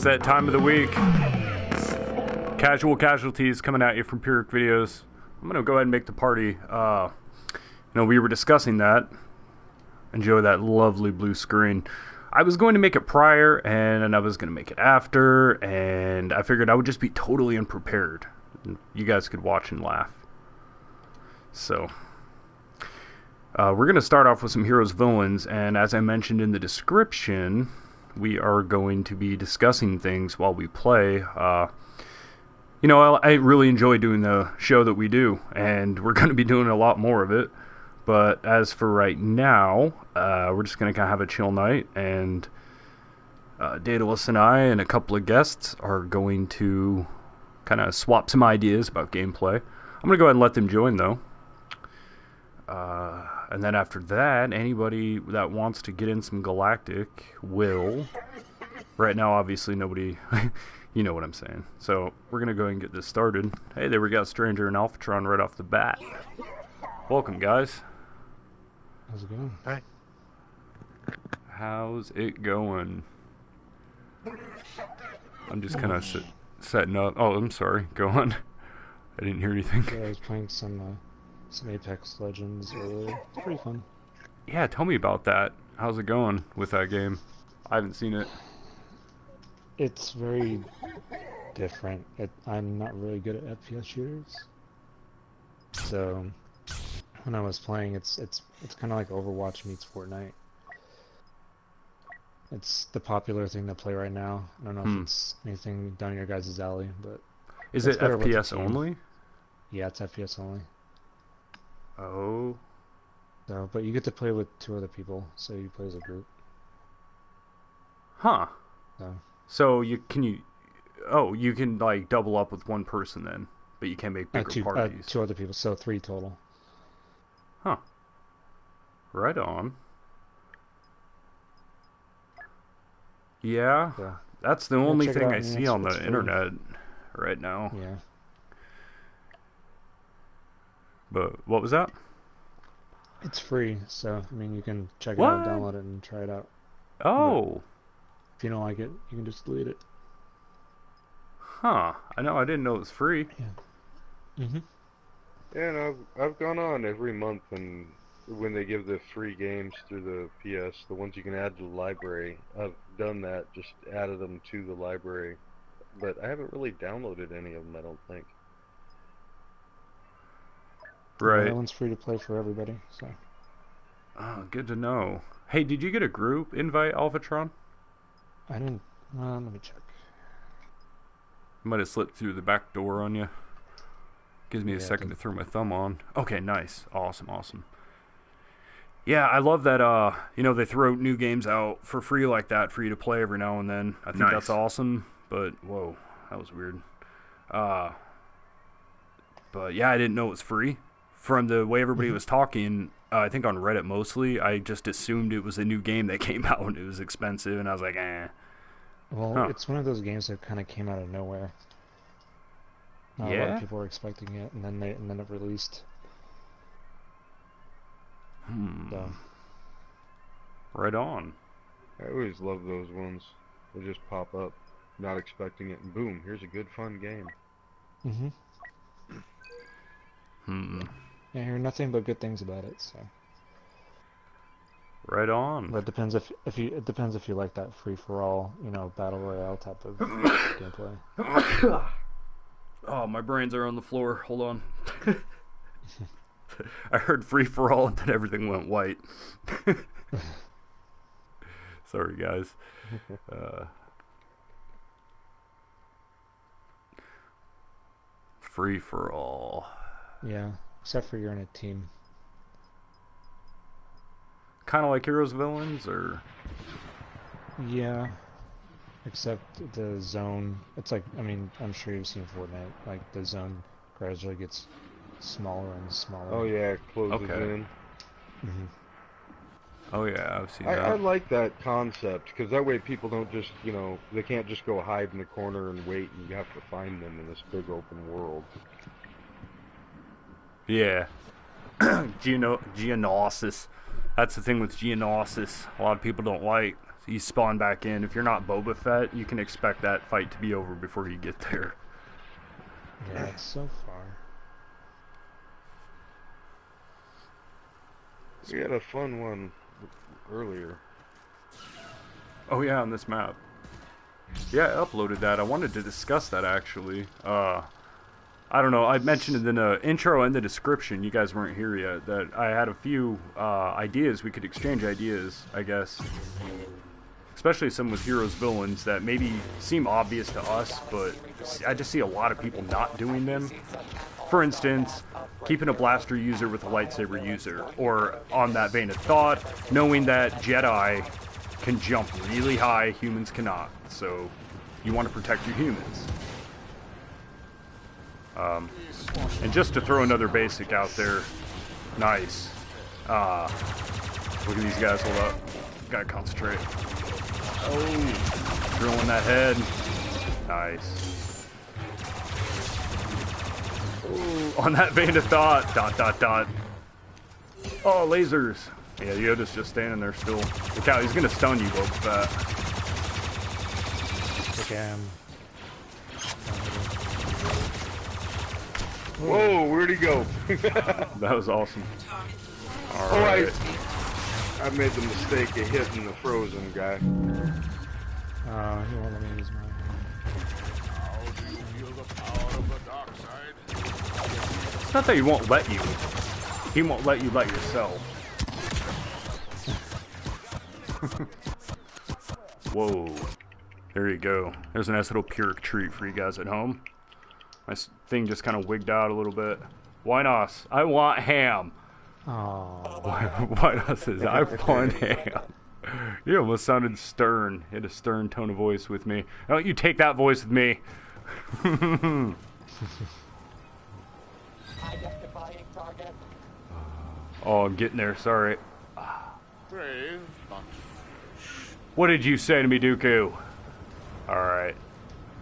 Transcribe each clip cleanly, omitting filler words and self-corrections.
that time of the week. Casualties coming at you from Pyrrhic Videos. I'm going to go ahead and make the party. We were discussing that. Enjoy that lovely blue screen. I was going to make it prior, and I was going to make it after, and I figured I would just be totally unprepared. You guys could watch and laugh. So, we're going to start off with some heroes villains, and as I mentioned in the description, we are going to be discussing things while we play. I really enjoy doing the show that we do, and we're going to be doing a lot more of it. But as for right now, we're just going to kind of have a chill night, and Daedalus and I and a couple of guests are going to kind of swap some ideas about gameplay. I'm going to go ahead and let them join, though. And then after that, anybody that wants to get in some Galactic will. Right now, obviously, nobody... You know what I'm saying. So, we're going to go ahead and get this started. Hey, there we got Stranger and Alphatron right off the bat. Welcome, guys. How's it going? Hi. How's it going? I'm just kind of setting up. Oh, I'm sorry. Go on. I didn't hear anything. Yeah, I was playing some Apex Legends earlier. It's pretty fun. Yeah, tell me about that. How's it going with that game? I haven't seen it. It's very different. I'm not really good at FPS shooters. So, when I was playing, it's kind of like Overwatch meets Fortnite. It's the popular thing to play right now. I don't know if it's anything down your guys' alley, but... Is it FPS only? Yeah, it's FPS only. Oh. So, but you get to play with 2 other people, so you play as a group. Huh. So you can like double up with one person then, but you can't make bigger parties. 2 other people, so 3 total. Huh. Right on. Yeah, that's the only thing I see on the internet right now. Yeah. But what was that? It's free, so I mean you can check it out, download it, and try it out. Oh. But if you don't like it, you can just delete it. Huh. I didn't know it was free. Yeah. Mhm. Yeah, and I've gone on every month, and when they give the free games through the PS, the ones you can add to the library, I've done that, just added them to the library. But I haven't really downloaded any of them, I don't think. Right. That one's free to play for everybody, so. Oh, good to know. Hey, did you get a group invite, Alphatron? I didn't. Let me check. Might have slipped through the back door on you. Gives me a second to throw my thumb on. Okay, nice. Awesome. Yeah, I love that, they throw new games out for free like that for you to play every now and then. I think that's awesome, but, whoa, that was weird. But, yeah, I didn't know it was free. From the way everybody was talking, I think on Reddit mostly, I just assumed it was a new game that came out and it was expensive, and I was like, eh. Well, it's one of those games that kind of came out of nowhere. Not a lot of people were expecting it, and then it released. So. Right on. I always love those ones. They just pop up, not expecting it, and boom, here's a good fun game. I hear nothing but good things about it, so. Right on. But it depends if you like that free for all, battle royale type of gameplay. Oh, my brains are on the floor. Hold on. I heard free for all and then everything went white. Sorry, guys. Free for all. Yeah, except for you're in a team. Kind of like Heroes Villains, or? Yeah, except the zone. It's like, I'm sure you've seen Fortnite. Like the zone gradually gets smaller and smaller. Oh yeah, it closes in. Oh yeah, I've seen that. I like that concept, because that way people don't just, they can't just go hide in the corner and wait, and you have to find them in this big open world. Yeah. Geonosis. That's the thing with Geonosis. A lot of people don't like. So you spawn back in. If you're not Boba Fett, you can expect that fight to be over before you get there. Yeah, it's so far. We had a fun one earlier. Oh yeah, on this map. Yeah, I uploaded that. I wanted to discuss that actually. I don't know, I mentioned it in the intro and the description, you guys weren't here yet, that I had a few ideas. We could exchange ideas, I guess. Especially some with heroes, villains that maybe seem obvious to us, but I just see a lot of people not doing them. For instance, keeping a blaster user with a lightsaber user, or on that vein of thought, knowing that Jedi can jump really high, humans cannot, so you want to protect your humans. And just to throw another basic out there, nice. Look at these guys, hold up. Gotta concentrate. Oh, drilling that head. Nice. Ooh, on that vein of thought, dot, dot, dot. Oh, lasers. Yeah, Yoda's just standing there still. Look out, he's gonna stun you, Boba Fett. Look at him. Whoa, where'd he go? That was awesome. All Oh, right. I made the mistake of hitting the frozen guy. He won't let me use mine. It's not that he won't let you. He won't let you let yourself. Whoa. There you go. There's a nice little Pyrrhic treat for you guys at home. My thing just kind of wigged out a little bit. Why not? I want ham. Oh. Why not says I want ham. You almost sounded stern. You had a stern tone of voice with me. Don't you take that voice with me. Oh, I'm getting there. Sorry. What did you say to me, Dooku? Alright.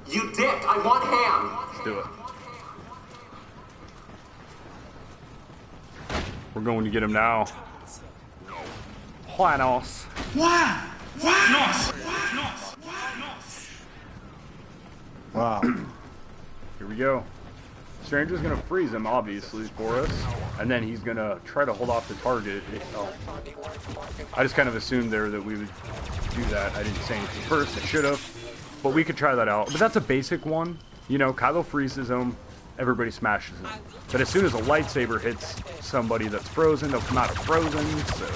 You dipped! I want ham! Let's do it. We're going to get him now. Juanos. Wow. Here we go. Stranger's gonna freeze him, obviously, for us. And then he's gonna try to hold off the target. I just kind of assumed there that we would do that. I didn't say anything first. I should have. But we could try that out. But that's a basic one. You know, Kylo freezes him. Everybody smashes him. But as soon as a lightsaber hits somebody that's frozen, they'll come out of frozen. So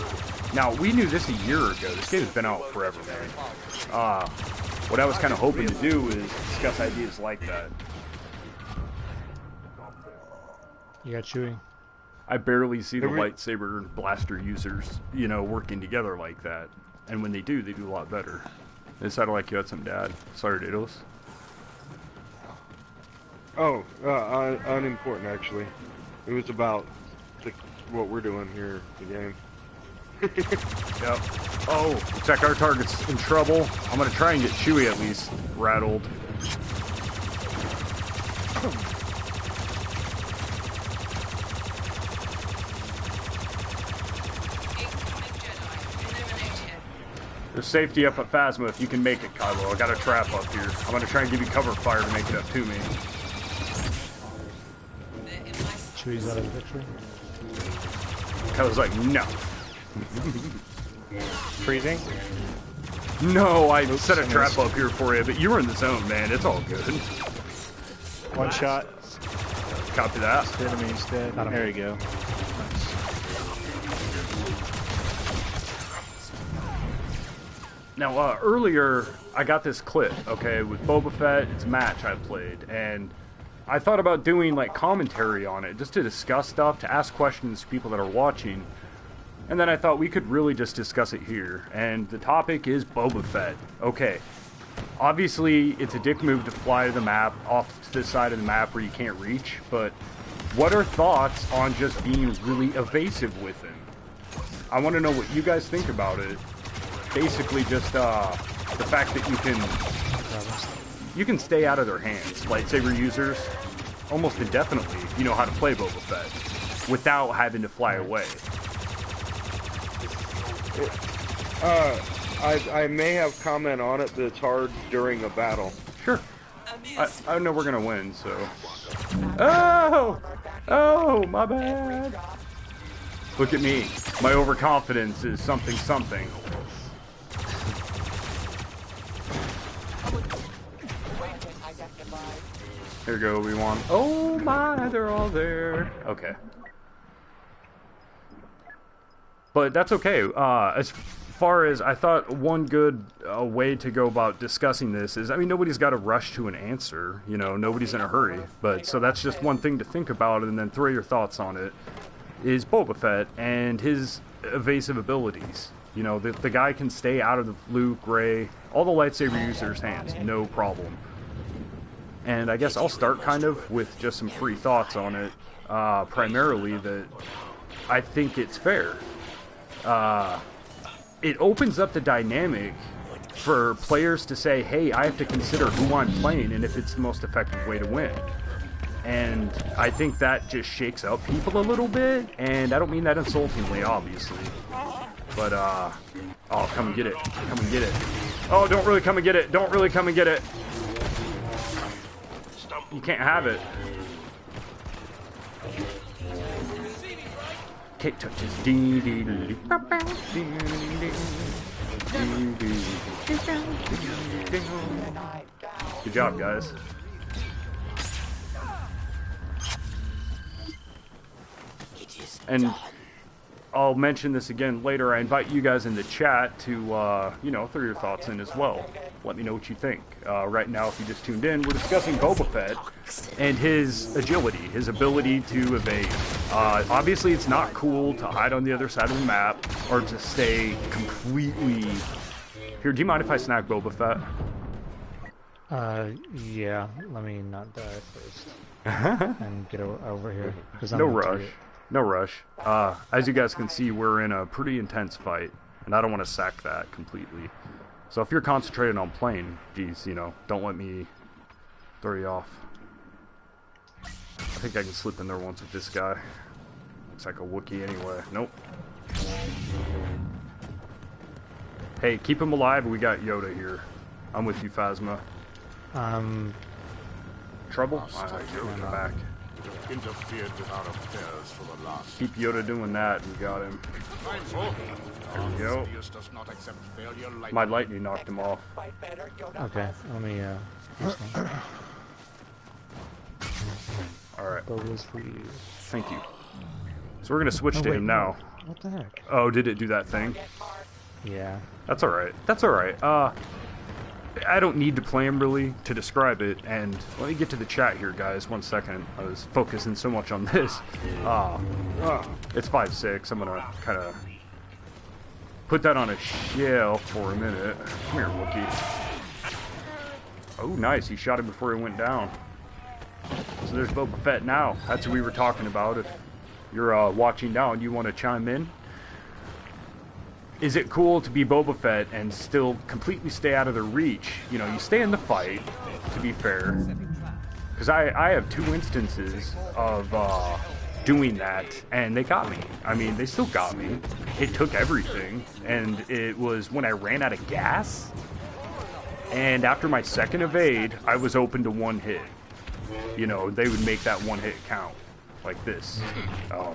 now, we knew this a year ago. This game's been out forever, man. What I was kind of hoping to do is discuss ideas like that. You got Chewie? I barely see the lightsaber and blaster users, you know, working together like that. And when they do a lot better. It sounded like you had some dad. Sorry, Daedalus. Oh, unimportant actually. It was about what we're doing here, the game. Yep. Oh, looks like our target's in trouble. I'm gonna try and get Chewie at least rattled. There's safety up at Phasma if you can make it, Kylo. I got a trap up here. I'm gonna try and give you cover fire to make it up to me. Chewie's out of the picture. Kylo's like, no. Freezing? No, I set a trap up here for you, but you were in the zone, man. It's all good. One shot. Copy that. The enemy's dead. There you go. Now, earlier, I got this clip, okay, with Boba Fett. It's a match I played, and I thought about doing, like, commentary on it, just to discuss stuff, to ask questions to people that are watching. And then I thought we could really just discuss it here. And the topic is Boba Fett. Okay. Obviously, it's a dick move to fly to the map, off to the side of the map where you can't reach, but what are thoughts on just being really evasive with him? I want to know what you guys think about it. Basically just the fact that you can stay out of their hands, lightsaber users, almost indefinitely if you know how to play Boba Fett, without having to fly away. I may have comment on it, but it's hard during a battle. Sure. I know we're gonna win, so. Oh! Oh, my bad. Look at me. My overconfidence is something something. Here we go, Obi-Wan. Oh my, they're all there. Okay. But that's okay. As far as I thought, one good way to go about discussing this is, I mean, nobody's got to rush to an answer. You know, nobody's in a hurry. But so that's just one thing to think about, and then throw your thoughts on it. Is Boba Fett and his evasive abilities. You know, the guy can stay out of the Luke, Rey, all the lightsaber users' hands, no problem. And I guess I'll start kind of with just some free thoughts on it. Primarily that I think it's fair. It opens up the dynamic for players to say, hey, I have to consider who I'm playing and if it's the most effective way to win. And I think that just shakes up people a little bit, and I don't mean that insultingly, obviously. But, oh, come and get it. Come and get it. Oh, don't really come and get it. Don't really come and get it. You can't have it. Cake touches. Good job, guys. And I'll mention this again later. I invite you guys in the chat to, you know, throw your thoughts in as well. Let me know what you think. Right now, if you just tuned in, we're discussing Boba Fett and his agility, his ability to evade. Obviously, it's not cool to hide on the other side of the map or to stay completely... Here, do you mind if I snag Boba Fett? Yeah. Let me not die first. And get over here. No rush. No rush. As you guys can see, we're in a pretty intense fight, and I don't want to sack that completely. So if you're concentrated on playing, geez, you know, don't let me throw you off. I think I can slip in there once with this guy. Looks like a Wookiee anyway. Nope. Hey, keep him alive. We got Yoda here. I'm with you, Phasma. Trouble? Yoda back. Interfered with our affairs for the last. Keep Yoda doing that. We got him. There we go. My lightning knocked him off. Okay, let me, Alright. Boba's for you. Thank you. So we're gonna switch to him now. What the heck? Oh, did it do that thing? Yeah. That's alright. That's alright. I don't need to play him really to describe it, and let me get to the chat here, guys. 1 second. I was focusing so much on this. It's 5-6. I'm gonna kind of put that on a shelf for a minute. Come here, Wookiee. Oh, nice. He shot him before he went down. So there's Boba Fett now. That's what we were talking about. If you're watching now and you want to chime in. Is it cool to be Boba Fett and still completely stay out of their reach? You know, you stay in the fight, to be fair. Because I have 2 instances of doing that, and they got me. I mean, they still got me. It took everything, and it was when I ran out of gas. And after my second evade, I was open to 1 hit. You know, they would make that 1 hit count. Like this. Oh.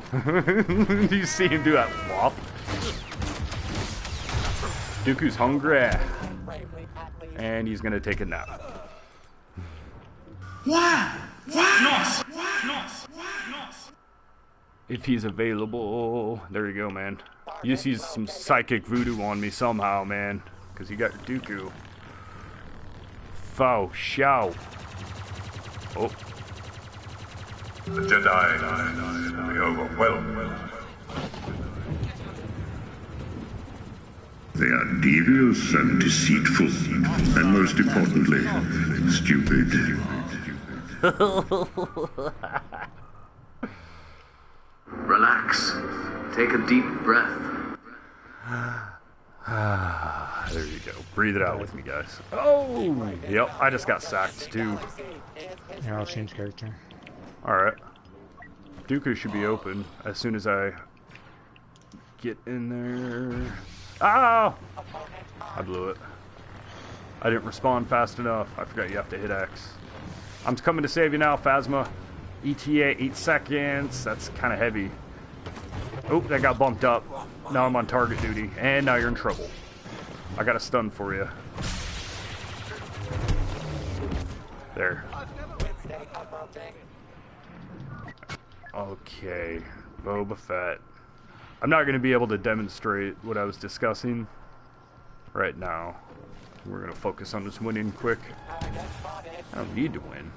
Do you see him do that flop? Dooku's hungry. And he's gonna take a nap. If he's available. There you go, man. You just use some psychic voodoo on me somehow, man. Because you got Dooku. Faux Shao. Oh. The Jedi will be overwhelmed. They are devious and deceitful, and most importantly, stupid. Relax. Take a deep breath. There you go. Breathe it out with me, guys. Oh! Yep, I just got sacked, too. Here, I'll change character. Alright. Dooku should be open as soon as I get in there. Oh! I blew it. I didn't respond fast enough. I forgot you have to hit X. I'm coming to save you now, Phasma. ETA 8 seconds. That's kind of heavy. Oh, that got bumped up. Now I'm on target duty. And now you're in trouble. I got a stun for you. There. Okay. Boba Fett. I'm not going to be able to demonstrate what I was discussing right now. We're going to focus on just winning quick. I don't need to win.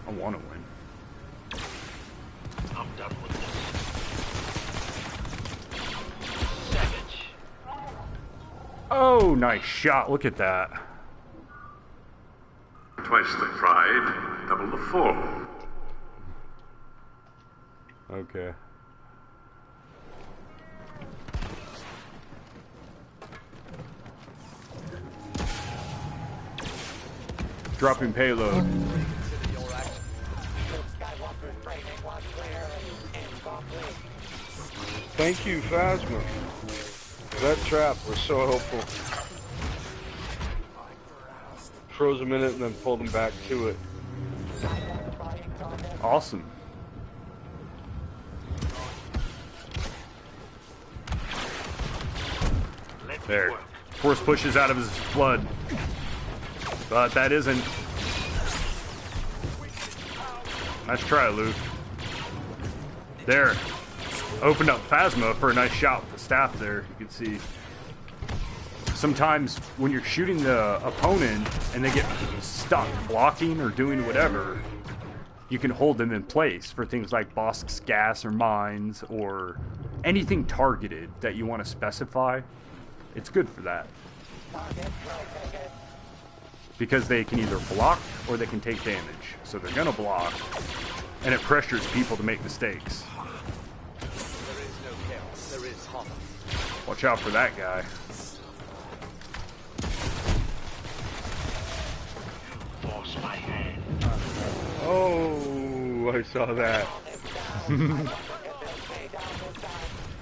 I want to win. I'm done with this. Savage. Oh, nice shot. Look at that. Twice the pride, double the fall. Okay. Dropping payload. Thank you, Phasma. That trap was so helpful. Froze a minute and then pulled him back to it. Awesome. There. Force pushes out of his blood. But that isn't. Nice try, Luke. There. Opened up Phasma for a nice shot with the staff there. You can see. Sometimes when you're shooting the opponent and they get stuck blocking or doing whatever, you can hold them in place for things like Bosk's gas or mines or anything targeted that you want to specify. It's good for that. Because they can either block or they can take damage. So they're gonna block, and it pressures people to make mistakes. Watch out for that guy. Force my hand. Oh, I saw that.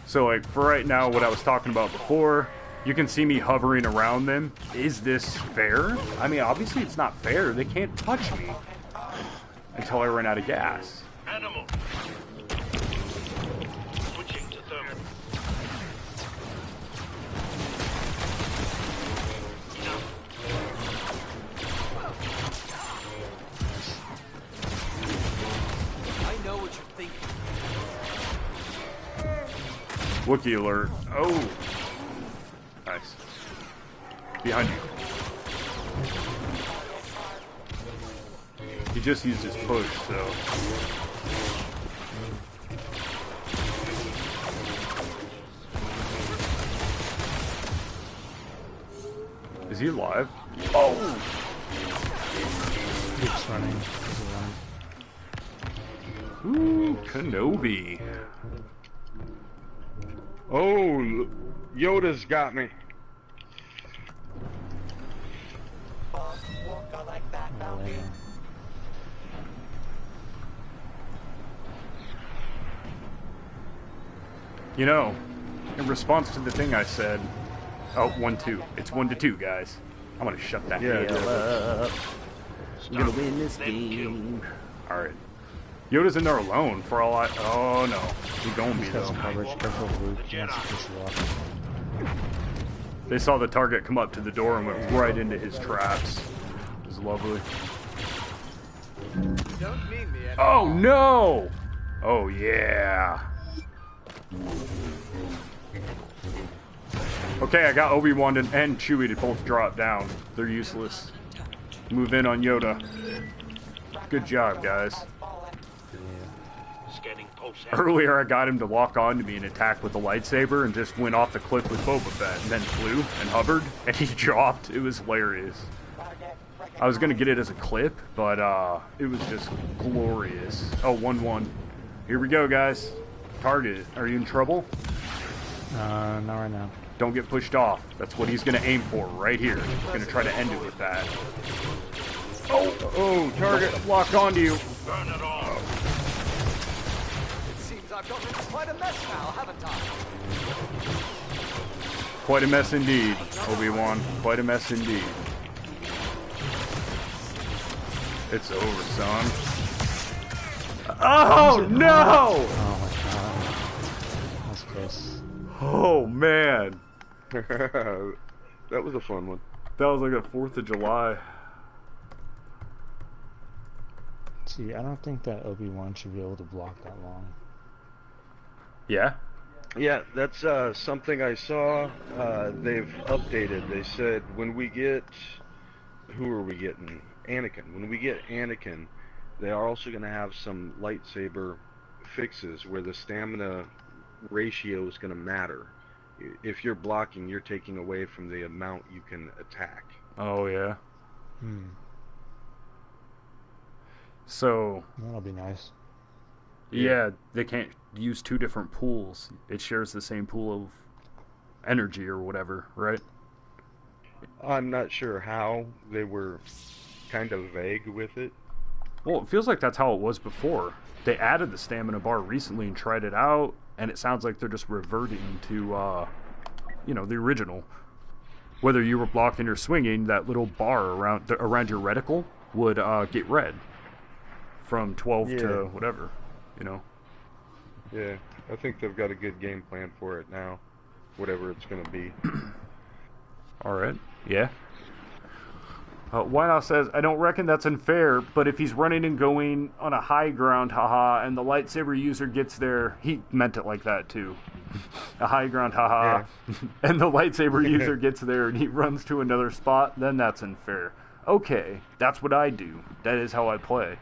So like for right now, what I was talking about before, you can see me hovering around them. Is this fair? I mean, obviously it's not fair. They can't touch me until I run out of gas. Animal. Switching to thermal. I know what you're thinking. Wookiee alert. Oh. Nice. Behind you. He just used his push, so. Is he alive? Oh! Keeps running. Ooh, Kenobi. Oh, Yoda's got me. You know, in response to the thing I said, oh, 1-2. It's 1-2, guys. I'm gonna shut that hell up. I'm gonna win this game. Alright. Yoda's in there alone for all I. Oh no. He's going to be though. Careful, Luke. He wants to push you off. They saw the target come up to the door and went right into his traps. It was lovely. Don't mean me Oh no! Oh yeah. Okay, I got Obi-Wan and Chewie to both drop down. They're useless. Move in on Yoda. Good job, guys. Scanning pulse. Earlier, I got him to lock on to me and attack with the lightsaber and just went off the cliff with Boba Fett and then flew and hovered and he dropped. It was hilarious. I was going to get it as a clip, but it was just glorious. Oh, 1-1. Here we go, guys. Target. Are you in trouble? Not right now. Don't get pushed off. That's what he's going to aim for right here. Going to try to end it with that. Oh, target. Lock onto you. Burn it all. It seems I've gotten into quite a mess now, haven't I? Quite a mess indeed, Obi-Wan. Quite a mess indeed. It's over, son. Oh, no! Oh my god. That's close. Oh, man. That was a fun one. That was like a 4th of July. See, I don't think that Obi-Wan should be able to block that long. Yeah? Yeah, that's something I saw. They've updated. They said when we get... Who are we getting? Anakin. When we get Anakin, they are also going to have some lightsaber fixes where the stamina ratio is going to matter. If you're blocking, you're taking away from the amount you can attack. Oh, yeah. Hmm. So... That'll be nice. Yeah, they can't use 2 different pools. It shares the same pool of energy or whatever, right? I'm not sure how. They were kind of vague with it. Well, it feels like that's how it was before. They added the stamina bar recently and tried it out, and it sounds like they're just reverting to, you know, the original. Whether you were blocking or swinging, that little bar around your reticle would get red from 12 to whatever, you know. Yeah, I think they've got a good game plan for it now, whatever it's going to be. All right, yeah. Wino says, I don't reckon that's unfair, but if he's running and going on a high ground, haha, and the lightsaber user gets there, he meant it like that too. A high ground, haha, yeah. And the lightsaber user gets there and he runs to another spot, then that's unfair. Okay, that's what I do. That is how I play.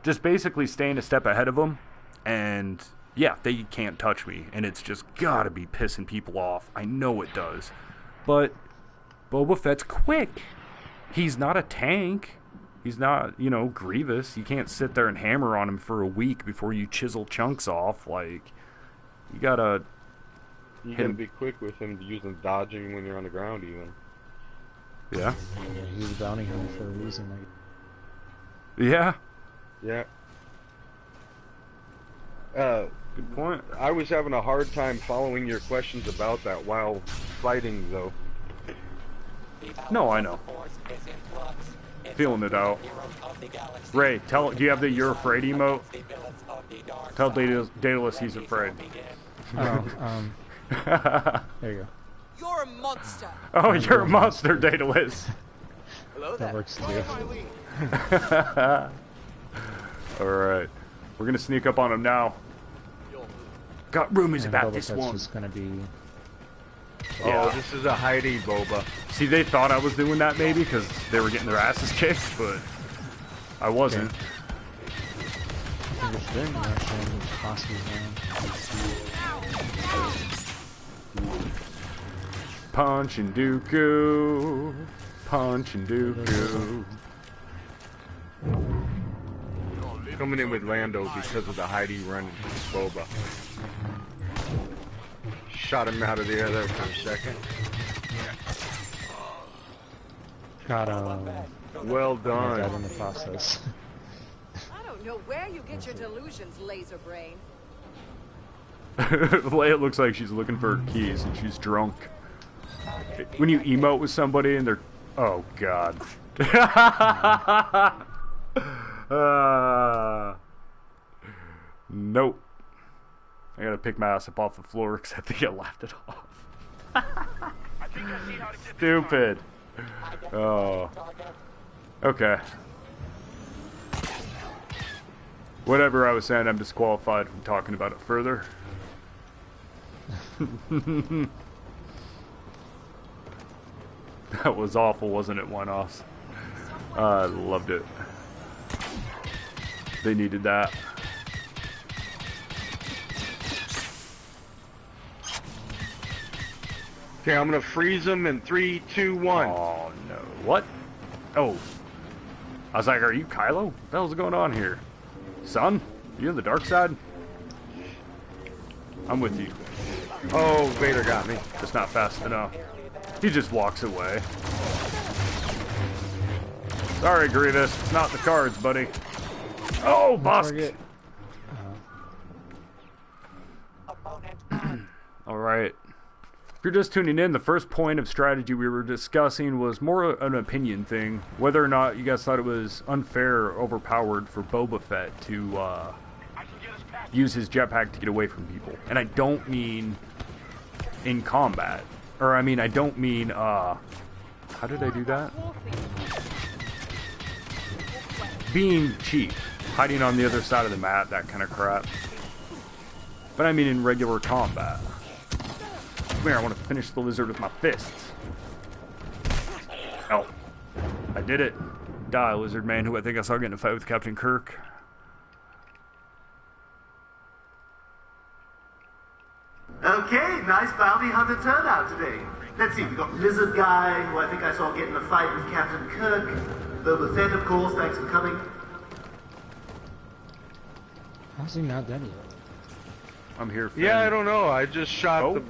Just basically staying a step ahead of them, and yeah, they can't touch me, and it's just gotta be pissing people off. I know it does. But Boba Fett's quick. He's not a tank. He's not, you know, Grievous. You can't sit there and hammer on him for a week before you chisel chunks off. Like, you gotta... You gotta be quick with him using dodging when you're on the ground, even. Yeah? Yeah, he's a bounty hunter for a reason. Like... Yeah. Yeah. Good point. I was having a hard time following your questions about that while fighting, though. No, I know. Feeling it out. Ray, do you have the "You're Afraid" emote? Tell Daedalus he's afraid. There you go. You're a monster. Oh, you're a monster, Daedalus. Hello there. That works too. Alright. We're gonna sneak up on him now. Got rumors about this one. Just gonna be... Yeah. Oh, this is a Heidi Boba. See, they thought I was doing that maybe because they were getting their asses kicked, but I wasn't. Punch and Dooku. Punch and Dooku. Coming in with Lando because of the Heidi running Boba. Shot him out of the air there for a second. Got well done. in the process. I don't know where you get your delusions, laser brain. Leia looks like she's looking for her keys and she's drunk. When you emote with somebody and they're... Oh, God. Nope. I gotta pick my ass up off the floor because I think I laughed it off. Stupid. Oh. Okay. Whatever I was saying, I'm disqualified from talking about it further. That was awful, wasn't it, One-Offs? I loved it. They needed that. Okay, I'm gonna freeze them in 3, 2, 1. Oh no! What? Oh, I was like, "Are you Kylo? What the hell's going on here, son? You on the dark side?" I'm with you. Oh, Vader got me. Just not fast enough. He just walks away. Sorry, Grievous. It's not the cards, buddy. Oh, bust! All right. If you're just tuning in, the first point of strategy we were discussing was more an opinion thing. Whether or not you guys thought it was unfair or overpowered for Boba Fett to use his jetpack to get away from people. And I don't mean in combat. Or, I mean, I don't mean, how did I do that? Being cheap. Hiding on the other side of the map, that kind of crap. But I mean in regular combat. Come here, I want to finish the lizard with my fists. Oh. I did it. Die, lizard man, who I think I saw get in a fight with Captain Kirk. Okay, nice bounty hunter turnout today. Let's see, we got Lizard Guy, who I think I saw get in a fight with Captain Kirk. Boba Fett, of course, thanks for coming. How's he not dead yet? I'm here, Finn. Yeah, I don't know. I just shot the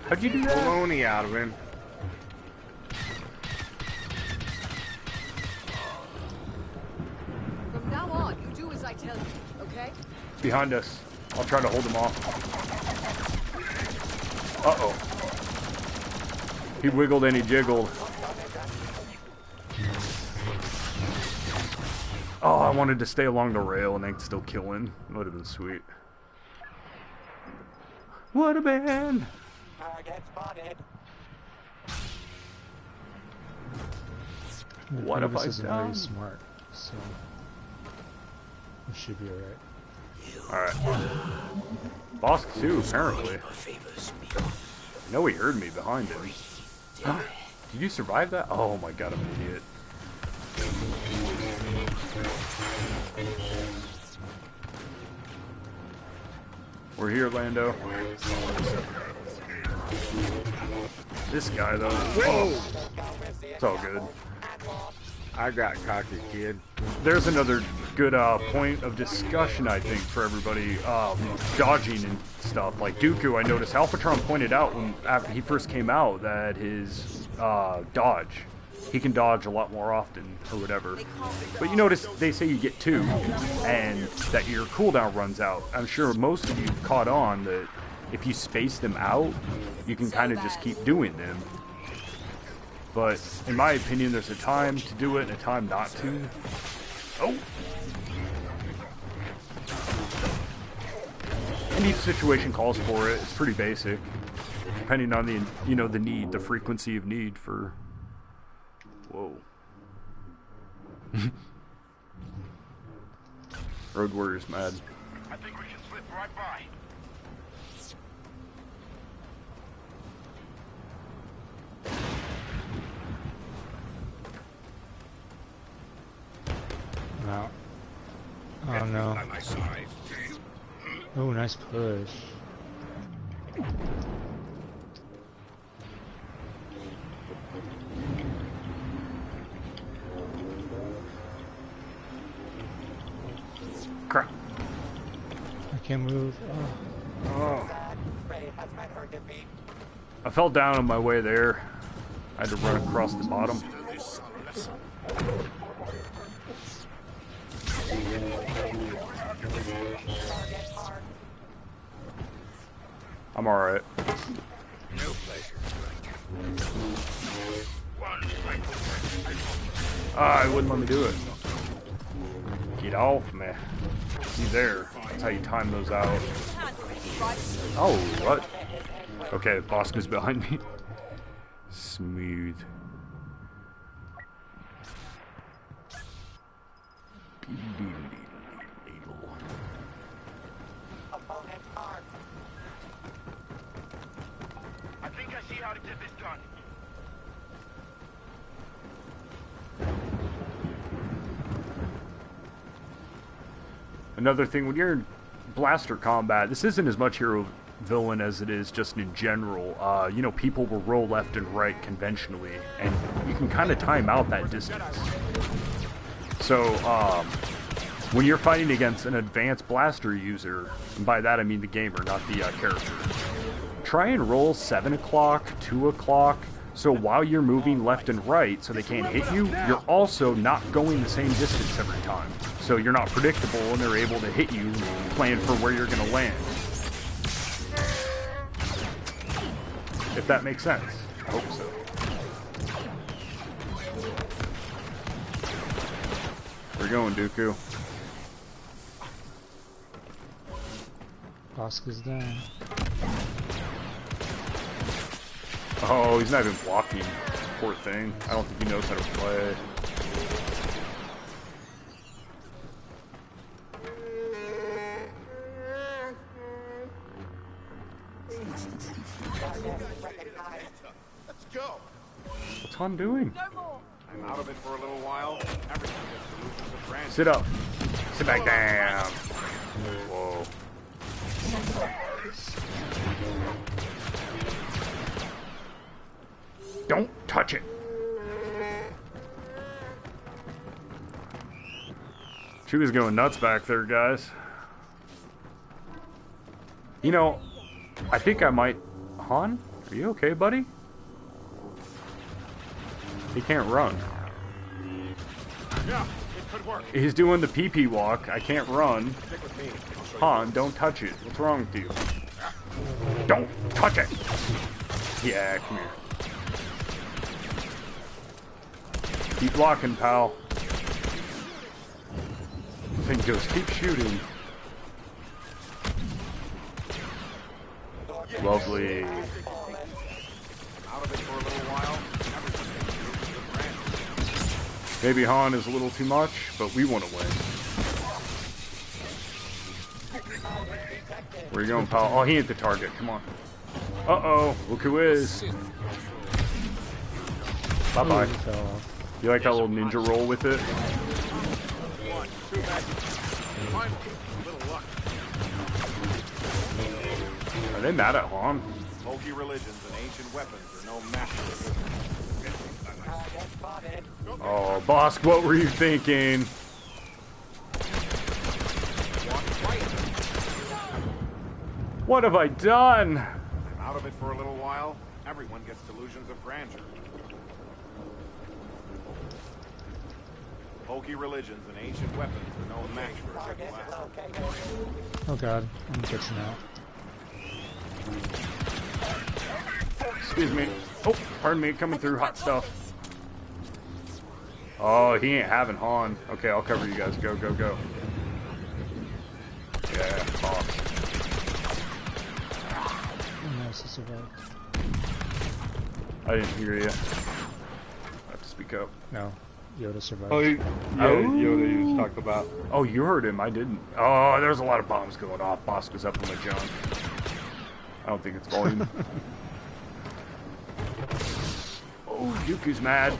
How'd you do that? baloney out of him. From now on, you do as I tell you, okay? Behind us. I'll try to hold him off. Uh-oh. He wiggled and he jiggled. Oh, I wanted to stay along the rail and then still kill him. Would have been sweet. Would have been. Target spotted. What if I isn't done? very smart, so we should be alright. Alright. Boss 2, apparently. I know he heard me behind him. Did you survive that? Oh my god, I'm an idiot. We're here, Lando. This guy, though. Oh, it's all good. I got cocky, kid. There's another good point of discussion, I think, for everybody. Dodging and stuff. Like Dooku, I noticed Alphatron pointed out when after he first came out that his dodge, he can dodge a lot more often or whatever. But you notice they say you get 2 and that your cooldown runs out. I'm sure most of you caught on that if you space them out, you can kind of just keep doing them. But in my opinion, there's a time to do it and a time not to. Oh! And each situation calls for it. It's pretty basic, depending on the the need, the frequency of need for. Whoa. Road Warrior's mad. I think we can slip right by. Wow. Oh no. Oh, nice push. Crap. I can't move. Oh. I fell down on my way there. I had to run across the bottom. I'm alright. No pleasure. Ah, it wouldn't let me do it. Get off me. See there. That's how you time those out. Oh, what? Okay, boss is behind me. Smooth. I think I see how to get this done. Another thing, when you're in blaster combat, this isn't as much hero villain as it is just in general. People will roll left and right conventionally, and you can kind of time out that distance. So, when you're fighting against an advanced blaster user, and by that I mean the gamer, not the character, try and roll 7 o'clock, 2 o'clock, so while you're moving left and right so they can't hit you, you're also not going the same distance every time. So you're not predictable and they're able to hit you, plan for where you're going to land. if that makes sense. I hope so. Where you going, Dooku? Bosca's down. Oh, he's not even blocking. Poor thing. I don't think he knows how to play. Let's go. What's Han doing? I'm out of it for a little while. Everything gets solutions of brand. Sit up. Sit back down. Whoa. Don't touch it. She was going nuts back there, guys. You know, I think I might... Han? Are you okay, buddy? He can't run. Yeah, it could work. He's doing the pee-pee walk. I can't run. Stick with me. Han, don't touch it. What's wrong with you? Don't touch it! Yeah, come here. Keep blocking, pal. Thing goes, keep shooting. Lovely. Out of it for a little while. Maybe Han is a little too much, but we want to win. Where you going, pal? Oh, he hit the target. Come on. Uh-oh. Look who is. Bye-bye. You like that little ninja roll with it? One, two back. Finally, a little luck. Are they mad at Han? Bulky religions and ancient weapons are no match for this. Oh, Bosk, what were you thinking? What have I done? I'm out of it for a little while. Everyone gets delusions of grandeur. Bulky religions and ancient weapons are no match for a good lass. Oh god, I'm fixing out. Excuse me. Oh, pardon me, coming through hot stuff. Oh, he ain't having Han. Okay, I'll cover you guys. Go, go, go. Yeah, boss. Oh, nice to survive. I didn't hear you. I have to speak up. No, Yoda survived. Oh, yeah, Yoda he was talking about. Oh, you heard him. I didn't. Oh, there's a lot of bombs going off. Bosk was up in my junk. I don't think it's volume. Oh, Dooku's mad.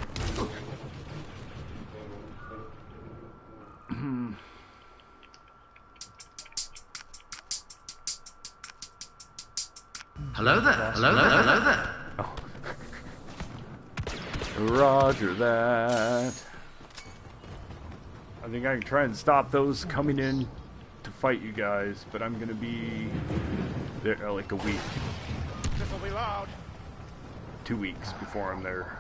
Hello there. Hello there. Hello there. Oh. Roger that. I think I can try and stop those coming in to fight you guys, but I'm gonna be there like a week. This'll be loud. 2 weeks before I'm there.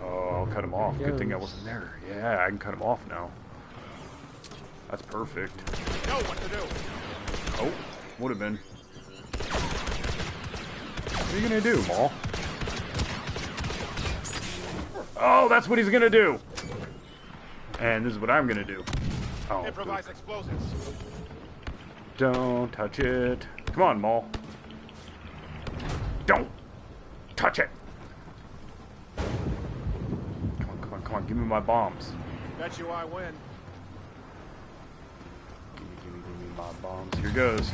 Oh, I'll cut him off. Good thing I wasn't there. Yeah, I can cut him off now. That's perfect. Know what to do. Oh, would have been. What are you gonna do, Maul? Oh, that's what he's gonna do. And this is what I'm gonna do. Oh, improvise explosives. Don't touch it. Come on, Maul. Don't touch it. Come on, come on, come on. Give me my bombs. Bet you I win. Give me my bombs. Here goes.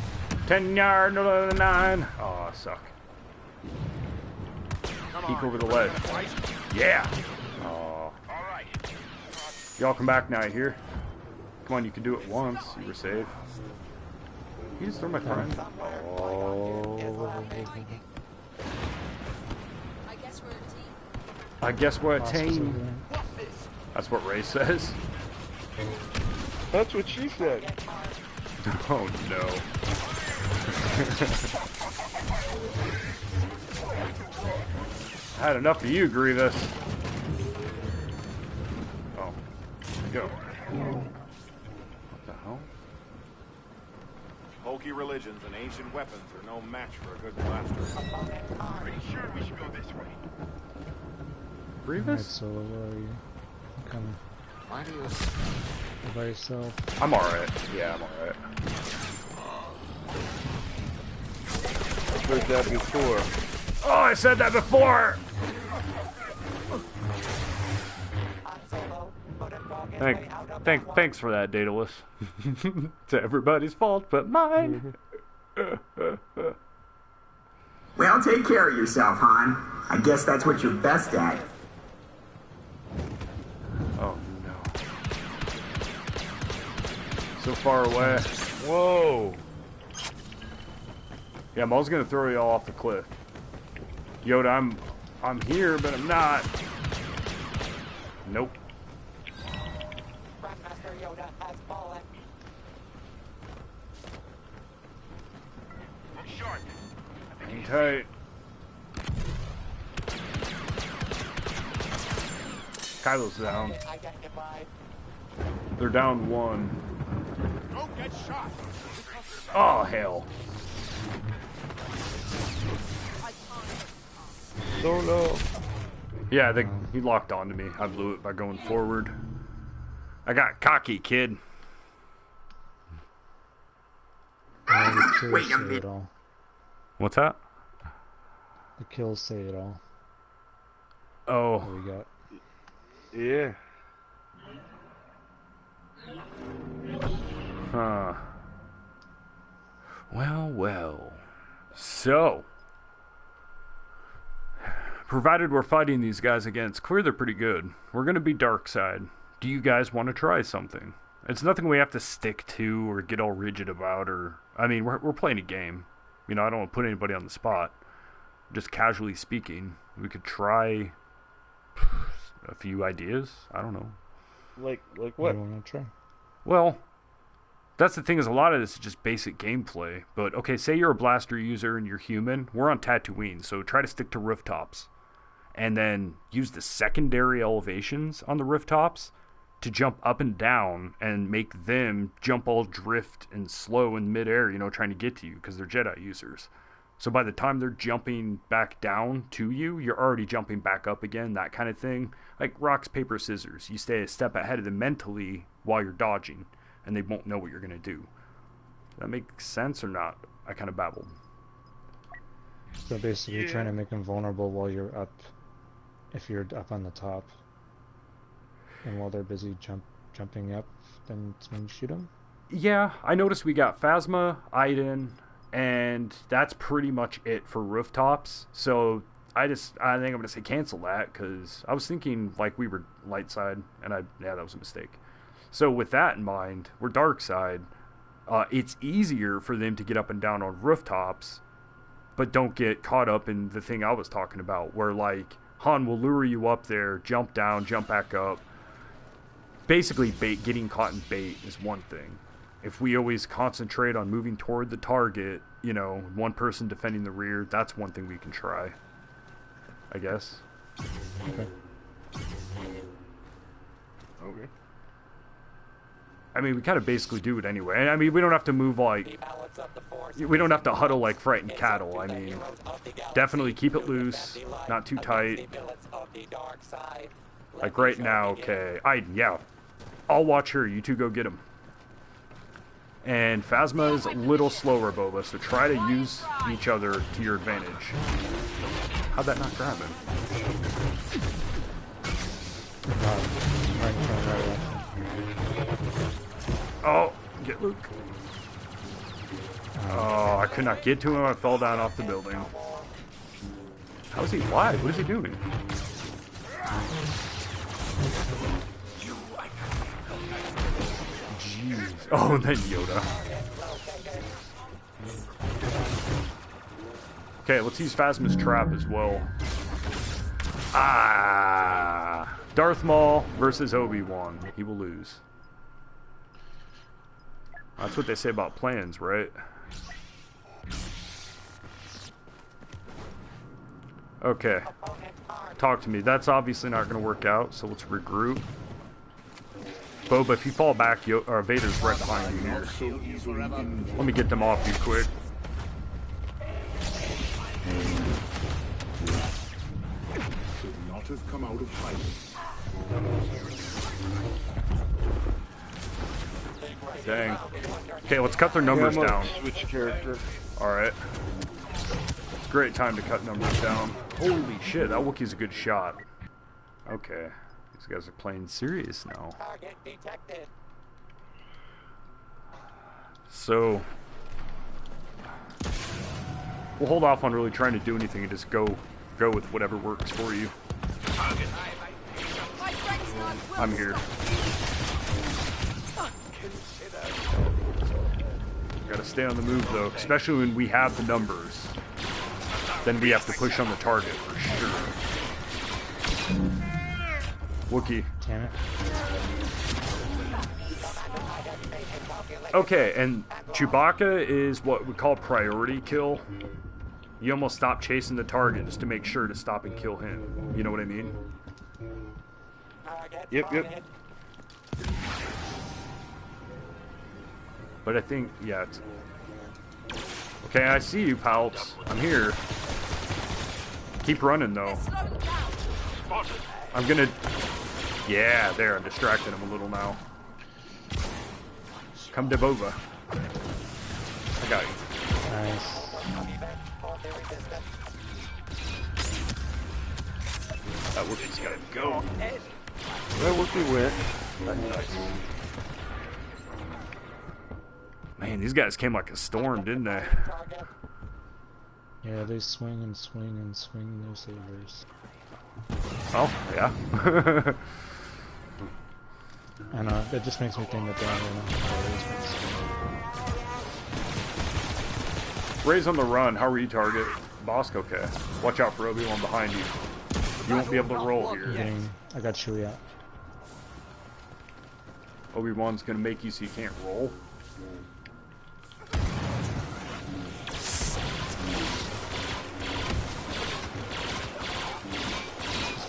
10 yard, 9. Oh, I suck. Peek over the ledge. Yeah. Oh. Y'all come back now, I hear. Come on, you can do it once. You were safe. You just throw my friend. Oh. I guess we're a team. That's what Ray says. That's what she said. Oh no. I had enough of you, Grievous. Oh. There you go. What the hell? Wookiee religions and ancient weapons are no match for a good blaster. Pretty sure we should go this way. Alright, Grievous? so where are you? Coming Why do you... by yourself. I'm alright. Yeah, I'm alright. I've heard that before. Oh, I said that before! Thanks for that, Daedalus. It's everybody's fault but mine. Well, take care of yourself, Han. I guess that's what you're best at. Oh no. So far away. Whoa! Yeah, Mo's gonna throw you all off the cliff. Yoda, I'm here, but I'm not. Nope. Grandmaster Yoda has fallen. Look sharp. Hang tight. Kylo's down. Identified. They're down one. Don't get shot! Oh, hell. Don't know. Yeah, he locked onto me. I blew it by going forward. I got cocky, kid. Wait a minute. All. What's that? The kills say it all. Oh. What we got? Yeah. Huh. Well. So, provided we're fighting these guys again, it's clear they're pretty good. We're going to be dark side. Do you guys want to try something? It's nothing we have to stick to or get all rigid about, or... I mean, we're playing a game. You know, I don't want to put anybody on the spot. Just casually speaking, we could try a few ideas. I don't know. Like what? What do you want to try? Well, that's the thing, is a lot of this is just basic gameplay. But, okay, say you're a blaster user and you're human. We're on Tatooine, so try to stick to rooftops. And then use the secondary elevations on the rooftops to jump up and down and make them jump all drift and slow in midair, you know, trying to get to you because they're Jedi users. So by the time they're jumping back down to you, you're already jumping back up again, that kind of thing. Like rocks, paper, scissors. You stay a step ahead of them mentally while you're dodging, and they won't know what you're going to do. Does that make sense or not? I kind of babbled. So basically, you're trying to make them vulnerable while you're up, if you're up on the top. And while they're busy jumping up, then it's when you shoot them? Yeah, I noticed we got Phasma, Iden, and that's pretty much it for rooftops. So I think I'm going to say cancel that, because I was thinking like we were light side, and that was a mistake. So with that in mind, we're dark side. It's easier for them to get up and down on rooftops, but don't get caught up in the thing I was talking about, where like Han will lure you up there, jump down, jump back up. Basically, getting caught in bait is one thing. If we always concentrate on moving toward the target, you know, one person defending the rear, that's one thing we can try, I guess. Okay. Okay. I mean, we kind of basically do it anyway. I mean, we don't have to move like... We don't have to huddle like frightened cattle. I mean, definitely keep it loose, not too tight. Like right now, okay. Yeah. I'll watch her. You two go get him. And Phasma is a little slower, Boba, so try to use each other to your advantage. How'd that not grab him? Oh, get Luke. Oh, I could not get to him. I fell down off the building. How is he alive? What is he doing? Jeez. Oh, and then Yoda. Okay, let's use Phasma's trap as well. Ah! Darth Maul versus Obi-Wan. He will lose. That's what they say about plans, right? Okay. Talk to me. That's obviously not going to work out, so let's regroup. Boba, if you fall back, or Vader's right behind you here. Let me get them off you quick. Should not have come out of hiding. Dang. Okay, let's cut their numbers down. Switch character. Alright. It's a great time to cut numbers down. Holy shit, that Wookiee's a good shot. Okay. These guys are playing serious now. So we'll hold off on really trying to do anything and just go with whatever works for you. I'm here. Gotta stay on the move though, especially when we have the numbers. Then we have to push on the target for sure. Wookiee. Damn it. Okay, and Chewbacca is what we call priority kill. You almost stop chasing the target just to make sure to stop and kill him. You know what I mean? Yep. But I think, yeah. It's... Okay, I see you, Palps. I'm here. Keep running, though. I'm gonna... Yeah, there, I'm distracting him a little now. Come to Boba. I got you. Nice. That Wookiee's gotta go. That Wookiee went. Nice. Man, these guys came like a storm, didn't they? Yeah, they swing and swing and swing their sabers. Oh, yeah. I know, it just makes me think that they don't really know how to raise. Ray's on the run. How retarget? Bosk, okay. Watch out for Obi-Wan behind you. You won't be able to roll here. I got Chewie out. Obi-Wan's gonna make you so you can't roll.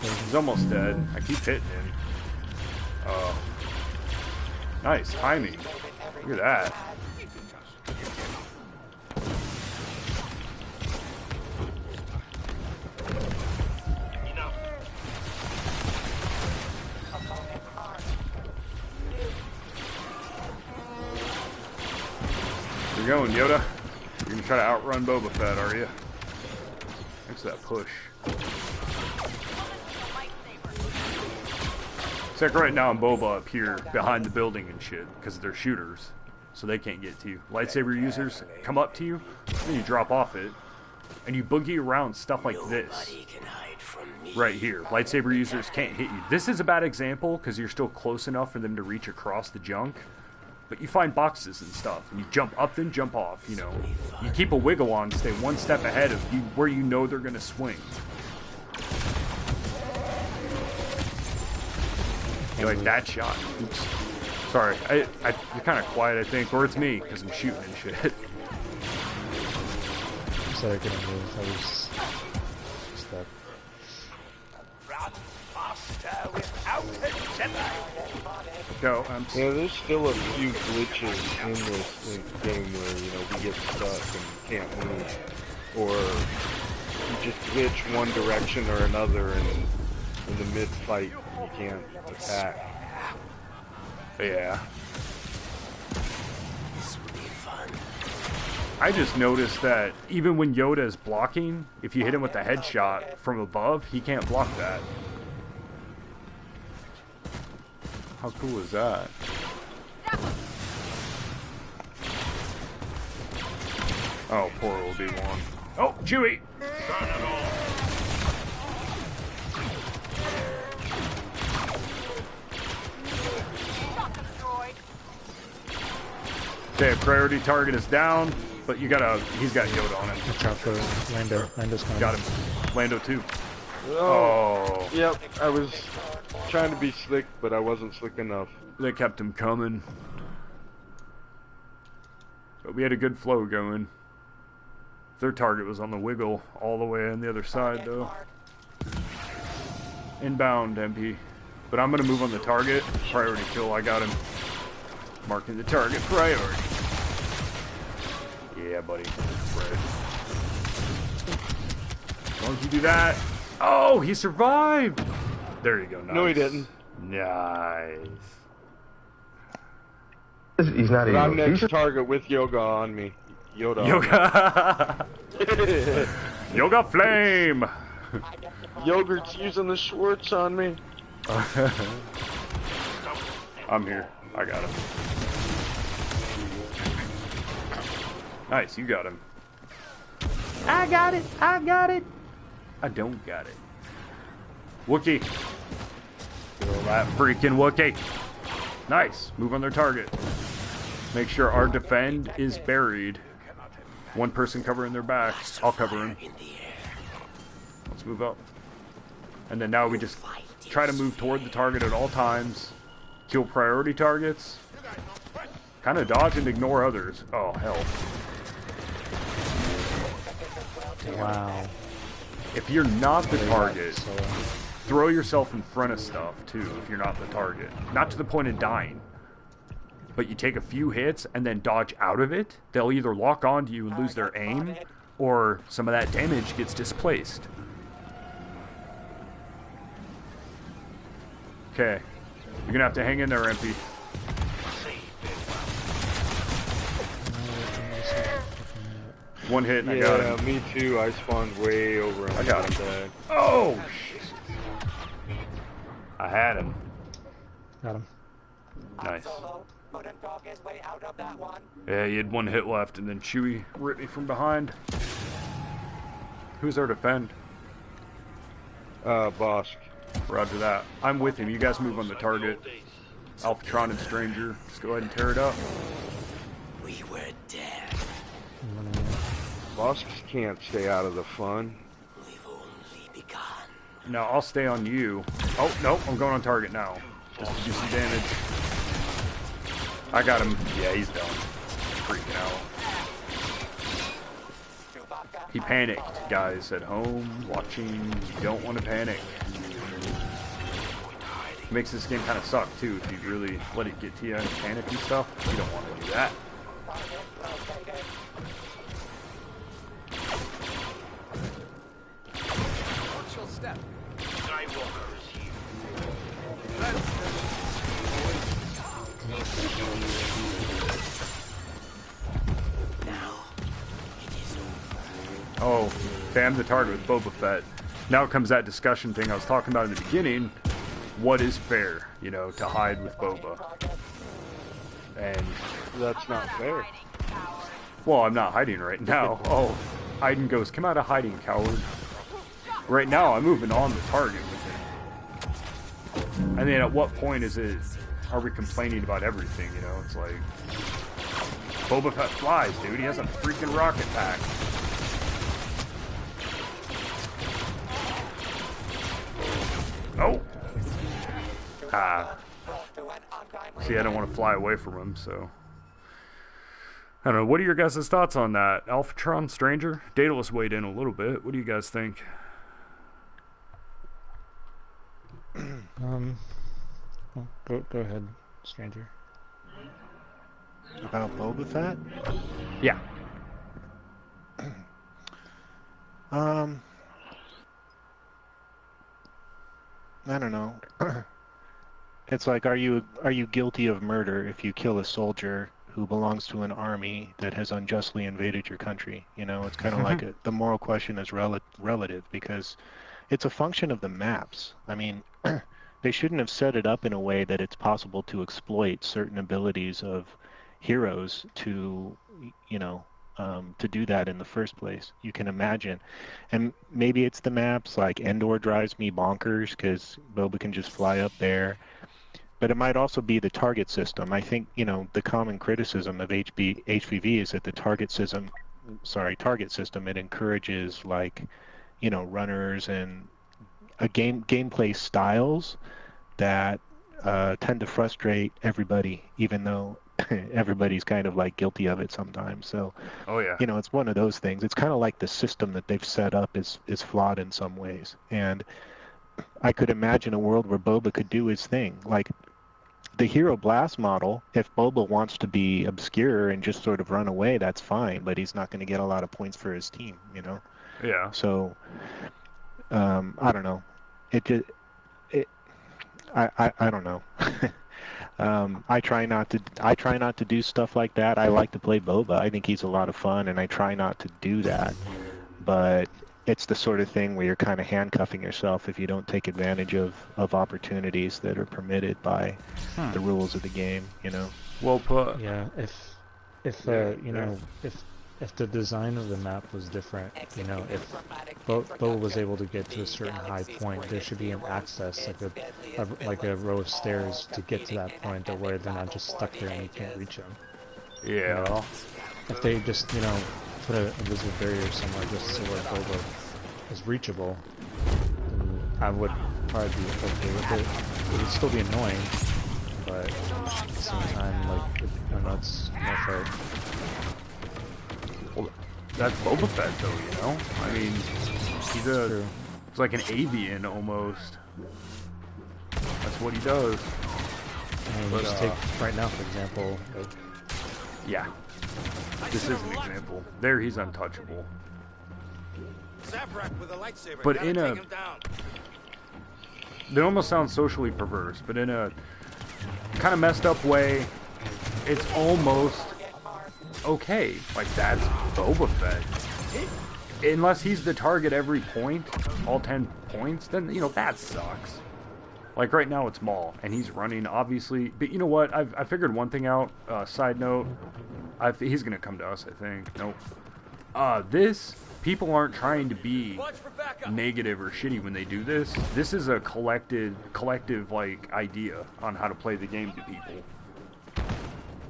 He's almost dead. I keep hitting him. Nice timing. Look at that. Where you going, Yoda? You're gonna try to outrun Boba Fett, are you? Thanks for that push. It's like right now I'm Boba up here behind the building and shit because they're shooters, so they can't get to you. Lightsaber users come up to you, then you drop off it, and you boogie around stuff like this. Right here. Lightsaber users can't hit you. This is a bad example because you're still close enough for them to reach across the junk, but you find boxes and stuff, and you jump up then jump off, you know. You keep a wiggle on to stay one step ahead of you where you know they're going to swing. You like that shot. Oops. Sorry, you're kind of quiet, I think, or it's me, because I'm shooting and shit. Sorry, I couldn't move. I was stuck. Run faster without a Jedi. Go. Yeah, there's still a few glitches in this game where, you know, we get stuck and can't move. Or you just glitch one direction or another and in the mid-fight you can't attack. Yeah. I just noticed that even when Yoda is blocking, if you hit him with a headshot from above, he can't block that. How cool is that? Oh, poor Obi-Wan. Oh, Chewie! Okay, priority target is down, but you gotta, he's got Yoda on it. Watch out for Lando. Lando's coming. Got him. Lando too. Oh. Yep, I was trying to be slick, but I wasn't slick enough. They kept him coming. But we had a good flow going. Their target was on the wiggle all the way on the other side, though. Inbound, MP. But I'm going to move on the target. Priority kill, I got him. Marking the target priority. Yeah, buddy. Right. As long as you do that. Oh, he survived! There you go, nice. No, he didn't. Nice. He's not But evil. I'm next target with Yoga on me. Yoda. Yoga! Yoga flame! Yogurt's using the Schwartz on me. I'm here. I got him. Nice, you got him. I got it. I got it. I don't got it. Wookie. Kill that freaking Wookie. Nice. Move on their target. Make sure our defend is buried. One person covering their back. I'll cover him. Let's move up. And then now we just try to move toward the target at all times. Kill priority targets. Kind of dodge and ignore others. Oh, hell. Wow. If you're not the target, throw yourself in front of stuff, too, if you're not the target. Not to the point of dying. But you take a few hits and then dodge out of it. They'll either lock onto you and lose their aim, or some of that damage gets displaced. Okay. You're gonna have to hang in there, MP. One hit and I got him. Yeah, me too. I spawned way over him. I got him. Oh, shit. I had him. Got him. Nice. Yeah, he had one hit left, and then Chewie ripped me from behind. Who's there to defend? Bosk. Roger that. I'm with him. You guys move on the target. Alphatron and Stranger. Just go ahead and tear it up. We were dead. Bosks can't stay out of the fun. We've only begun. No, I'll stay on you. Oh, no, I'm going on target now. Just to do some damage. I got him. Yeah, he's done. Freaking out. He panicked. Guys at home, watching, you don't want to panic. Makes this game kind of suck, too, if you really let it get to you and panic and stuff. You don't want to do that. Chill step. Skywalker is here. Oh, bam the target with Boba Fett. Now comes that discussion thing I was talking about in the beginning. What is fair, you know, to hide with Boba? And that's not fair. Well, I'm not hiding right now. Oh, Aiden goes, come out of hiding, coward. Right now, I'm moving on the target with it. And then at what point are we complaining about everything, you know? It's like, Boba Fett flies, dude. He has a freaking rocket pack. Oh! See, I don't want to fly away from him, so... I don't know. What are your guys' thoughts on that? Alphatron, Stranger? Daedalus weighed in a little bit. What do you guys think? Well, go ahead, Stranger. About Boba Fett? Yeah. I don't know. It's like, are you guilty of murder if you kill a soldier who belongs to an army that has unjustly invaded your country? You know, it's kind of like the moral question is relative because it's a function of the maps. I mean, they shouldn't have set it up in a way that it's possible to exploit certain abilities of heroes to, you know, to do that in the first place. You can imagine. And maybe it's the maps, like Endor drives me bonkers because Boba can just fly up there. But it might also be the target system. I think, you know, the common criticism of HVV is that the target system, it encourages, like, you know, runners and gameplay styles that tend to frustrate everybody, even though everybody's kind of like guilty of it sometimes. So, oh yeah, you know, it's one of those things. It's kind of like the system that they've set up is flawed in some ways. And I could imagine a world where Boba could do his thing. Like the Hero Blast model, if Boba wants to be obscure and just sort of run away, that's fine, but he's not going to get a lot of points for his team, you know? Yeah. So, I don't know. I don't know. I try not to do stuff like that. I like to play Boba. I think he's a lot of fun, and I try not to do that. But it's the sort of thing where you're kind of handcuffing yourself if you don't take advantage of opportunities that are permitted by the rules of the game, you know. Well put. Yeah, if the design of the map was different, you know, if Bo was able to get to a certain high point, there should be an access, like a row of stairs to get to that point, that where they're not just stuck there and you can't reach them. Yeah. You know? If they just, you know, put a invisible barrier somewhere just so where Boba is reachable, then I would probably be okay with it. It would still be annoying, but at the same time, like, I don't know, it's no fair. Well, that's Boba Fett, though, you know? I mean, he's like an avian, almost. That's what he does. I mean, just take, right now, for example, like... Yeah. This is an example. There, he's untouchable. But in a... It almost sounds socially perverse, but in a kind of messed up way, it's almost... okay, like that's Boba Fett. Unless he's the target every point, all 10 points, then, you know, that sucks. Like right now it's Maul, and he's running, obviously. But you know what? I figured one thing out. Side note, he's gonna come to us, I think. Nope. People aren't trying to be negative or shitty when they do this. This is a collective like idea on how to play the game to people.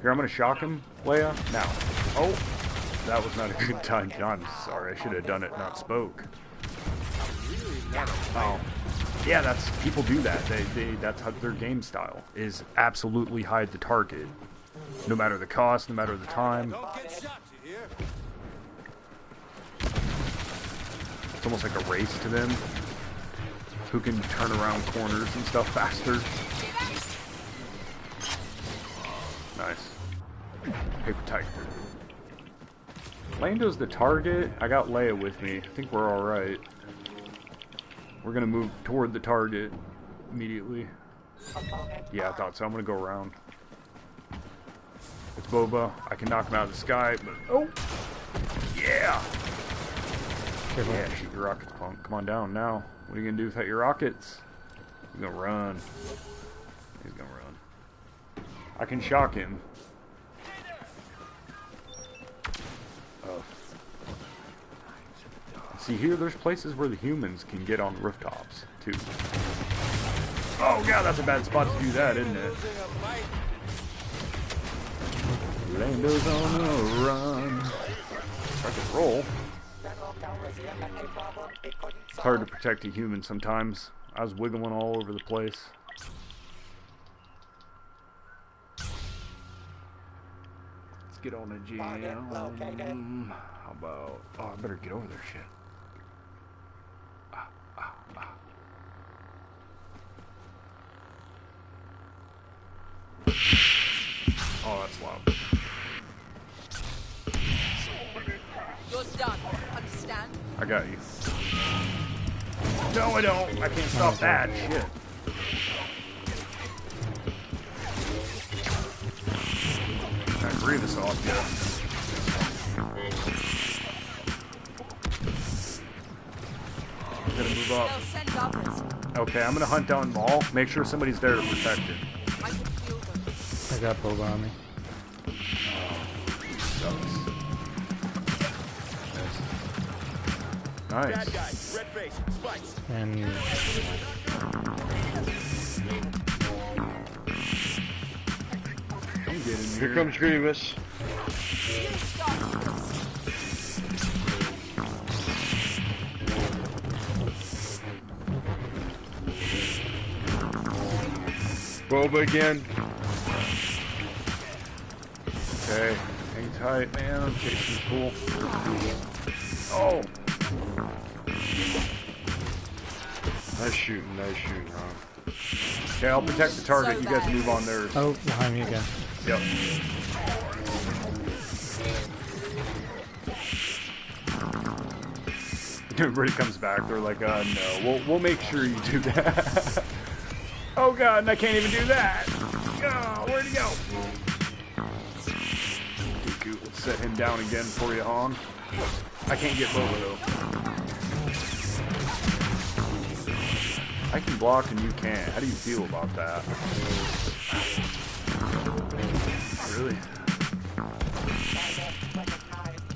Here, I'm gonna shock him, Leia. Now. Oh, that was not a good time. I'm sorry. I should have done it, not spoke. Oh. Yeah, people do that. That's how their game style is. Absolutely hide the target, no matter the cost, no matter the time. It's almost like a race to them. Who can turn around corners and stuff faster? Nice. Paper tiger. Lando's the target. I got Leia with me. I think we're alright. We're gonna move toward the target immediately. Yeah, I thought so. I'm gonna go around. It's Boba. I can knock him out of the sky, but... oh! Yeah! Yeah, shoot your rockets, punk. Come on down now. What are you gonna do without your rockets? He's gonna run. He's gonna run. I can shock him. See here, there's places where the humans can get on rooftops, too. Oh god, that's a bad spot to do that, isn't it? Lando's on a run. If I could roll. It's hard to protect a human sometimes. I was wiggling all over the place. Let's get on a jam. How about... oh, I better get over there, shit. Oh, that's loud. You're done. Understand? I got you. No, I don't. I can't stop that. Shit. I agree this off, yeah. I'm gonna move up. Okay, I'm gonna hunt down Maul. Make sure somebody's there to protect it. I got Boba on me. Nice. Bad guy, red face, spikes. And I'm getting here comes Grievous. Boba again. Okay, hang tight, man. Jason's cool. Oh! Nice shooting, huh? Okay, I'll protect the target. You guys move on theirs. Oh, behind me again. Yep. Everybody comes back. They're like, no, we'll make sure you do that. Oh god, and I can't even do that. Oh, where'd he go? Dooku, let's set him down again for you, Han. I can't get Boba though. I can block and you can't. How do you feel about that? Really?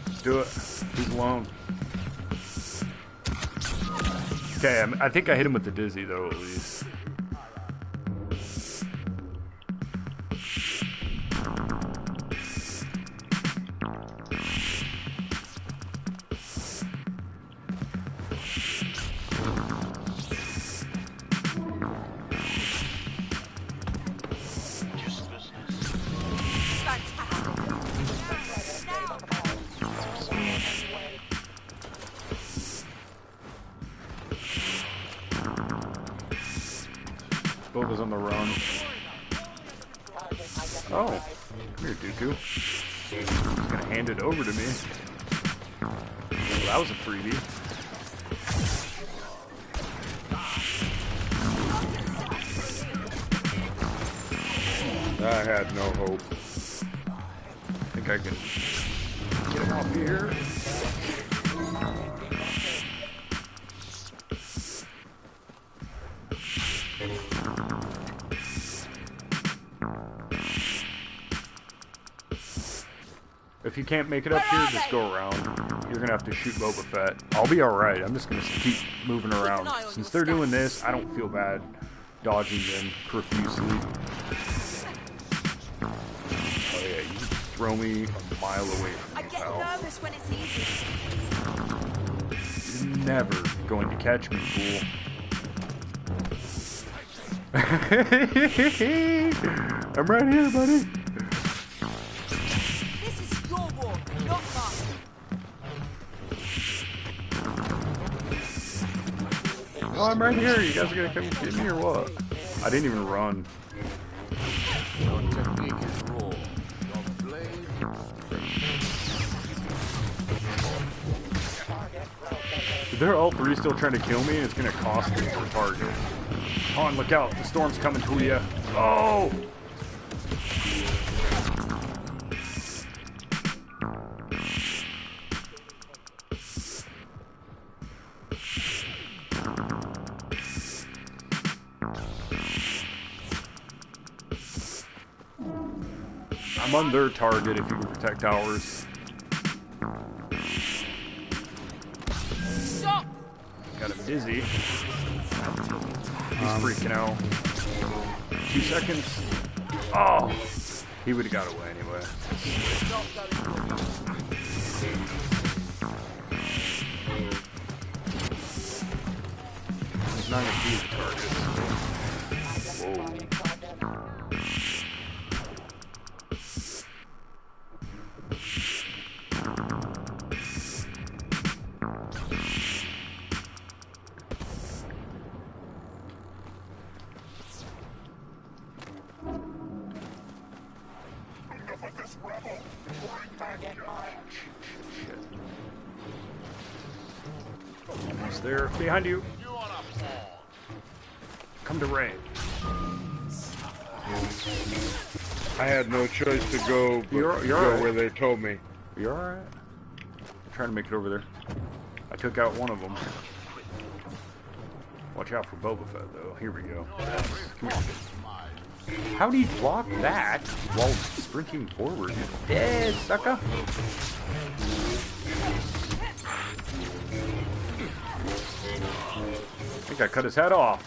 Let's do it. He's alone. Okay, I think I hit him with the dizzy though, at least. Boba's on the run. Oh, come here, Dooku. He's gonna hand it over to me. Well, that was a freebie. I had no hope. I think I can get him off here. If you can't make it up here, just go around. You're gonna have to shoot Boba Fett. I'll be alright. I'm just gonna keep moving around. Since they're doing this, I don't feel bad dodging them profusely. Oh yeah, you throw me a mile away from me, pal. I get nervous when it's easy. You're never going to catch me, fool. I'm right here, buddy. Oh, I'm right here. You guys are gonna come get me or what? I didn't even run. Your technique is raw. Your blade. They're all three still trying to kill me, and it's gonna cost me for target. Han, look out! The storm's coming to you. Oh! I'm on their target if you can protect ours. Stop! Got him dizzy. He's freaking out. 2 seconds. Oh! He would have got away anyway. He's not going to be the target. Whoa. Almost there. Behind you. Come to Ray. I had no choice to go, but You're go right. where they told me. You alright? I'm trying to make it over there. I took out one of them. Watch out for Boba Fett, though. Here we go. Come here. How do you block that while sprinting forward? Dead, sucker! I think I cut his head off.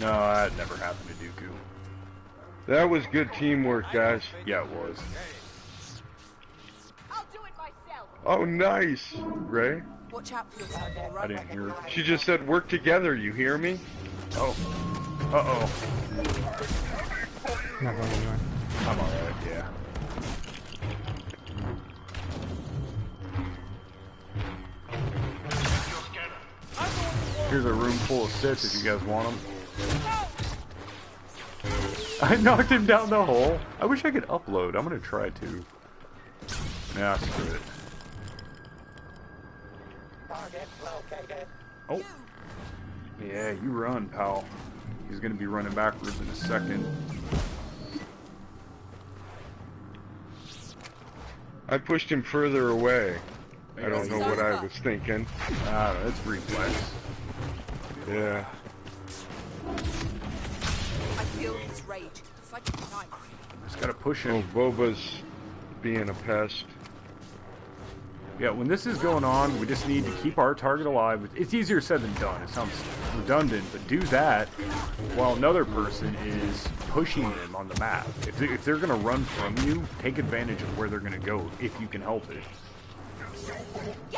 No, that never happened to Dooku. That was good teamwork, guys. Yeah, it was. I'll do it myself. Oh, nice, Ray. Watch out for yourself, all right? I didn't hear. She just said, work together, you hear me? Oh. Uh-oh. Not going anywhere. I'm alright, yeah. I'm on the wall. Here's a room full of sits if you guys want them. I knocked him down the hole. I wish I could upload. I'm gonna try to. Nah, screw it. Oh. Yeah, you run, pal. He's gonna be running backwards in a second. I pushed him further away. I don't know what I was thinking. Ah, it's reflex. Yeah. I feel his rage. It's like a knife. Just gotta push him. Oh, Boba's being a pest. Yeah, when this is going on, we just need to keep our target alive. It's easier said than done. It sounds redundant, but do that while another person is pushing them on the map. If they're going to run from you, take advantage of where they're going to go, if you can help it.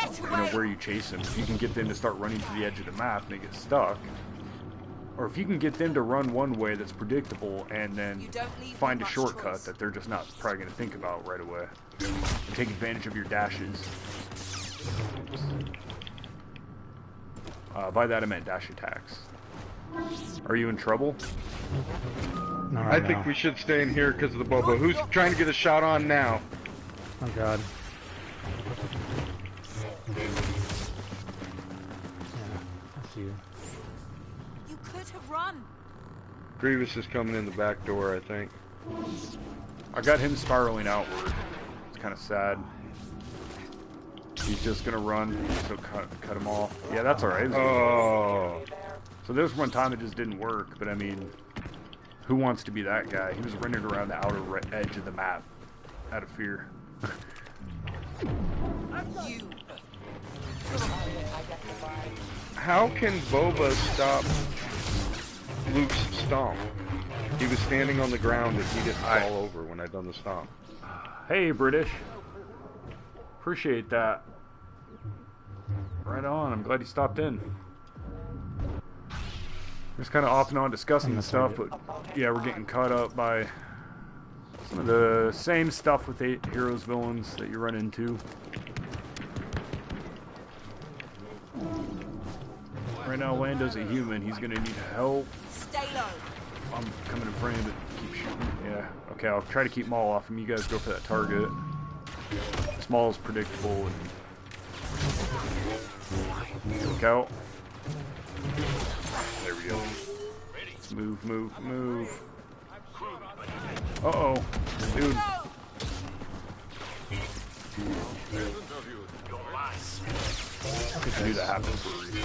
You know, where you chase them. If you can get them to start running to the edge of the map and they get stuck. Or if you can get them to run one way that's predictable and then find a shortcut that they're just not probably going to think about right away. And take advantage of your dashes. By that I meant dash attacks. Are you in trouble? No, I think we should stay in here because of the Boba. Who's trying to get a shot on now? Oh god. Yeah, that's you. You could have run. Grievous is coming in the back door, I think. I got him spiraling outward. It's kind of sad. He's just gonna run, so cut him off. Yeah, that's alright. Oh. So there was one time it just didn't work, but I mean, who wants to be that guy? He was running around the outer edge of the map out of fear. How can Boba stop Luke's stomp? He was standing on the ground and he didn't fall over when I done the stomp. Hey, British. Appreciate that. Right on. I'm glad you stopped in. Just kind of off and on discussing the stuff, but yeah, we're getting caught up by some of the same stuff with the heroes, villains that you run into. Right now, Lando's a human. He's gonna need help. Stay low. I'm coming in frame, but keep shooting. Yeah. Okay, I'll try to keep Maul off him. You guys go for that target. Small's predictable and look out. There we go. Let's move, move, move. Uh-oh. Dude. I knew that happened for a reason.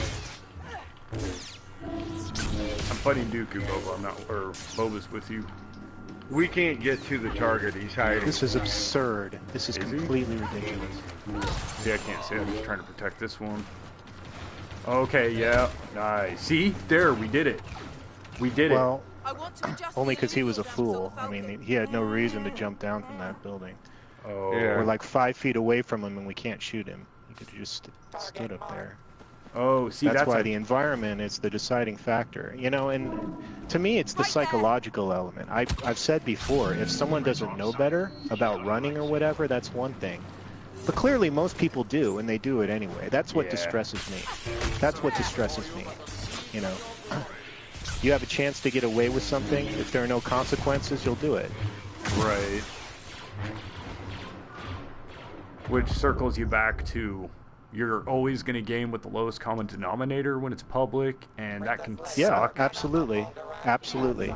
I'm fighting Dooku, Boba. I'm not, or Boba's with you. We can't get to the target. He's hiding. This is absurd. This is completely ridiculous. See, I can't see. I'm just trying to protect this one. Okay, yeah. Nice. See? There, we did it. We did well, it. Only because he was a fool. I mean, he had no reason to jump down from that building. Oh. Yeah. We're like 5 feet away from him and we can't shoot him. He could have just stood up there. Oh, see, that's why the environment is the deciding factor. You know, and to me, it's the psychological element. I've said before, if someone doesn't know better about running or whatever, that's one thing. But clearly, most people do, and they do it anyway. That's what distresses me. That's what distresses me. You know, you have a chance to get away with something. If there are no consequences, you'll do it. Right. Which circles you back to, you're always going to game with the lowest common denominator when it's public, and that can suck. Yeah, absolutely. Absolutely.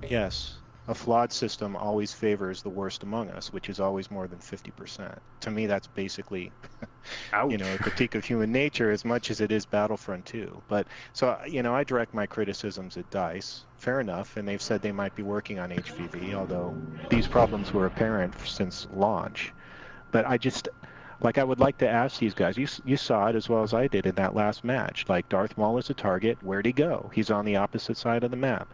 Yes. A flawed system always favors the worst among us, which is always more than 50%. To me, that's basically, you know, a critique of human nature as much as it is Battlefront 2. But, so, you know, I direct my criticisms at DICE. Fair enough, and they've said they might be working on HVV, although these problems were apparent since launch. But I just, like, I would like to ask these guys, you saw it as well as I did in that last match. Like, Darth Maul is a target, where'd he go? He's on the opposite side of the map.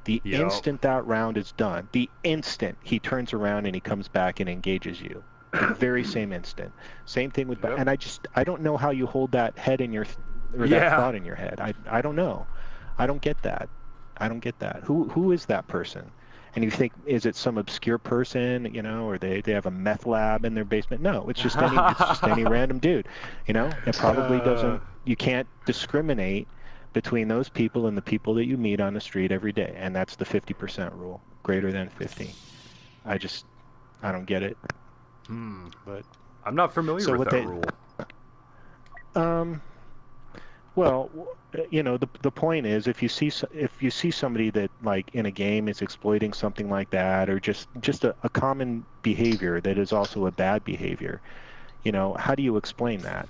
The instant that round is done, the instant he turns around and he comes back and engages you. The very same instant. Same thing with, and I don't know how you hold that head in your, or that thought in your head. I don't know. I don't get that. I don't get that. Who is that person? And you think, is it some obscure person, you know, or they have a meth lab in their basement? No, it's just any random dude, you know. It probably doesn't. You can't discriminate between those people and the people that you meet on the street every day, and that's the 50% rule, greater than 50. I don't get it. But I'm not familiar with that rule. Well, you know, the point is, if you see somebody that, like, in a game is exploiting something like that, or just a common behavior that is also a bad behavior, you know, how do you explain that?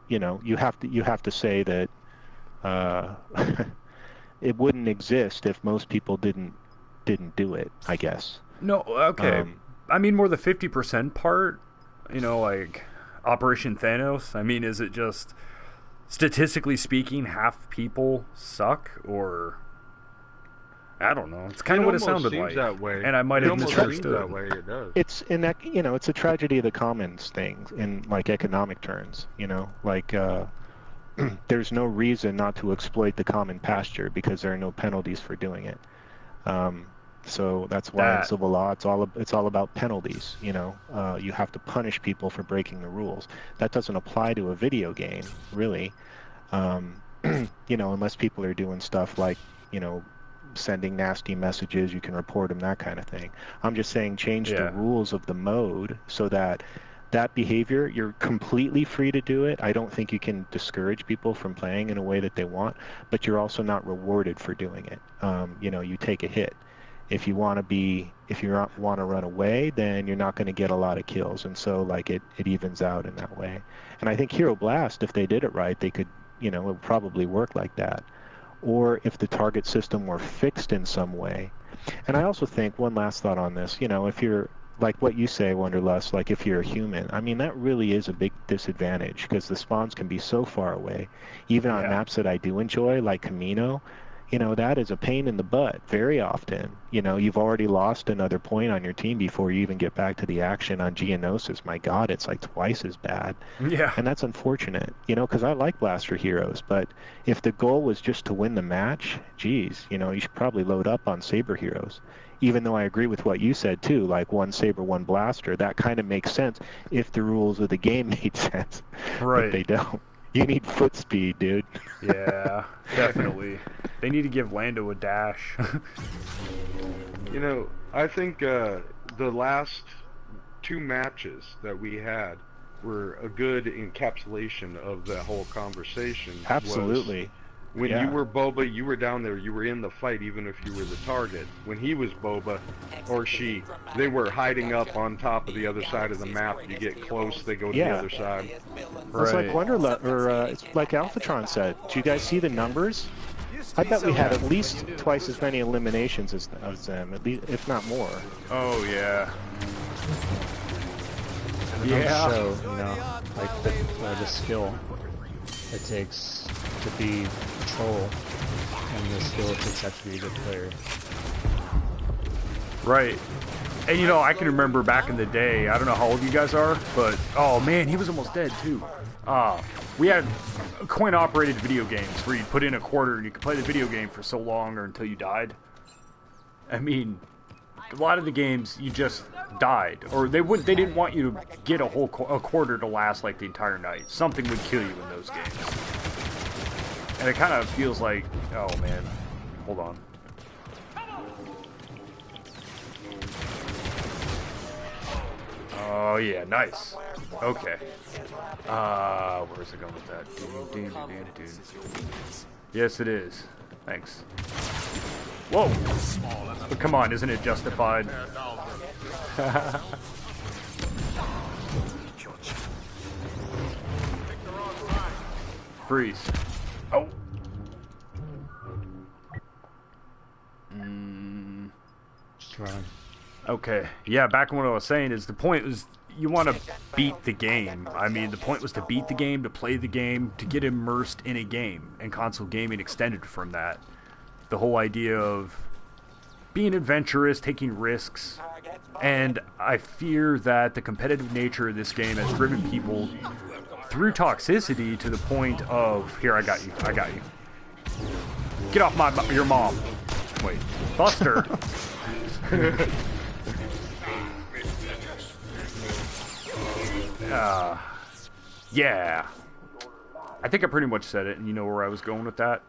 You know, you have to say that it wouldn't exist if most people didn't do it, I guess. No, okay. I mean more the 50% part, you know, like Operation Thanos. I mean, is it just statistically speaking half people suck, or I don't know. It's kind of what it sounded like. That way. And I might have misunderstood. That way it does. It's in that, you know, it's a tragedy of the commons thing in, like, economic terms, you know, like there's no reason not to exploit the common pasture because there are no penalties for doing it. So that's why in civil law it's all about penalties. You know, you have to punish people for breaking the rules. That doesn't apply to a video game, really. You know, unless people are doing stuff like, you know, sending nasty messages, you can report them, that kind of thing. I'm just saying change the rules of the mode so that behavior, you're completely free to do it. I don't think you can discourage people from playing in a way that they want, but you're also not rewarded for doing it. You know, you take a hit. If you want to run away, then you're not going to get a lot of kills, and so, like, it evens out in that way. And I think Hero Blast, if they did it right, they could, you know, it would probably work like that. Or if the target system were fixed in some way. And I also think, one last thought on this, you know, if you're, like what you say, Wonderlust, like if you're a human, I mean, that really is a big disadvantage because the spawns can be so far away. Even on maps that I do enjoy, like Camino, you know, that is a pain in the butt very often. You know, you've already lost another point on your team before you even get back to the action. On Geonosis, my God, it's like twice as bad. Yeah. And that's unfortunate, you know, because I like Blaster Heroes, but if the goal was just to win the match, geez, you know, you should probably load up on Saber Heroes. Even though I agree with what you said, too, like one Saber, one Blaster, that kind of makes sense if the rules of the game made sense. Right. But they don't. You need foot speed, dude. Yeah, definitely. They need to give Lando a dash. You know, I think the last two matches that we had were a good encapsulation of the whole conversation. Absolutely. When you were Boba, you were down there, you were in the fight even if you were the target. When he was Boba, or she, they were hiding up on top of the other side of the map. You get close, they go to the other side. It's like it's like Alphatron said. Do you guys see the numbers? I bet we had at least twice as many eliminations as them, at least, if not more. Oh, yeah. Yeah. Show, you know, like the skill it takes to be a troll, and the skill it takes to actually be a good player. Right. And you know, I can remember back in the day, I don't know how old you guys are, but oh man, he was almost dead too. We had coin-operated video games where you put in a quarter and you could play the video game for so long or until you died. I mean, a lot of the games you just died, or they didn't want you to get a quarter to last like the entire night. Something would kill you in those games. And it kind of feels like, oh man, hold on. Oh yeah, nice. Okay. Where's it going with that? Yes, it is. Thanks. Whoa! But come on, isn't it justified? Freeze. Oh! Okay. Yeah, back on what I was saying is the point was you want to beat the game. I mean, the point was to beat the game, to play the game, to get immersed in a game, and console gaming extended from that. The whole idea of being adventurous, taking risks, and I fear that the competitive nature of this game has driven people through toxicity to the point of, here, I got you. Get off your mom. Wait, Buster. Yeah. I think I pretty much said it, and you know where I was going with that.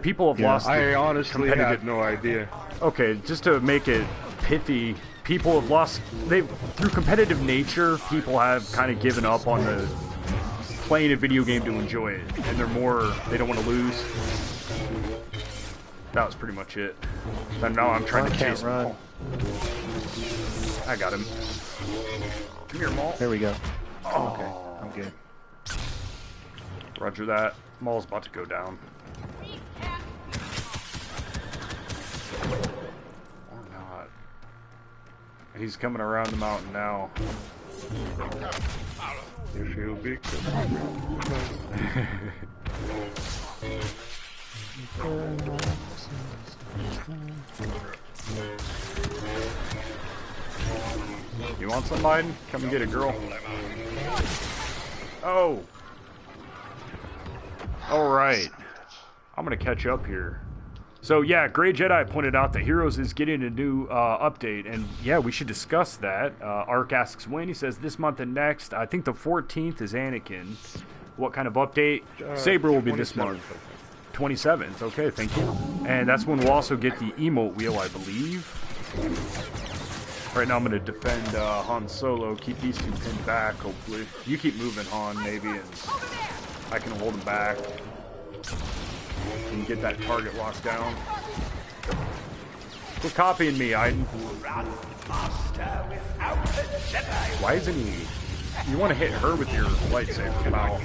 People have lost. I honestly had no idea. Okay, just to make it pithy, people have lost. Through competitive nature, people have kind of given up on the playing a video game to enjoy it, and they don't want to lose. That was pretty much it. And now I'm trying to chase him. I got him. Come here, Maul. There we go. Oh. Okay, I'm good. Roger that. Maul's about to go down. Or not. He's coming around the mountain now. If you'll be You want some, Biden? Come and get it, girl. Oh! Alright. I'm gonna catch up here. So yeah, Grey Jedi pointed out that Heroes is getting a new update, and yeah, we should discuss that. Ark asks when. He says this month and next. I think the 14th is Anakin. What kind of update? Saber will be this month. 27th. Okay, thank you. And that's when we'll also get the emote wheel, I believe. Right now I'm going to defend Han Solo, keep these two pinned back, hopefully. You keep moving, Han, maybe, and I can hold him back. And get that target locked down. Quit copying me, Aiden. Why isn't he... You want to hit her with your lightsaber, pal.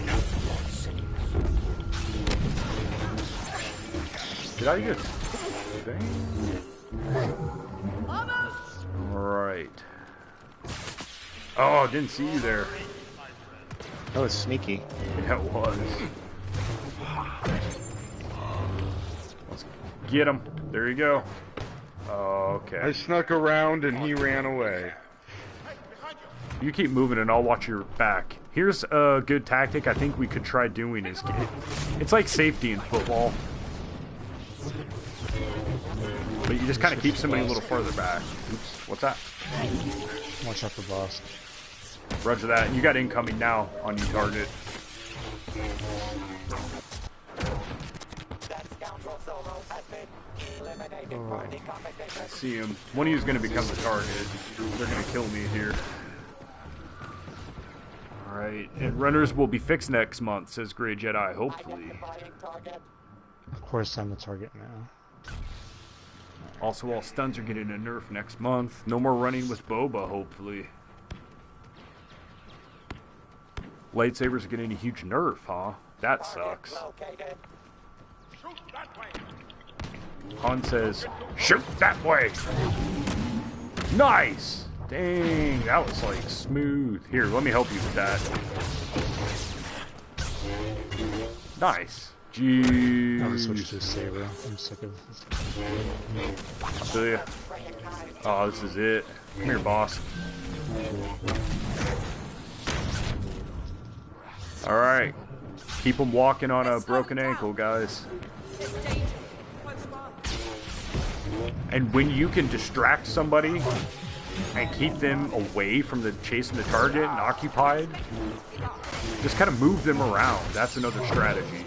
Did I just... Alright. Oh, didn't see you there. That was sneaky. Yeah, it was. Let's get him. There you go. Okay. I snuck around and he ran away. You keep moving and I'll watch your back. Here's a good tactic I think we could try doing is... It's like safety in football. But you just kind of keep somebody a little further back. Oops, what's that? Watch out for boss. Roger that. You got incoming now on you, target. Oh, I see him. One of you is going to become the target. They're going to kill me here. Alright, and runners will be fixed next month, says Grey Jedi, hopefully. Of course I'm the target now. Also, all stuns are getting a nerf next month. No more running with Boba, hopefully. Lightsabers are getting a huge nerf, huh? That sucks. Han says, shoot that way! Nice! Dang, that was like smooth. Here, let me help you with that. Nice. Jeez. I'm gonna switch to Saber. I'm sick of this. I'll tell you. Oh, this is it. Come here, boss. Alright. Keep them walking on a broken ankle, guys. And when you can distract somebody and keep them away from the chasing the target and occupied, just kind of move them around. That's another strategy.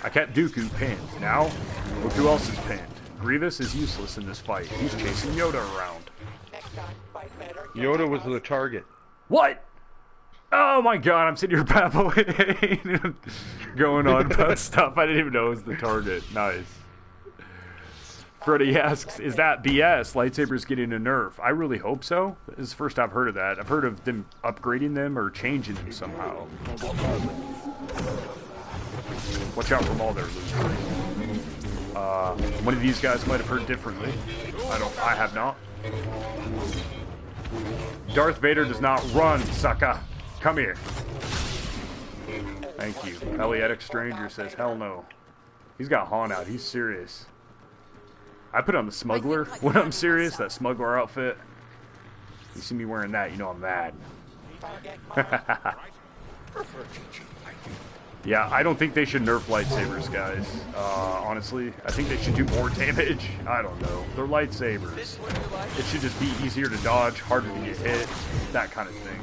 I kept Dooku pinned. Now, look who else is pinned. Grievous is useless in this fight. He's chasing Yoda around. Yoda was the target. What? Oh my god, I'm sitting here babbling. Going on about stuff I didn't even know was the target. Nice. Freddy asks, is that BS? Lightsabers getting a nerf? I really hope so. This is the first I've heard of that. I've heard of them upgrading them or changing them somehow. Watch out from all their loot. One of these guys might have heard differently. I have not. Darth Vader does not run, sucker. Come here. Thank you. Eliotic Stranger says, hell no. He's got Han out. He's serious. I put on the smuggler when I'm serious, that smuggler outfit. You see me wearing that, you know I'm mad. Yeah, I don't think they should nerf lightsabers, guys. Honestly, I think they should do more damage. I don't know. They're lightsabers. It should just be easier to dodge, harder to get hit, that kind of thing.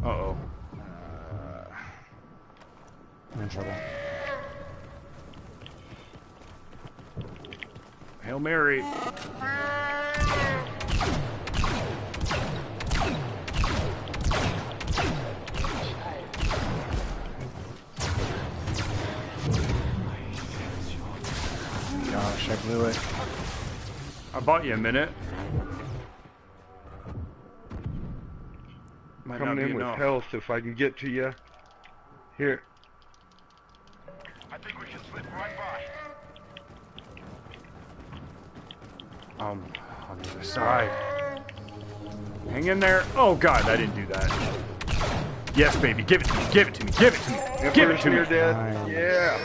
Uh-oh. I'm in trouble. Hail Mary. Gosh, I blew it. I bought you a minute. Might not Coming be in with enough. health if I can get to you. Here. I think we can slip right by. On the other side. Hang in there. Oh god, I didn't do that. Yes, baby, give it to me, give it to me, give it to me, give it to me. You're dead. Nice. Yeah.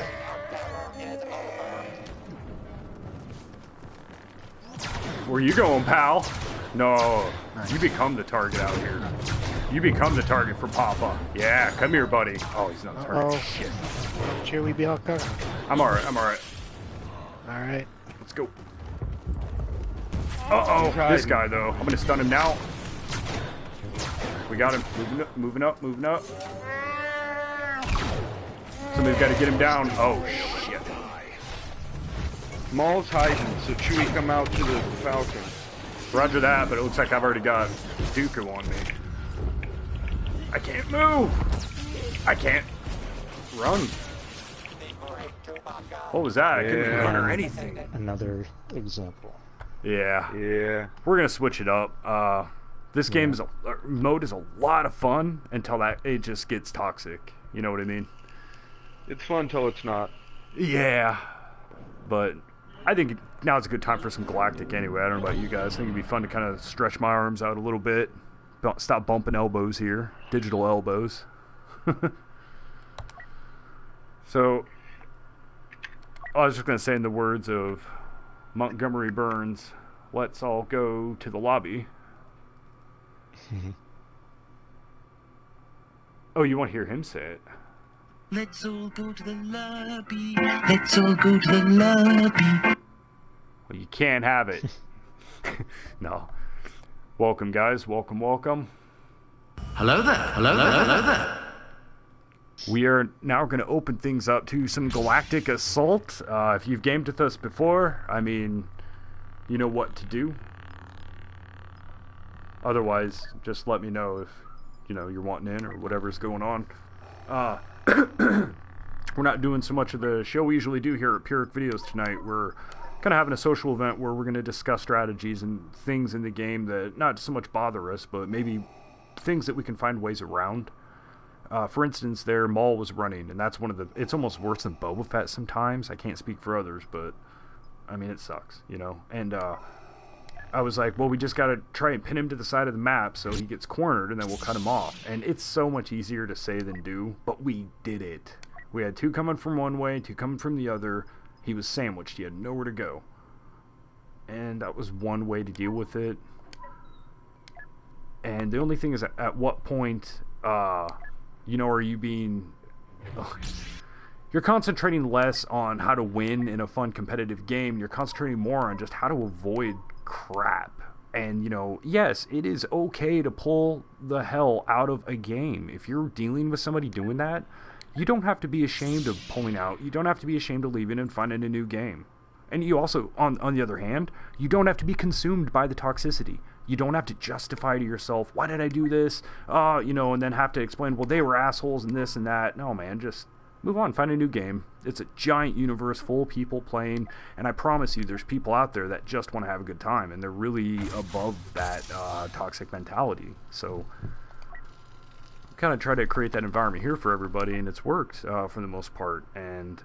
Where you going, pal? No, you become the target out here. You become the target for Papa. Yeah, come here, buddy. Oh, he's not a target. Shit. Chewy Bianca. I'm alright, I'm alright. Alright. Let's go. Uh-oh, this guy, though. I'm gonna stun him now. We got him. Moving up, moving up, moving up. Somebody's got to get him down. Oh, shit. Maul's hiding, so Chewie come out to the Falcon. Roger that, but it looks like I've already got Dooku on me. I can't move! I can't run. What was that? I couldn't run or anything. Another example. Yeah. Yeah. We're gonna switch it up. This game's mode is a lot of fun until it just gets toxic. You know what I mean? It's fun till it's not. Yeah. But I think now's a good time for some Galactic anyway. I don't know about you guys. I think it'd be fun to kind of stretch my arms out a little bit. Stop bumping elbows here. Digital elbows. So, I was just going to say in the words of Montgomery Burns, let's all go to the lobby. Oh, you want to hear him say it? Let's all go to the lobby. Let's all go to the lobby. Well, you can't have it. No. Welcome, guys. Welcome, welcome. Hello there. Hello there. Hello there. We are now going to open things up to some Galactic Assault. If you've gamed with us before, I mean, you know what to do. Otherwise, just let me know if, you're wanting in or whatever's going on. We're not doing so much of the show we usually do here at Pyrrhic Videos tonight. We're kind of having a social event where we're going to discuss strategies and things in the game that not so much bother us, but maybe things that we can find ways around. For instance, their Maul was running, and that's it's almost worse than Boba Fett sometimes. I can't speak for others, but, I mean, it sucks, And, I was like, well, we just got to try and pin him to the side of the map so he gets cornered, and then we'll cut him off. And it's so much easier to say than do, but we did it. We had two coming from one way, two coming from the other. He was sandwiched. He had nowhere to go. And that was one way to deal with it. And the only thing is, at what point, are you being... You're concentrating less on how to win in a fun competitive game. You're concentrating more on just how to avoid crap. And, yes, it is okay to pull the hell out of a game. If you're dealing with somebody doing that, you don't have to be ashamed of pulling out. You don't have to be ashamed of leaving and finding a new game. And you also, on the other hand, you don't have to be consumed by the toxicity. You don't have to justify to yourself, why did I do this? And then have to explain, well, they were assholes and this and that. No, man, just move on, find a new game. It's a giant universe full of people playing, and I promise you there's people out there that just want to have a good time, and they're really above that toxic mentality. So kind of try to create that environment here for everybody, and it's worked for the most part. And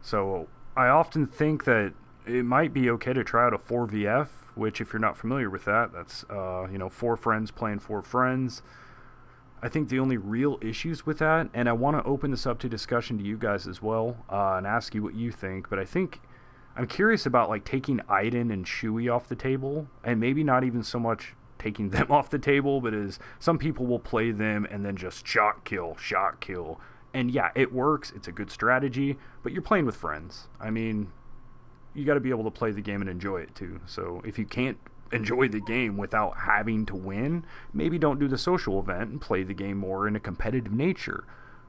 so I often think that it might be okay to try out a 4VF, which if you're not familiar with that, that's 4 friends playing 4 friends. I think the only real issues with that, and I want to open this up to discussion to you guys as well, and ask you what you think, but I'm curious about taking Iden and Chewie off the table, and maybe not even so much taking them off the table, but as some people will play them and then just shot kill. And yeah, it works, it's a good strategy, but you're playing with friends. I mean, you got to be able to play the game and enjoy it too. So if you can't enjoy the game without having to win, maybe don't do the social event and play the game more in a competitive nature,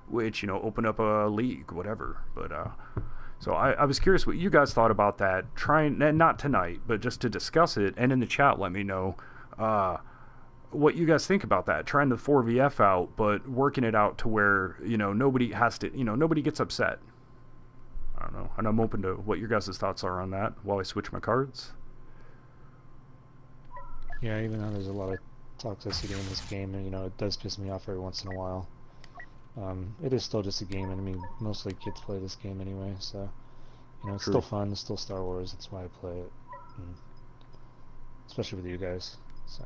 which, open up a league, whatever. But so I was curious what you guys thought about that. Trying, not tonight, but just to discuss it, and in the chat let me know what you guys think about that. Trying to 4VF out, but working it out to where, nobody has to, nobody gets upset. I don't know. And I'm open to what your guys' thoughts are on that while I switch my cards. Yeah, even though there's a lot of toxicity in this game, and it does piss me off every once in a while. It is still just a game, and I mean, mostly kids play this game anyway, so it's True. still fun. It's still Star Wars. That's why I play it, especially with you guys. So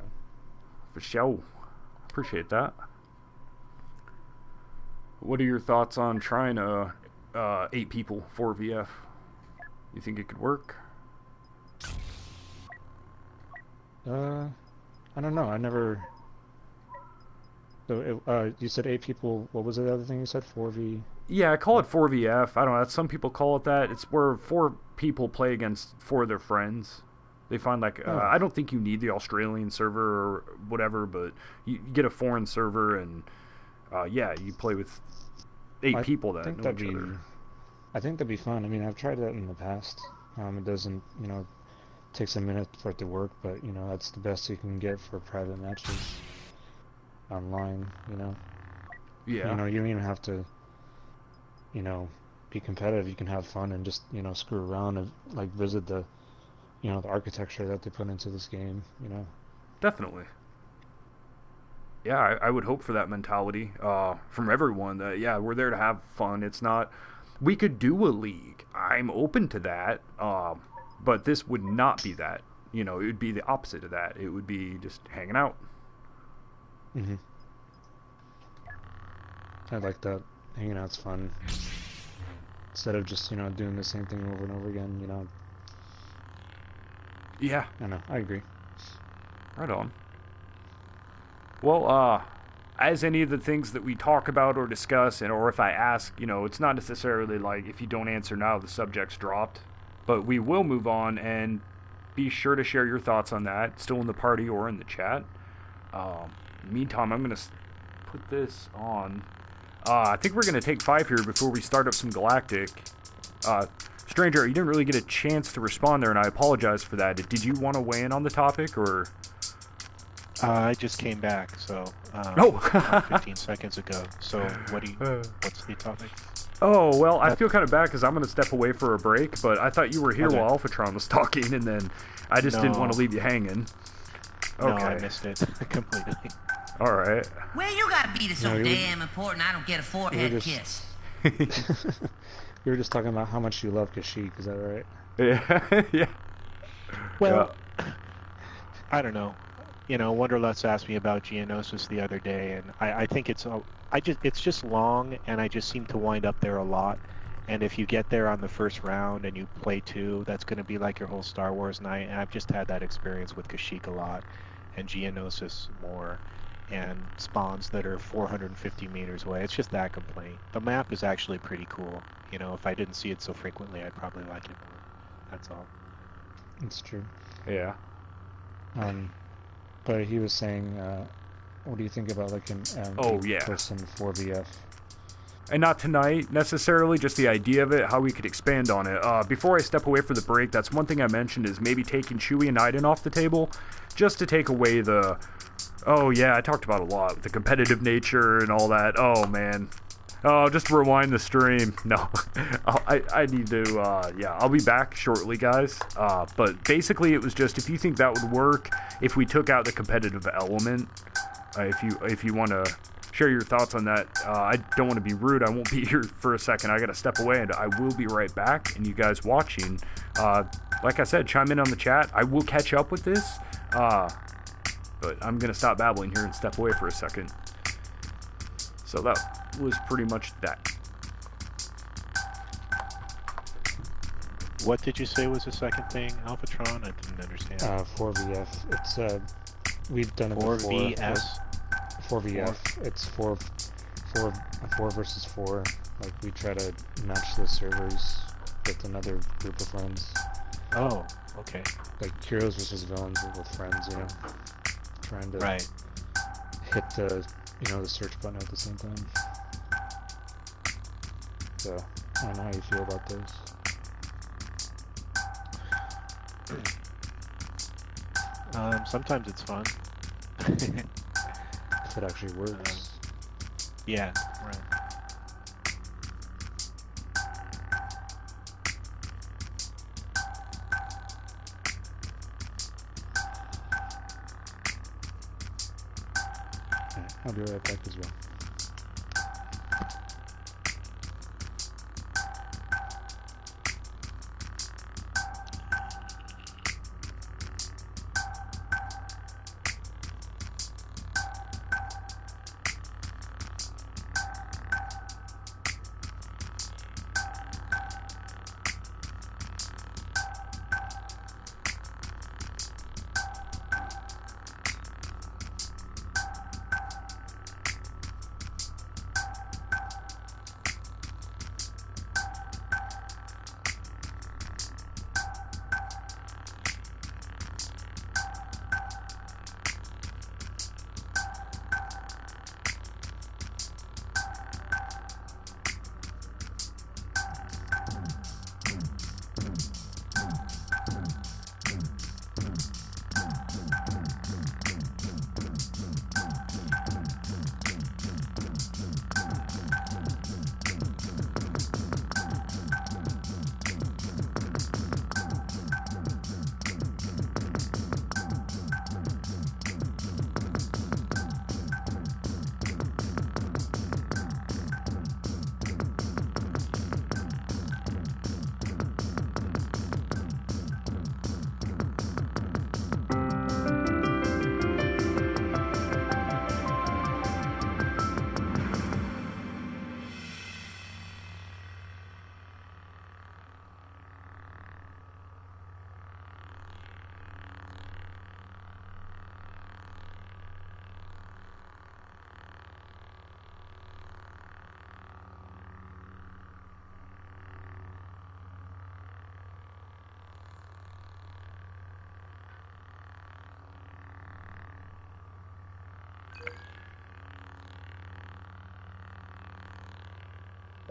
For sure. Appreciate that. What are your thoughts on trying 8 people 4VF? You think it could work? I don't know. I never. So you said 8 people. What was the other thing you said? 4V. Yeah, I call it 4VF. I don't know. Some people call it that. It's where 4 people play against 4 of their friends. They find I don't think you need the Australian server or whatever, but you get a foreign server and you play with 8 people that know each other. I think that'd be fun. I mean, I've tried that in the past. It doesn't, takes a minute for it to work, but that's the best you can get for private matches online. Yeah. You don't even have to, be competitive. You can have fun and just screw around and visit the the architecture that they put into this game. Definitely. Yeah, I would hope for that mentality from everyone. That we're there to have fun. It's not. We could do a league. I'm open to that. But this would not be that. It would be the opposite of that. It would be just hanging out. Mhm. I like that. Hanging out's fun. Instead of just doing the same thing over and over again. Yeah. I know. I agree. Right on. Well, as any of the things that we talk about or discuss, or if I ask, it's not necessarily like if you don't answer now, the subject's dropped. But we will move on, and be sure to share your thoughts on that, still in the party or in the chat. Meantime, I'm going to put this on. I think we're going to take 5 here before we start up some Galactic. Stranger, you didn't really get a chance to respond there, and I apologize for that. Did you want to weigh in on the topic, or...? I just came back, so... 15 seconds ago. So, what's the topic? Oh, well, I feel kind of bad because I'm going to step away for a break, but I thought you were here Okay. while Alphatron was talking, and then I just didn't want to leave you hanging. No, Okay. I missed it completely. All right. Well, you gotta beat it so No, damn important I don't get a forehead kiss. You were just talking about how much you love Kashyyyk, is that right? Yeah. Yeah. Well, I don't know. Wonderlust asked me about Geonosis the other day, and I think it's just long, and I just seem to wind up there a lot. And if you get there on the first round and you play 2, that's going to be like your whole Star Wars night. And I've just had that experience with Kashyyyk a lot, and Geonosis more, and spawns that are 450 meters away. It's just that complaint. The map is actually pretty cool. If I didn't see it so frequently, I'd probably like it more. That's all. It's true. Yeah. But he was saying, what do you think about an person 4VF? And not tonight necessarily, just the idea of it, how we could expand on it. Before I step away for the break, that's one thing I mentioned is maybe taking Chewie and Iden off the table, just to take away the... Oh yeah, I talked about a lot, the competitive nature and all that. Oh man. Oh, just rewind the stream. No, I need to, I'll be back shortly, guys. But basically it was just, if you think that would work, if we took out the competitive element, if you want to share your thoughts on that. I don't want to be rude. I won't be here for a second. I got to step away, and I will be right back. And you guys watching, like I said, chime in on the chat. I will catch up with this, but I'm going to stop babbling here and step away for a second. So that was pretty much that. What did you say was the second thing, Alphatron? I didn't understand. 4VF. It's we've done it 4VS? 4VF. It's 4 versus 4. Like we try to match the servers with another group of friends. Oh, okay. Like heroes versus villains with friends, you know, trying to hit the, you know, the search button at the same time. So I don't know how you feel about those. Sometimes it's fun. If it actually works. Yeah, right. Alright, I'll be right back as well.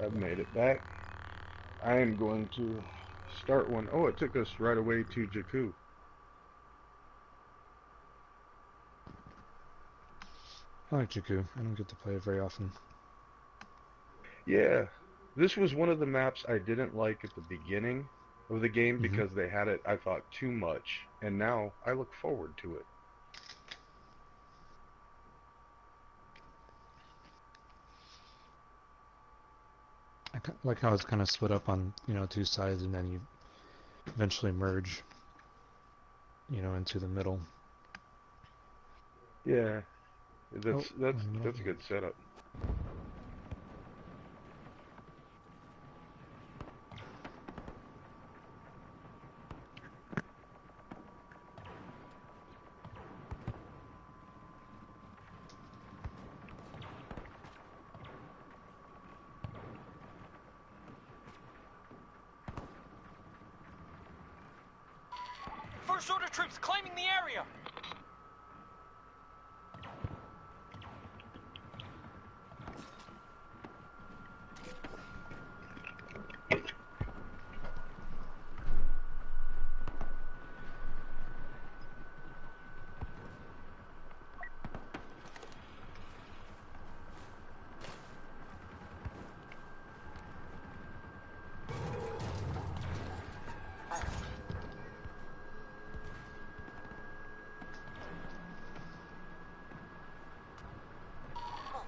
I've made it back. I am going to start one. Oh, it took us right away to Jakku. I like Jakku. I don't get to play it very often. Yeah, this was one of the maps I didn't like at the beginning of the game because they had it, I thought, too much, and now I look forward to it. I like how it's kind of split up on, you know, two sides, and then you eventually merge, you know, into the middle. Yeah, that's a good setup. First order troops claiming the area!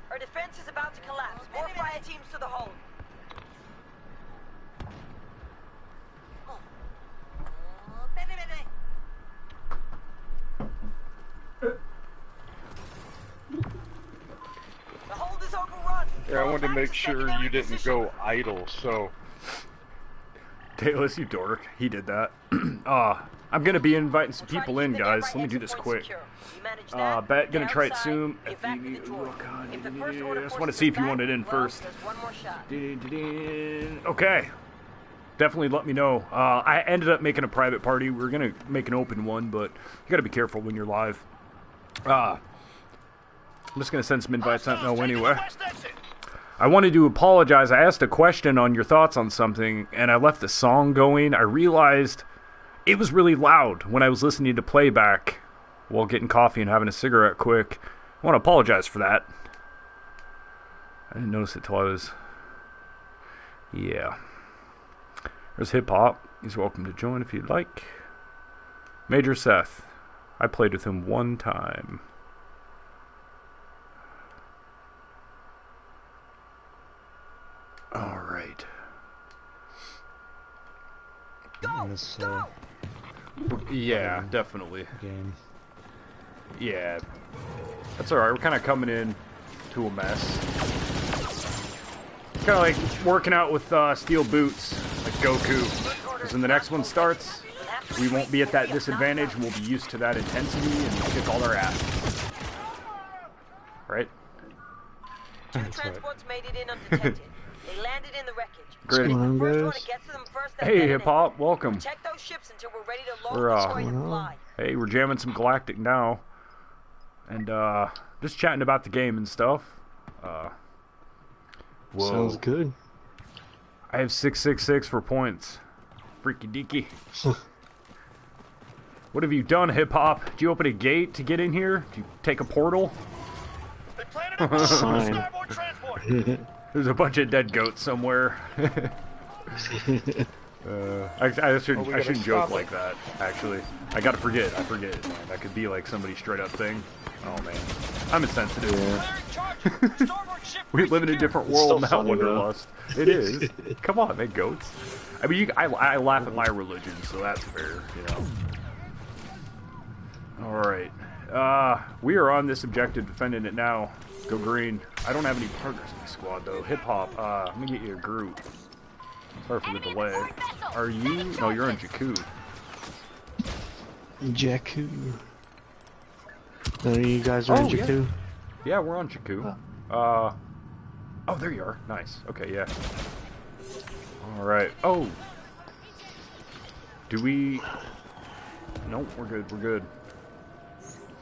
Our defense is about to collapse. More fire teams to the hold. The hold is overrun. Yeah, I wanted to make sure you didn't go idle, so... Taylor, you dork. He did that. I'm gonna be inviting some people in, guys. Let me do this quick. Bet gonna try it soon. Oh god. I just want to see if you want it in first. Okay. definitely let me know. I ended up making a private party. We were going to make an open one, but you got to be careful when you're live. I'm just going to send some invites out now anyway. I wanted to apologize. I asked a question on your thoughts on something, and I left the song going. I realized it was really loud when I was listening to playback while getting coffee and having a cigarette quick. I want to apologize for that. I didn't notice it till I was... Yeah. There's Hip Hop. He's welcome to join if you'd like. Major Seth. I played with him one time. All right. Yeah, definitely. Game. Yeah. That's alright. We're kind of coming in to a mess. Kind of like working out with steel boots, like Goku. Because when the next one starts, we won't be at that disadvantage. We'll be used to that intensity and kick all our ass. Right? Two transports made it in undetected. They landed in the wreckage. Great. Hey, Hip Hop, welcome. Protect those ships until we're ready to load, destroy, and fly. Hey, we're jamming some Galactic now, and just chatting about the game and stuff. Whoa. Sounds good. I have 666 for points. Freaky deaky. What have you done, Hip Hop? Did you open a gate to get in here? Did you take a portal? Fine. There's a bunch of dead goats somewhere. I shouldn't joke like that, actually. I gotta forget. I forget, man. That could be like somebody's straight up thing. Oh, man. I'm insensitive. Yeah. We live in a different world now, Wanderlust. It is. Come on, man, goats. I mean, I laugh at my religion, so that's fair, you know. Alright. We are on this objective, defending it now. Go green. I don't have any partners in the squad, though. Hip Hop, let me get you a group. Sorry for the delay. Are you? No, you're on Jakku. Jakku. You guys are on Jakku? Yeah, we're on Jakku. Oh, there you are. Nice. Okay, yeah. Alright. Oh! Do we... Nope, we're good, we're good.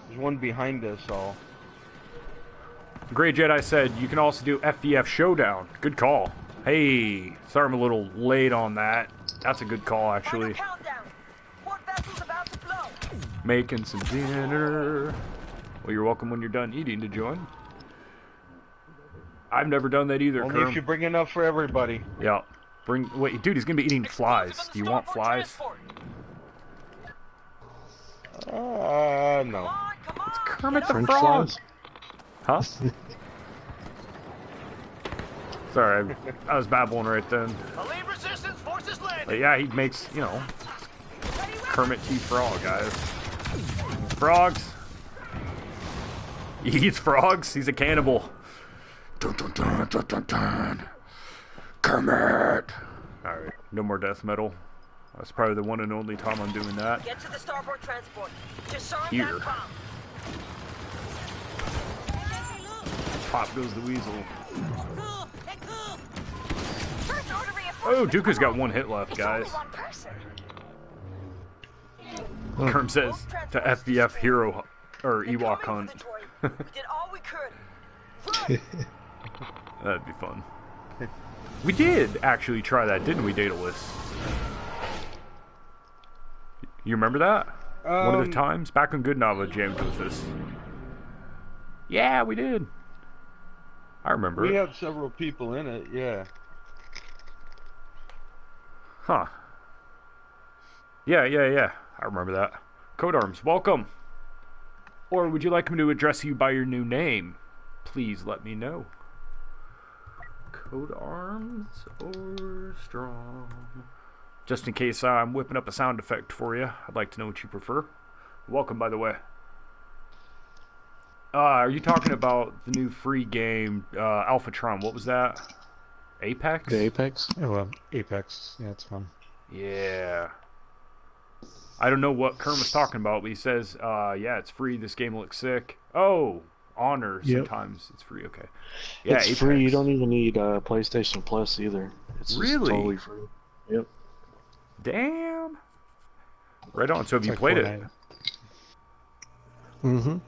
There's one behind us all. Grey Jedi said, you can also do FVF Showdown. Good call. Hey, sorry I'm a little late on that. That's a good call, actually. Making some dinner. Well, you're welcome when you're done eating to join. I've never done that either, Only Kerm. if you bring enough for everybody. Yeah. Wait, dude, he's gonna be eating flies. Do you want flies? No. It's Kermit the French Frog. flies? Huh? Sorry, I was babbling right then. But yeah, he makes, you know, Kermit T. Frog, guys. Frogs. He eats frogs. He's a cannibal. Dun, dun, dun, dun, dun, dun. Kermit. All right, no more death metal. That's probably the one and only time I'm doing that. Get to the starboard transport. Disarm Here. that bomb. Pop goes the weasel. Oh, Dooku's got one hit left, guys. Kerm says to FVF hero or Ewok hunt. We did all we could. That'd be fun. We did actually try that, didn't we, Daedalus? You remember that? One of the times? Back when Goodnava jammed with us. Yeah, we did. I remember. We had several people in it, yeah. Huh. Yeah. I remember that. Code Arms, welcome. Or would you like me to address you by your new name? Please let me know. Code Arms or Strong? Just in case I'm whipping up a sound effect for you, I'd like to know what you prefer. Welcome, by the way. Are you talking about the new free game, Alphatron? What was that? Apex? The Apex? Oh, well, Apex. Yeah, it's fun. Yeah. I don't know what Kerm was talking about, but he says, yeah, it's free. This game looks sick. Oh, Honor. Yep. Sometimes it's free. Okay. Yeah, it's Apex. free. You don't even need PlayStation Plus either. It's really just totally free. Yep. Damn. Right on. So have you played it? Mm-hmm.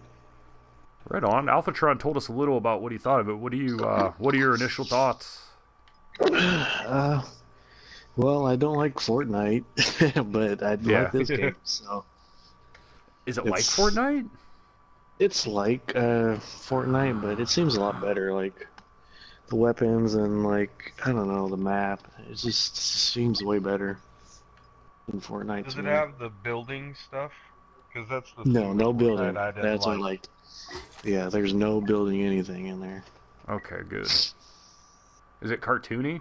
Right on. Alphatron told us a little about what he thought of it. What are your initial thoughts? Well, I don't like Fortnite, but I like this game. So, is it like Fortnite? It's like Fortnite, but it seems a lot better. Like the weapons and like I don't know the map. It just seems way better than Fortnite. Does it have the building stuff? Because that's the no building. That's what I liked. Yeah, there's no building anything in there. Okay, good. Is it cartoony?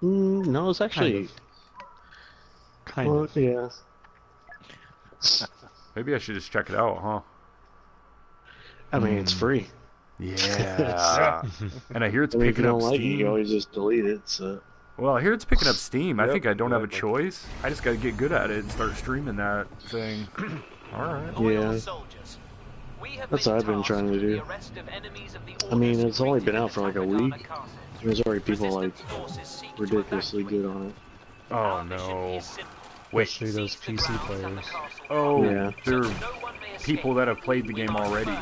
No, it's actually kind of. Yeah. Maybe I should just check it out, huh? I mean, it's free. Yeah. And I hear it's picking up Steam. Like it, you always just delete it. So. Well, I hear it's picking up Steam. I think I don't have a choice. I just got to get good at it and start streaming that thing. All right. Yeah. That's what I've been trying to do. I mean, it's only been out for like a week. There's already people like ridiculously good on it. Oh no! Especially those PC players. Oh, yeah. They're people that have played the game already.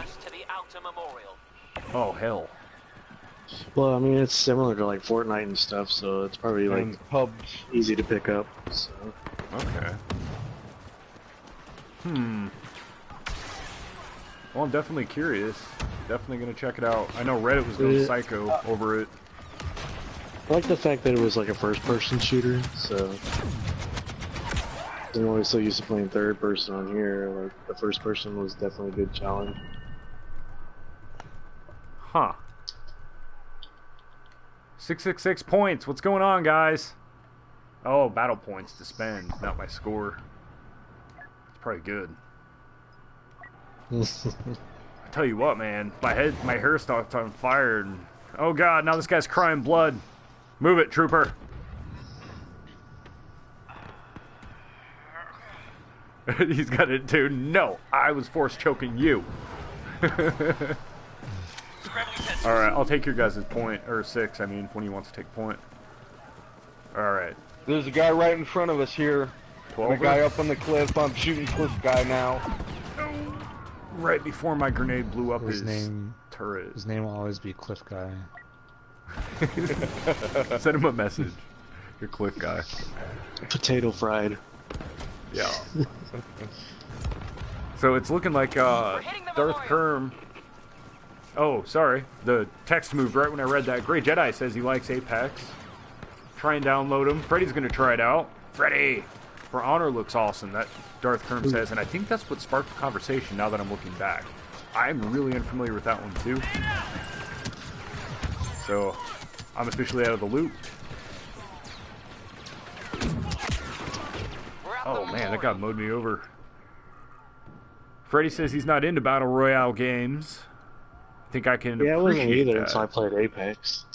Oh hell! Well, I mean, it's similar to like Fortnite and stuff, so it's probably like pubs easy to pick up. So. Okay. Well, I'm definitely curious. Definitely gonna check it out. I know Reddit was going psycho over it. I like the fact that it was like a first-person shooter, so I'm always so used to playing third-person on here. Like the first person was definitely a good challenge. Huh. 666 points. What's going on, guys? Oh, battle points to spend, not my score. It's probably good. I tell you what, man, my hair stopped on fire, and oh god, now this guy's crying blood. Move it, trooper. He's got it too. No, I was force choking you. All right, I'll take your guys' point, or 6. I mean, when he wants to take point. All right. There's a guy right in front of us here. 12. A guy up on the cliff. I'm shooting cliff guy now. Right before my grenade blew up his turret. His name will always be Cliff Guy. Send him a message. You're Cliff Guy. Potato fried. Yeah. So it's looking like Darth Kerm. Oh, sorry. The text moved right when I read that. Great Jedi says he likes Apex. Try and download him. Freddy's gonna try it out. Freddy! For Honor looks awesome, that Darth Kerm says, and I think that's what sparked the conversation now that I'm looking back. I'm really unfamiliar with that one too. So, I'm officially out of the loop. Oh man, that guy mowed me over. Freddy says he's not into Battle Royale games. I think I can appreciate I wasn't either that. until I played Apex.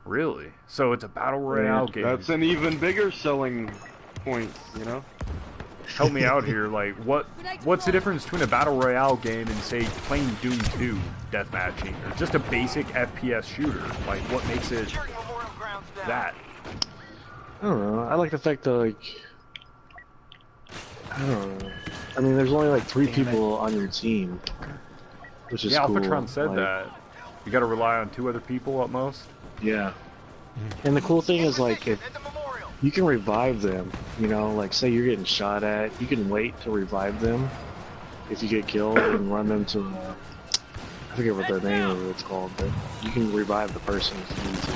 Really? So it's a Battle Royale game. That's an even bigger selling point, you know? Help me out here, like, what's the difference between a Battle Royale game and, say, playing Doom 2 deathmatching, or just a basic FPS shooter? Like, what makes it that? I don't know. I like the fact that, like, I don't know. I mean, there's only, like, 3 people on your team, which is cool. Alphatron said that. You gotta rely on 2 other people at most? Yeah. And the cool thing is, like, if you can revive them, you know, like say you're getting shot at, you can wait to revive them if you get killed and run them to, I forget what the name of it's called, but you can revive the person if you need to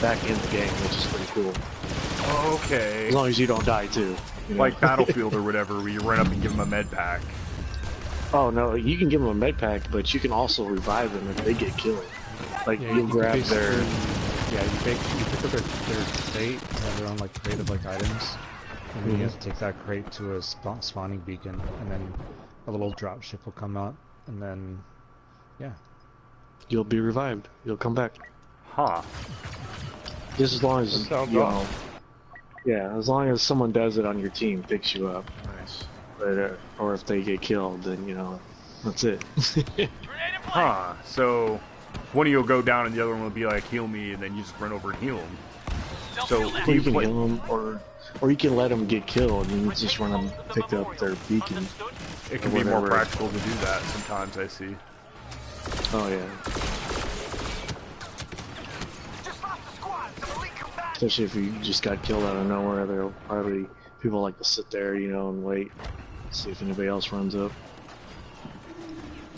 back in the game, which is pretty cool. Okay. As long as you don't die too. You know? Like Battlefield or whatever, where you run up and give them a med pack. Oh no, you can give them a med pack, but you can also revive them if they get killed. Like you grab their... Yeah, you pick up their crate, and have their own like crate of like items, and then you have to take that crate to a spawning beacon, and then a little drop ship will come out, and then yeah, you'll be revived. You'll come back. Huh. Just as long as you know, yeah, as long as someone does it on your team, picks you up. Nice. But or if they get killed, then you know, that's it. Huh. So one of you will go down and the other one will be like, heal me, and then you just run over and heal them. So Or do you you can play? heal them, or you can let them get killed and you just run them, pick up their beacon. It can be more practical to do that sometimes. I see. Oh yeah. Especially if you just got killed out of nowhere, there'll probably people like to sit there, you know, and wait, see if anybody else runs up.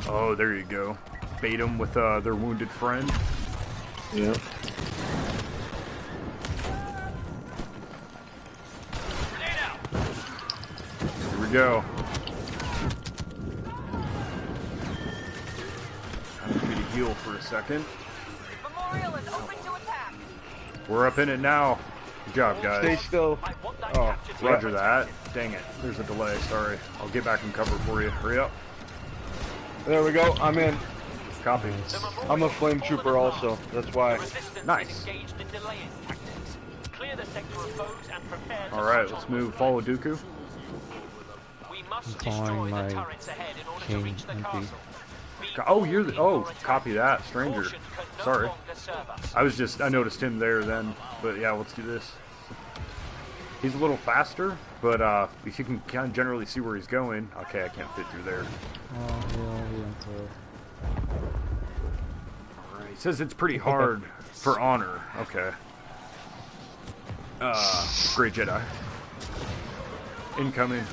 Oh, there you go. Bait them with their wounded friend. Yep. Here we go. I'm going to heal for a second. Memorial is open to attack. We're up in it now. Good job, guys. Stay still. Oh, roger that. Dang it. There's a delay. Sorry. I'll get back in cover for you. Hurry up. There we go. I'm in. Copy. I'm a flame trooper also. That's why. Nice. Alright, let's move. Follow Dooku. I'm following my King MP. Oh, you're the... Oh, copy that. Stranger. Sorry. I noticed him there then. But yeah, let's do this. He's a little faster, but if you can kind of generally see where he's going. Okay, I can't fit through there. Oh, yeah, he went through. Alright, he says it's pretty hard for honor. Okay. Great Jedi. Incoming.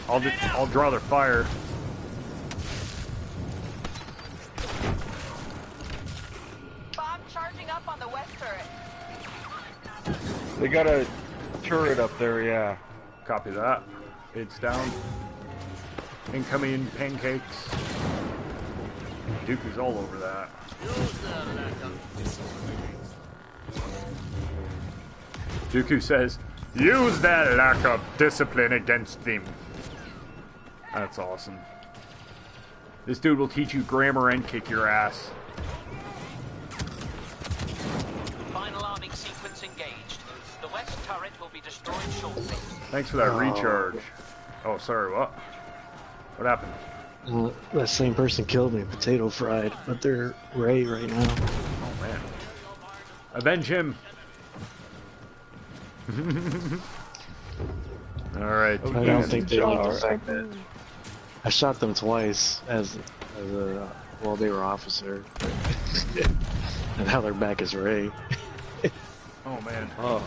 I'll draw their fire. Bomb charging up on the west turret. They got a turret up there, yeah. Copy that. It's down. Incoming pancakes. Dooku's all over that. Dooku says, use that lack of discipline against them. That's awesome. This dude will teach you grammar and kick your ass. Final arming sequence engaged. The west turret will be destroyed shortly. Thanks for that recharge. Oh, sorry, what? What happened? That same person killed me, potato fried, but they're Ray right now. Oh man. Avenge him! Alright. I don't think they like the fact that I shot them twice as well, they were officer. And now they're back as Ray. Oh man. Oh.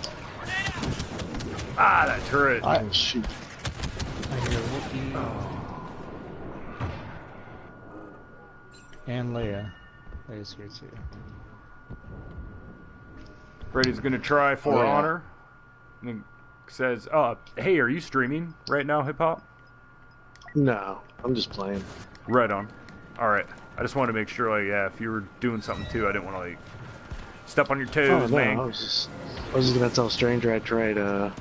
Ah, that turret. Oh shoot. And Leia. Leia's here too. Freddy's gonna try for honor. And he says, hey, are you streaming right now, Hip Hop? No, I'm just playing. Right on. Alright. I just wanted to make sure, like, yeah, if you were doing something too, I didn't want to, like, step on your toes, no, man. I was just gonna tell Stranger I tried, I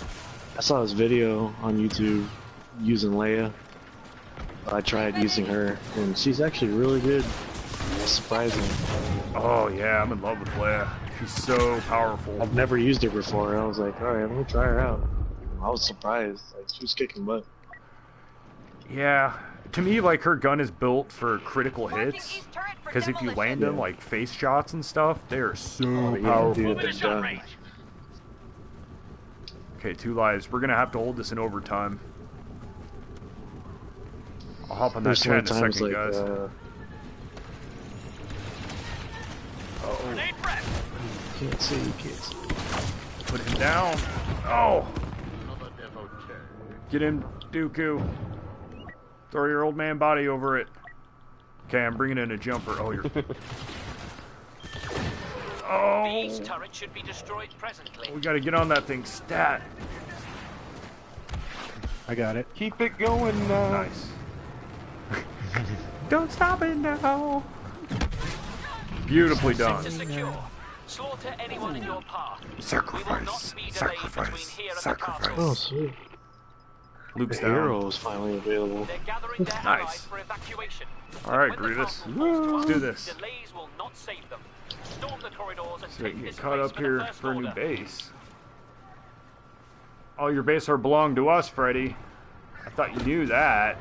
saw his video on YouTube using Leia. I tried using her, and she's actually really good. Surprising. Oh, yeah, I'm in love with Leia. She's so powerful. I've never used her before, and I was like, alright, I'm gonna try her out. I was surprised. Like, she was kicking butt. Yeah. To me, like, her gun is built for critical hits. Because if you land them, like, face shots and stuff, they are so powerful. Dude, they're done. Okay, 2 lives. We're gonna have to hold this in overtime. I'll hop on that chat in a second, like, guys. Can't see, can't see. Put him down. Oh! Get him, Dooku. Throw your old man body over it. Okay, I'm bringing in a jumper. Oh, you're... Oh! These turrets should be destroyed presently. We gotta get on that thing stat. I got it. Keep it going now. Nice. Don't stop it now. Beautifully done. Slaughter anyone in your path. Sacrifice. Sacrifice. Sacrifice. Oh, sweet. Luke's the hero is finally available. Nice. Alright, Grievous. Let's do this. Delays will not save them. Storm the corridors and So you take can this get caught place up for here the first for a new order. base. Oh, your base are belong to us, Freddy. I thought you knew that.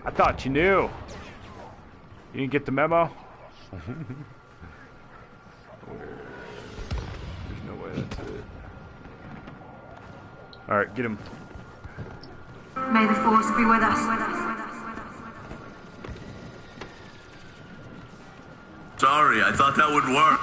I thought you knew. You didn't get the memo? There's no way that's it. Alright, get him. May the force be with us. Sorry, I thought that would work.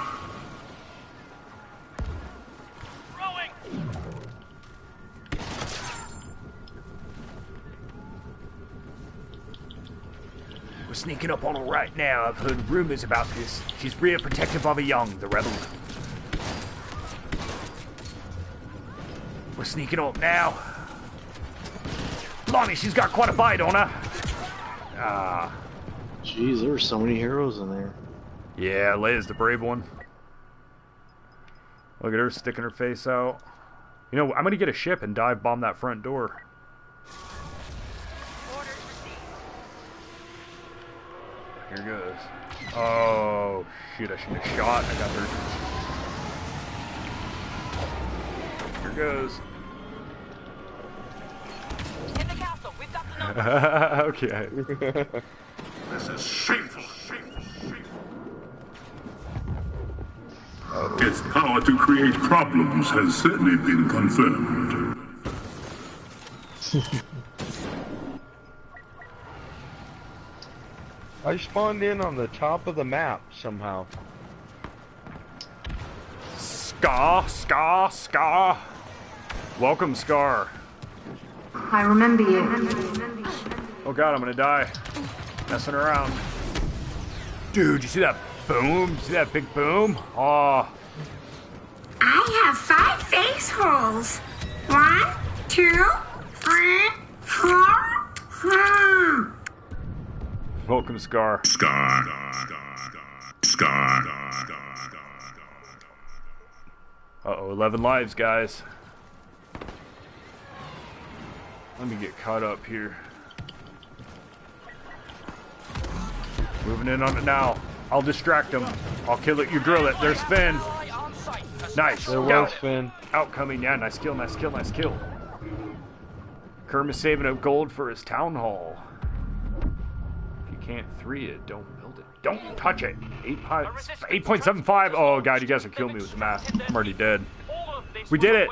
We're sneaking up on her right now. I've heard rumors about this. She's real protective of a young, the rebel. We're sneaking up now. Blimey, she's got quite a bite on her. Ah. Jeez, there were so many heroes in there. Yeah, Leia's the brave one. Look at her sticking her face out. You know, I'm gonna get a ship and dive bomb that front door. Here goes. Oh, shoot, I should have shot. I got hurt. Here goes. In the castle, we've got the number. Okay. This is shameful. Its power to create problems has certainly been confirmed. I spawned in on the top of the map somehow. Scar. Welcome, Scar. I remember you. Oh god, I'm gonna die. Messing around. Dude, you see that boom? You see that big boom? Oh. I have 5 face holes. 1, 2, 3, 4. Welcome, Scar. Scar. Uh-oh, 11 lives, guys. Let me get caught up here. Moving in on it now. I'll distract him. I'll kill it, you drill it. There's Finn. Nice. There was Finn. Outcoming, yeah, nice kill. Kerm is saving up gold for his town hall. If you can't 3 it, don't build it. Don't touch it. 8.75. Oh god, you guys are killing me with the math. I'm already dead. We did it.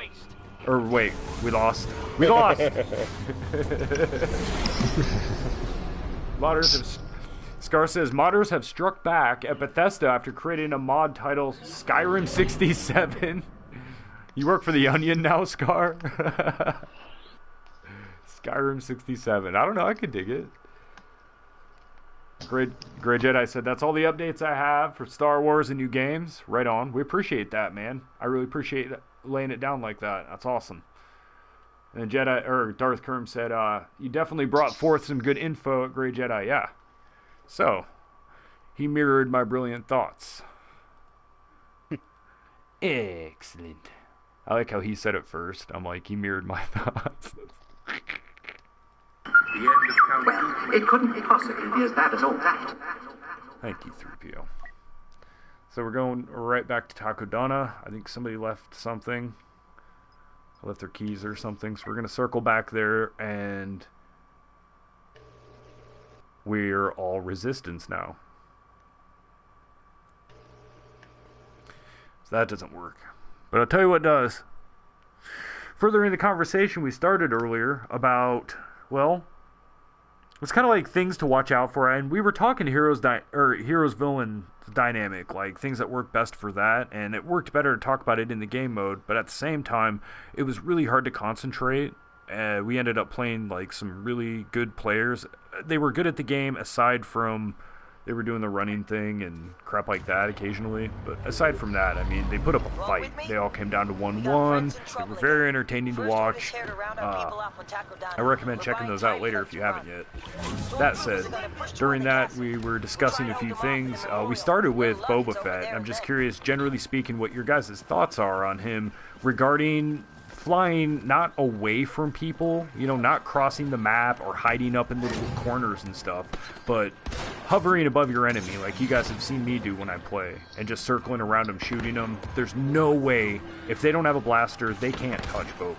Or wait, we lost. We lost. Scar says modders have struck back at Bethesda after creating a mod titled Skyrim 67. You work for the Onion now, Scar? Skyrim 67. I don't know, I could dig it. Grey Jedi said, that's all the updates I have for Star Wars and new games. Right on. We appreciate that, man. I really appreciate laying it down like that. That's awesome. And Darth Kerm said, you definitely brought forth some good info at Grey Jedi. Yeah. So, he mirrored my brilliant thoughts. Excellent. I like how he said it first. I'm like, he mirrored my thoughts. Well, it couldn't possibly be as bad as all that. Thank you, 3PO. So we're going right back to Takodana. I think somebody left something. I left their keys or something. So we're going to circle back there, and we're all resistance now. So that doesn't work. But I'll tell you what does. Furthering the conversation we started earlier about, well, it's kind of like things to watch out for, and we were talking heroes villain dynamic, like things that work best for that, and it worked better to talk about it in the game mode, but at the same time, it was really hard to concentrate. We ended up playing like some really good players. They were good at the game aside from they were doing the running thing and crap like that occasionally, but aside from that, I mean, they put up a fight. They all came down to 1-1. They were very entertaining to watch. I recommend checking those out later if you haven't yet. That said, during that, we were discussing a few things. We started with Boba Fett. I'm just curious, generally speaking, what your guys' thoughts are on him regarding flying not away from people, you know, not crossing the map or hiding up in little corners and stuff, but hovering above your enemy like you guys have seen me do when I play, and just circling around them, shooting them. There's no way, if they don't have a blaster, they can't touch Boba.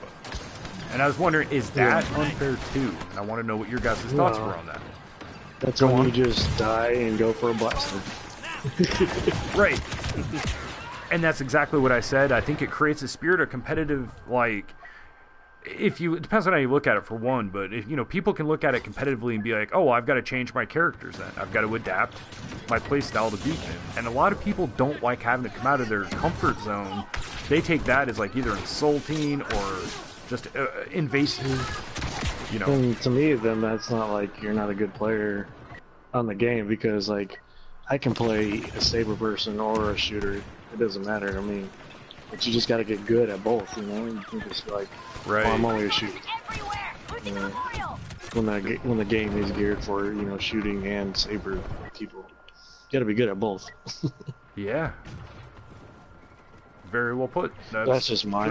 And I was wondering, is that unfair too? And I want to know what your guys' thoughts were on that. That's when you just die and go for a blaster. Right. And that's exactly what I said. I think it creates a spirit of competitive, like, it depends on how you look at it for one, but if, people can look at it competitively and be like, oh, I've got to change my characters then. I've got to adapt my playstyle to beat them. And a lot of people don't like having to come out of their comfort zone. They take that as like either insulting or just invasive, And to me, then that's not like you're not a good player on the game, because like I can play a saber person or a shooter. It doesn't matter. I mean, but you just got to get good at both. You can just be like, right. Oh, I'm only a shooter. When the game is geared for shooting and saber people, you got to be good at both. Yeah. Very well put. That's just my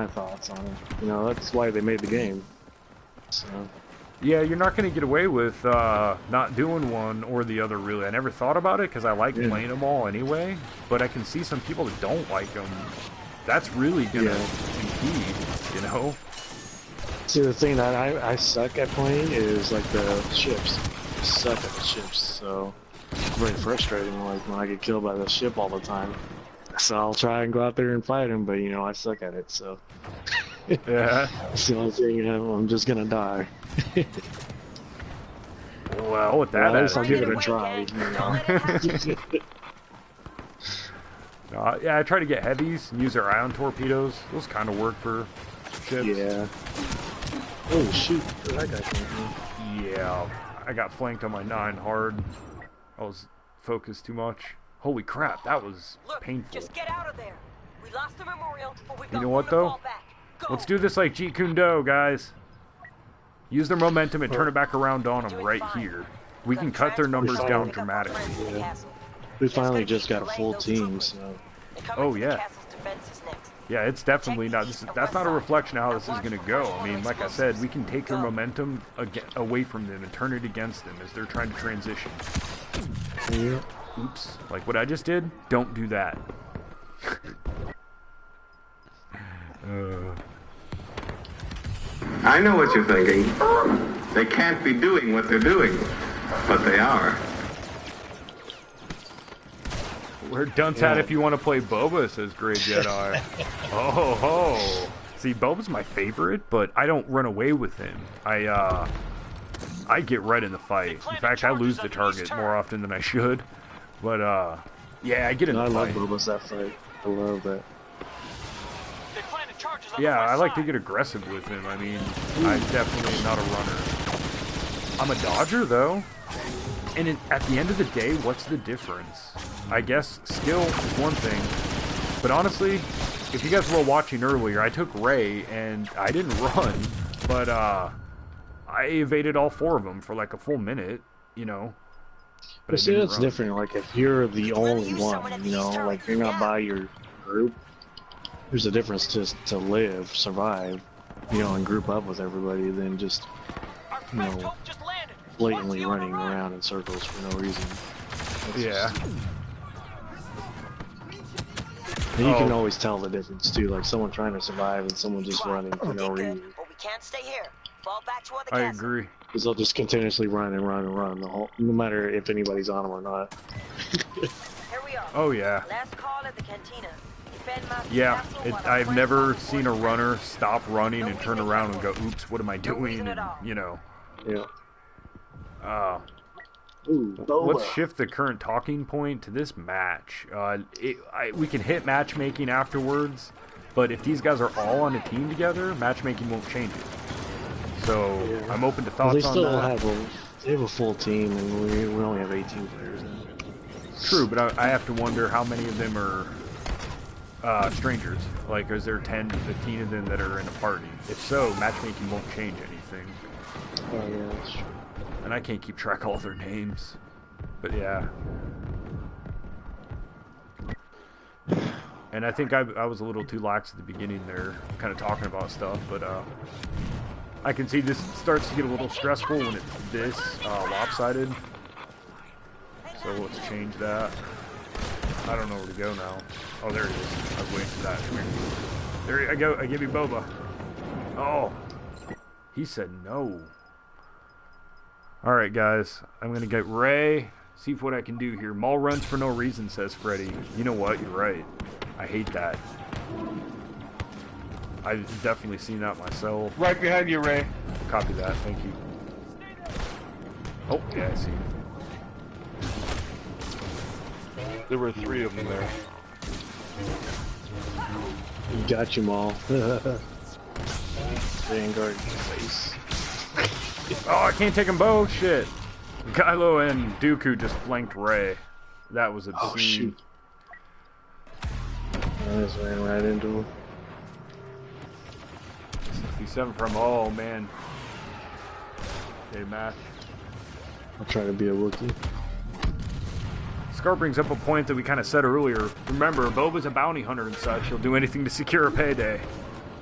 thoughts on it. That's why they made the game. So. Yeah, you're not going to get away with not doing one or the other, really. I never thought about it because I like playing them all anyway, but I can see some people that don't like them. That's really going to impede, See, the thing that I suck at playing is like the ships. I suck at the ships, so it's very frustrating like when I get killed by the ship all the time. So I'll try and go out there and fight him, but I suck at it, so yeah. That's the only thing, I'm just gonna die. Well, with that, at least I'll give it a try. Yeah, I try to get heavies and use their ion torpedoes. Those kind of work for ships. Yeah. Oh shoot! Where that guy came from? Yeah, I got flanked on my 9 hard. I was focused too much. Holy crap, that was painful. Just get out of there. We lost the memorial, but we got you know what though? Let's do this like Jeet Kune Do, guys. Use their momentum and turn it back around on them right here. We can cut their numbers down dramatically. Yeah. We finally just got a full team, so. Oh yeah. Yeah, it's definitely not. That's not a reflection of how this is going to go. I mean, like I said, we can take their momentum away from them and turn it against them as they're trying to transition. Yeah. Oops. Like what I just did? Don't do that. I know what you're thinking. They can't be doing what they're doing, but they are. We're dunce at if you want to play Boba, says Grey Jedi. Oh ho! See, Boba's my favorite, but I don't run away with him. I get right in the fight. In fact, I lose the target more often than I should. But yeah, I get in the fight. I love Boba's that fight. I love that. Yeah, I like to get aggressive with him. I mean, I'm definitely not a runner. I'm a dodger, though. And at the end of the day, what's the difference? I guess skill is one thing. But honestly, if you guys were watching earlier, I took Rey, and I didn't run. But I evaded all 4 of them for like a full minute, But see, that's different. Like, if you're the only one, like, you're not by your group. There's a difference to live, survive, and group up with everybody than just, blatantly running around in circles for no reason. Yeah. And you can always tell the difference too, like someone trying to survive and someone just running for no reason. But we can't stay here. Fall back to the I castle. agree. Because they'll just continuously run and run and run, no matter if anybody's on them or not. Here we are. Oh yeah. Last call at the cantina. Yeah, I've never seen a runner stop running and turn around and go, oops, what am I doing? And, Yeah. Let's shift the current talking point to this match. We can hit matchmaking afterwards, but if these guys are all on a team together, matchmaking won't change it. So I'm open to thoughts on that. They have a full team, and we only have 18 players now. True, but I have to wonder how many of them are strangers. Like, is there 10 to 15 of them that are in a party? If so, matchmaking won't change anything. Oh yeah, that's true. And I can't keep track of all their names. But yeah. And I think I was a little too lax at the beginning there, kind of talking about stuff, but I can see this starts to get a little stressful when it's this lopsided. So let's change that. I don't know where to go now. Oh, there it is. I was waiting for that. Come here. There I go. I give you Boba. Oh. He said no. Alright, guys. I'm going to get Rey. See what I can do here. Maul runs for no reason, says Freddy. You know what? You're right. I hate that. I've definitely seen that myself. Right behind you, Ray. Copy that, thank you. Oh, yeah, I see. There were 3 of them there. Got you, Maul. Vanguard face. Oh, I can't take them both. Shit. Kylo and Dooku just flanked Rey. That was obscene. Oh shoot! I just ran right into him. 67 from. Oh man. Hey, Matt. I'll try to be a Wookiee. Scar brings up a point that we kind of said earlier. Remember, Boba's a bounty hunter and such. He'll do anything to secure a payday.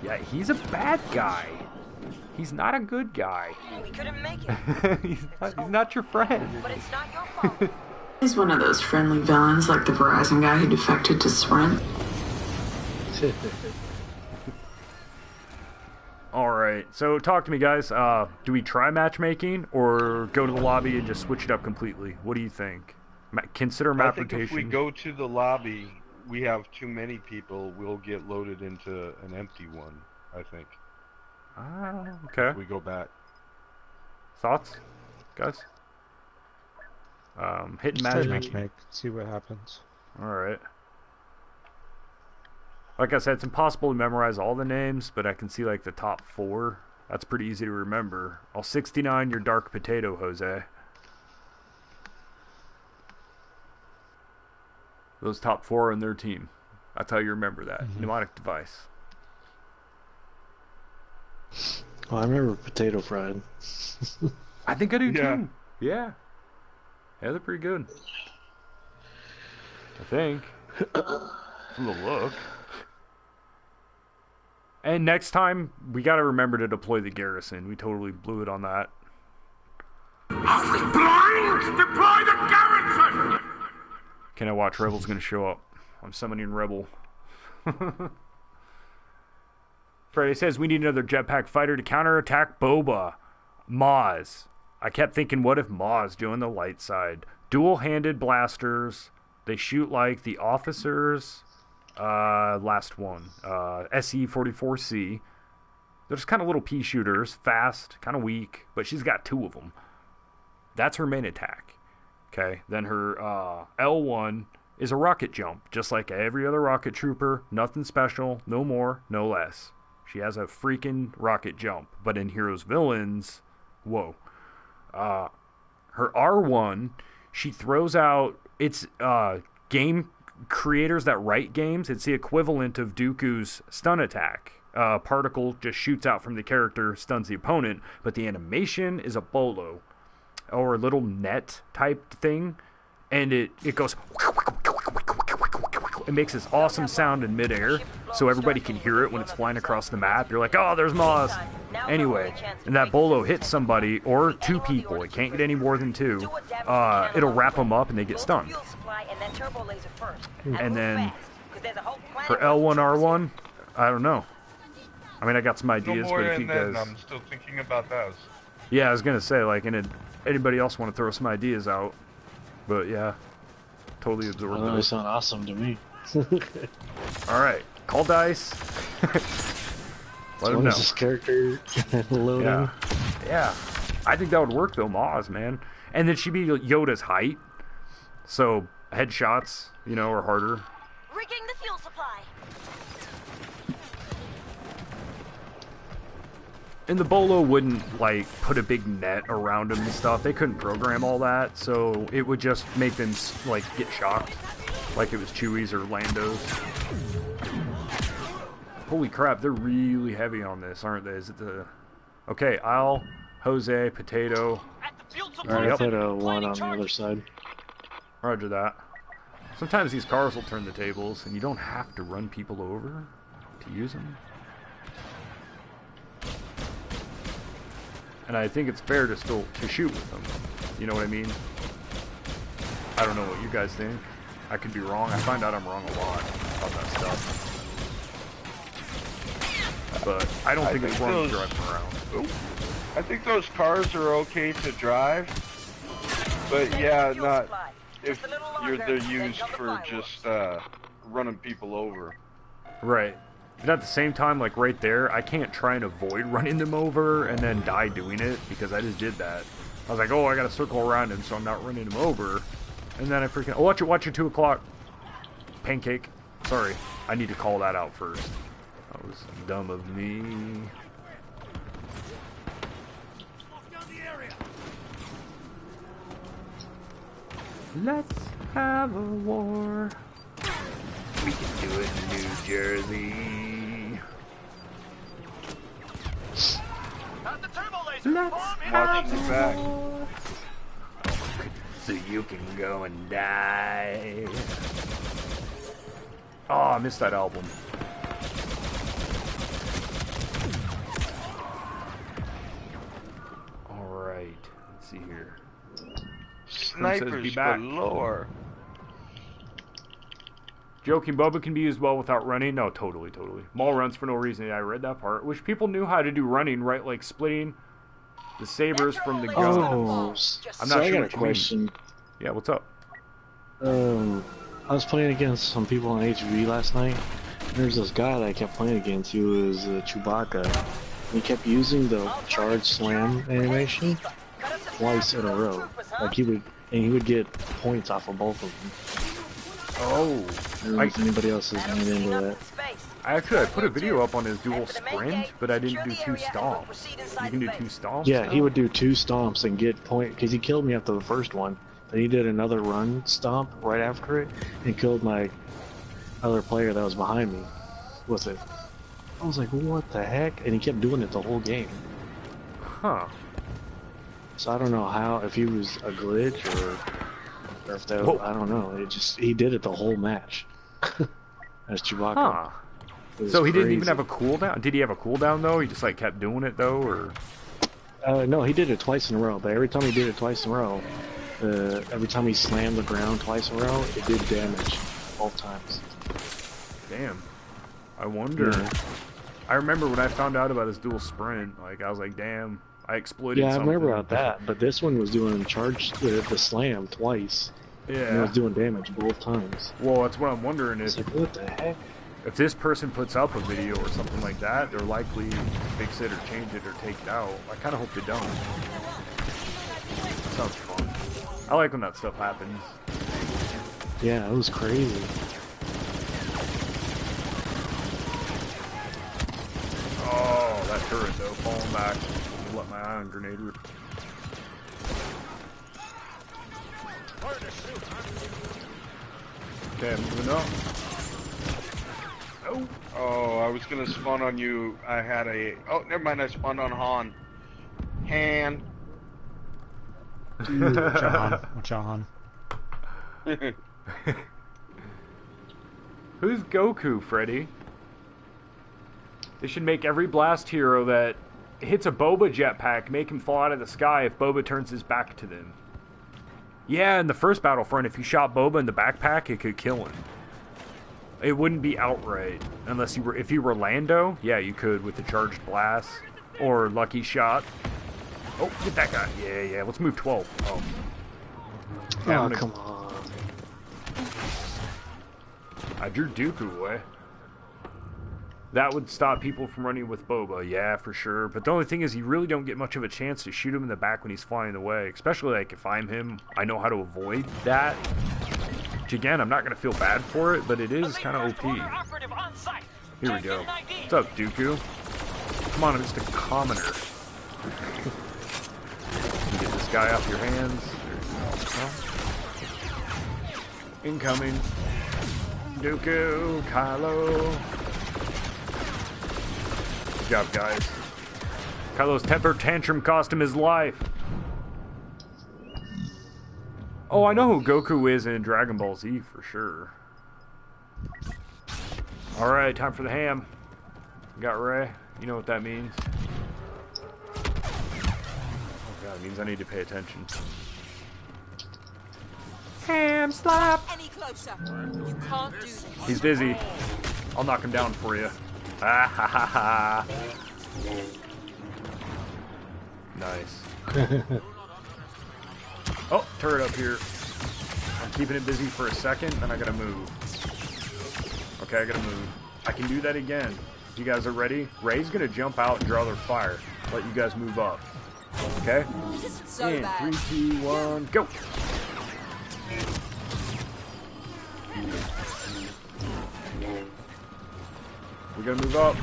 Yeah, he's a bad guy. He's not a good guy. We couldn't make it. he's not your friend. But it's not your fault. He's one of those friendly villains like the Verizon guy who defected to Sprint. Alright, so talk to me, guys. Do we try matchmaking or go to the lobby and just switch it up completely? What do you think? Consider map rotation. I think if we go to the lobby, we have too many people, we'll get loaded into an empty one, I think. Okay. If we go back. Thoughts, guys? Hit matchmaking. See what happens. Alright. Like I said, it's impossible to memorize all the names, but I can see like the top 4. That's pretty easy to remember. I'll 69 your dark potato, Jose. Those top 4 on their team. That's how you remember that. Mnemonic device. Oh, I remember potato fried. I think I do too. Yeah. Yeah, they're pretty good. I think. From the look. And next time, we gotta remember to deploy the garrison. We totally blew it on that. Are we blind? Deploy the garrison! Can I watch Rebel's gonna show up? I'm summoning Rebel. Friday says we need another jetpack fighter to counterattack Boba. Maz. I kept thinking, what if Maz doing the light side? Dual-handed blasters. They shoot like the officers. Last one. SE-44C. They're just kind of little pea shooters. Fast, kind of weak, but she's got 2 of them. That's her main attack. Okay, then her L1 is a rocket jump, just like every other rocket trooper. Nothing special, no more, no less. She has a freaking rocket jump, but in Heroes Villains, whoa. Her R1, she throws out, it's game creators that write games, it's the equivalent of Dooku's stun attack. Particle just shoots out from the character, stuns the opponent, but the animation is a bolo. Or a little net type thing, and it goes. It makes this awesome sound in midair, so everybody can hear it when it's flying across the map. You're like, oh, there's Maz. Anyway, and that bolo hits somebody or 2 people. It can't get any more than 2. It'll wrap them up and they get stunned. And then her L1R1, I don't know. I mean, I got some ideas, but if you guys, I'm still thinking about those. Yeah, I was gonna say, like, anybody else want to throw some ideas out? But yeah, totally absorbed. They sound awesome to me. All right, call dice. Let them know. This character loading. Yeah, I think that would work though, Maz, man. And then she'd be Yoda's height, so headshots, are harder. Rigging the fuel supply. And the bolo wouldn't, like, put a big net around them and stuff. They couldn't program all that, so it would just make them, like, get shocked. Like it was Chewie's or Lando's. Holy crap, they're really heavy on this, aren't they? Is it the... Okay, Al, Jose, Potato. Alright, I put a 1 on the other side. Roger that. Sometimes these cars will turn the tables, and you don't have to run people over to use them. And I think it's fair to still shoot with them. You know what I mean? I don't know what you guys think. I could be wrong. I find out I'm wrong a lot about that stuff. But I don't think it's wrong to drive them around. I think those cars are okay to drive. But yeah, not if they're used for just running people over. Right. But at the same time, like right there, I can't try and avoid running them over and then die doing it because I just did that. I was like, oh, I gotta circle around him so I'm not running him over. And then I freaking... Oh, watch your 2 o'clock. Pancake. Sorry. I need to call that out first. That was dumb of me. Let's have a war. We can do it in New Jersey. Let's have a war. So you can go and die. Oh, I missed that album. Alright, let's see here. Snipers galore. Joking, Bubba can be used well without running. No, totally. Maul runs for no reason. Yeah, I read that part. Wish people knew how to do running, right? Like splitting the sabers from the gun. Oh, I'm so not I sure got what a you mean. question. Yeah, what's up? I was playing against some people on HV last night. There's this guy that I kept playing against. He was Chewbacca. He kept using the charge slam animation twice in a row. Like he would get points off of both of them. Oh, I don't know if anybody else has made into that. I put a video up on his dual sprint, but I didn't do 2 stomps. You can do 2 stomps? Yeah, now? he would do 2 stomps and get point because he killed me after the first one. Then he did another run stomp right after it and killed my other player that was behind me with it. I was like, what the heck? And he kept doing it the whole game. Huh. So I don't know how, if he was a glitch or if that was, I don't know. It just, he did it the whole match. As Chewbacca. Huh. So he didn't even have a cooldown? Did he have a cooldown though? He just like kept doing it though, or? No, he did it twice in a row, but every time he did it twice in a row, every time he slammed the ground twice in a row, it did damage both times. Damn. I wonder. Yeah. I remember when I found out about his dual sprint, like I was like, damn, I exploited something. Yeah, I remember about that, but this one was doing the slam twice. Yeah. And it was doing damage both times. Well, that's what I'm wondering is, like, what the heck? If this person puts up a video or something like that, they're likely to fix it or change it or take it out. I kind of hope they don't. Sounds fun. I like when that stuff happens. Yeah, it was crazy. Oh, that turret though, falling back. Let my ion grenade rip. Okay, moving up. Oh, I was gonna spawn on you. I had a... Oh, never mind, I spawned on Han. Han. Watch out, Han. Who's Goku, Freddy? They should make every blast hero that hits a Boba jetpack, make him fall out of the sky if Boba turns his back to them. Yeah, in the first Battlefront, if you shot Boba in the backpack, it could kill him. It wouldn't be outright, unless you were, if you were Lando, yeah, you could with the charged blast, or lucky shot. Oh, get that guy. Yeah, let's move 12. Oh. Yeah, oh, come on. I drew Dooku away. That would stop people from running with Boba, yeah, for sure. But the only thing is, you really don't get much of a chance to shoot him in the back when he's flying away. Especially, like, if I'm him, I know how to avoid that. Which, again, I'm not going to feel bad for it, but it is kind of OP. Here we go. What's up, Dooku? Come on, I'm just a commoner. You get this guy off your hands. Incoming. Dooku, Kylo. Good job, guys. Kylo's temper tantrum cost him his life. Oh, I know who Goku is in Dragon Ball Z for sure. Alright, time for the ham. Got Ray. You know what that means. Oh god, it means I need to pay attention. Ham slap! Any closer. You can't do this. He's busy. I'll knock him down for you. Ah ha ha ha. Nice. Oh, turret up here. I'm keeping it busy for a second, then I gotta move. Okay, I gotta move. I can do that again. You guys are ready? Ray's gonna jump out and draw their fire. Let you guys move up. Okay? So in bad. 3, 2, 1, go! We're gonna move up.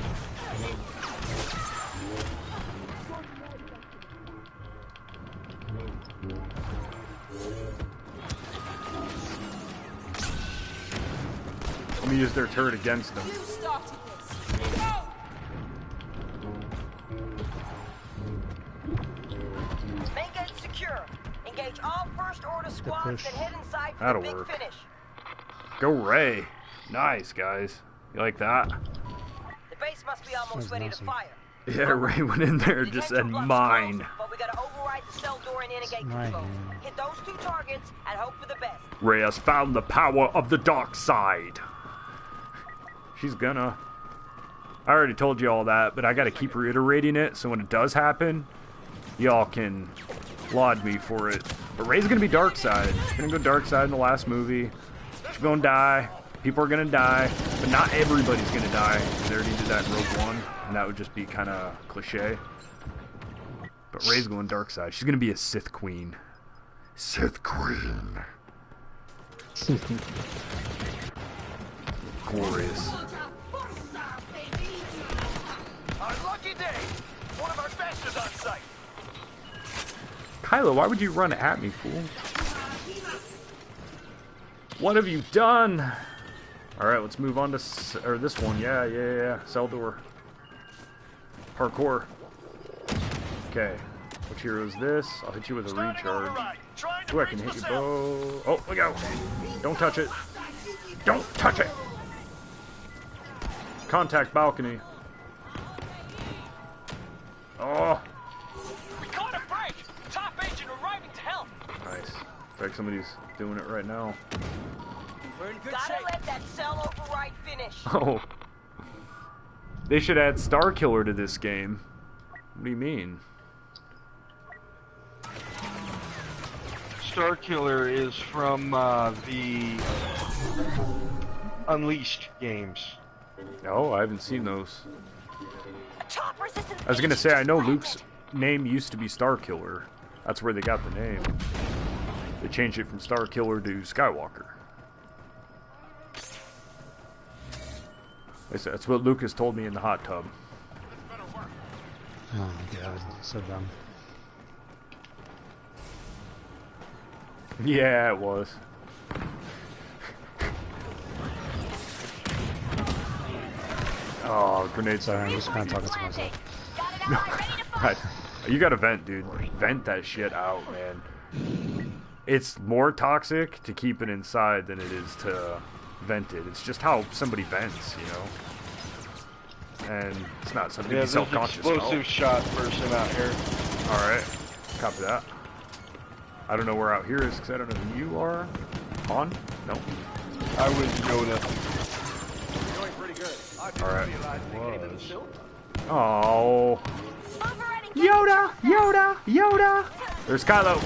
Let me use their turret against them. You started this. Go! Main gate secure. Engage all first order squads that head inside for That'll the big work. finish. Go Ray. Nice, guys. You like that? The base must be almost ready to fire. Yeah, Ray went in there and just said mine. But we gotta override the cell door and inner gate control. Hit those 2 targets and hope for the best. Ray has found the power of the dark side. She's gonna. I already told you all that, but I gotta keep reiterating it so when it does happen, y'all can laud me for it. But Ray's gonna be dark side. She's gonna go dark side in the last movie. She's gonna die. People are gonna die, but not everybody's gonna die. They already did that in Rogue One, and that would just be kind of cliche. But Ray's going dark side. She's gonna be a Sith Queen. Sith Queen. Glorious. Unlucky day. One of our best is on site. Kylo, why would you run at me, fool? What have you done? Alright, let's move on to this one. Yeah. Cell door. Parkour. Okay. Which hero is this? I'll hit you with a recharge. Ooh, I can hit your bow. Oh, look out. Don't touch it. Don't touch it! Contact balcony. Oh! We caught a break! Top agent arriving to help! Nice. Looks like somebody's doing it right now. We're in good Gotta shape. let that cell override finish. Oh. They should add Star Killer to this game. What do you mean? Star Killer is from the Unleashed games. Oh, I haven't seen those. I was gonna say, I know Luke's name used to be Star Killer. That's where they got the name. They changed it from Star Killer to Skywalker. That's what Lucas told me in the hot tub. Oh my god, so dumb. Yeah, it was. Oh, grenade Sorry, I'm siren. just kind of talking to myself. No, God. You gotta vent, dude. Vent that shit out, man. It's more toxic to keep it inside than it is to vent it. It's just how somebody vents, you know? And it's not something to be self-conscious about. Explosive shot person out here. Alright. Copy that. I don't know where out here is because I don't know who you are. On? No. I was Yoda. Alright. Oh. Yoda! There's Kylo.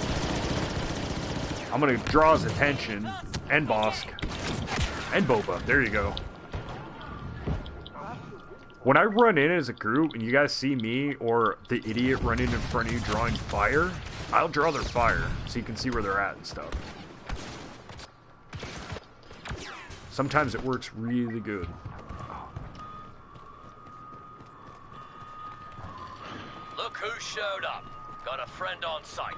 I'm gonna draw his attention. And Bosk. And Boba. There you go. When I run in as a group and you guys see me or the idiot running in front of you drawing fire, I'll draw their fire so you can see where they're at and stuff. Sometimes it works really good. Look who showed up. Got a friend on site.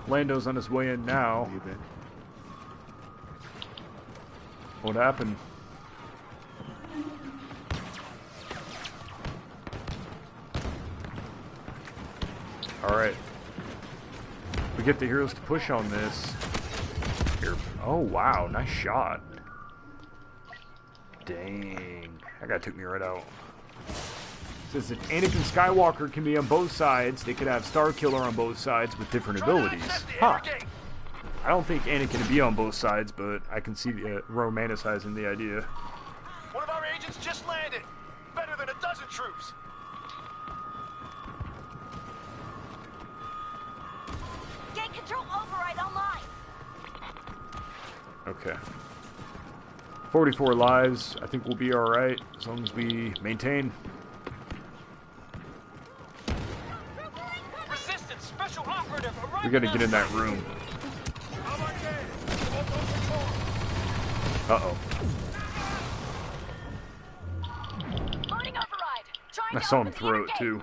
Lando's on his way in now. What happened? Alright. We get the heroes to push on this. Here. Oh, wow. Nice shot. Dang. That guy took me right out. Says that Anakin Skywalker can be on both sides. They could have Star Killer on both sides with different abilities. Huh. I don't think Anakin would be on both sides, but I can see romanticizing the idea. One of our agents just landed. Better than a dozen troops. Gate control override online. Okay. 44 lives. I think we'll be alright as long as we maintain. Resistance special operative We gotta get in that room. Uh-oh. I saw him throw it too.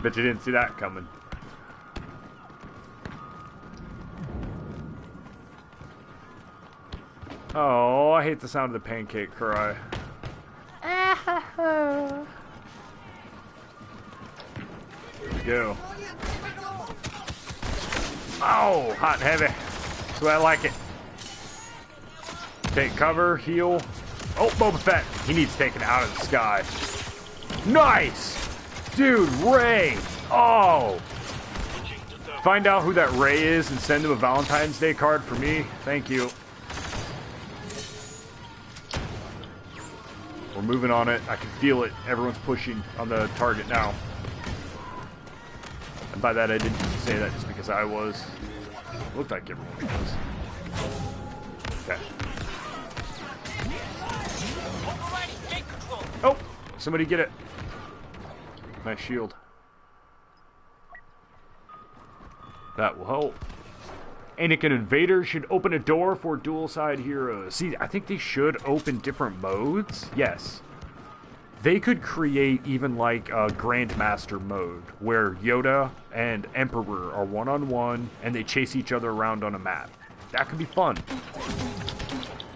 Bet you didn't see that coming. Oh, I hate the sound of the pancake cry. Here we go. Oh, hot and heavy. That's the way I like it. Take cover, heal. Oh, Boba Fett. He needs taken out of the sky. Nice! Dude, Ray! Oh! Find out who that Ray is and send him a Valentine's Day card for me. Thank you. We're moving on it. I can feel it. Everyone's pushing on the target now. And by that, I didn't say that just because I was. It looked like everyone was. Okay. Oh! Somebody get it. Nice shield. That will help. Anakin Invader should open a door for dual side heroes. See, I think they should open different modes. Yes. They could create even like a Grandmaster mode where Yoda and Emperor are one-on-one and they chase each other around on a map. That could be fun.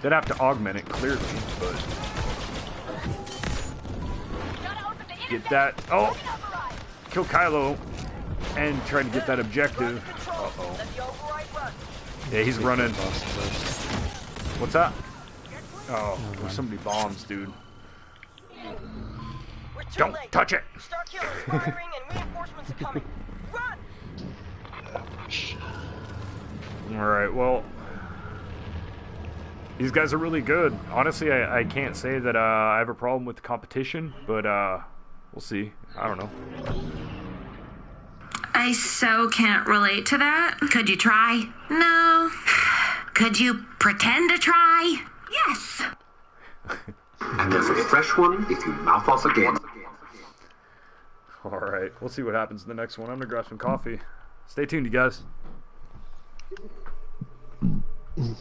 They'd have to augment it clearly, but... Get that. Oh! Kill Kylo and try to get that objective. Uh-oh. Yeah, he's running. What's that? Oh, there's so many bombs, dude. Don't touch it! Alright, well... These guys are really good. Honestly, I can't say that I have a problem with the competition, but we'll see. I don't know. I so can't relate to that. Could you try? No. Could you pretend to try? Yes. And there's a fresh one if you mouth off again. Alright, we'll see what happens in the next one. I'm gonna grab some coffee. Stay tuned, you guys. You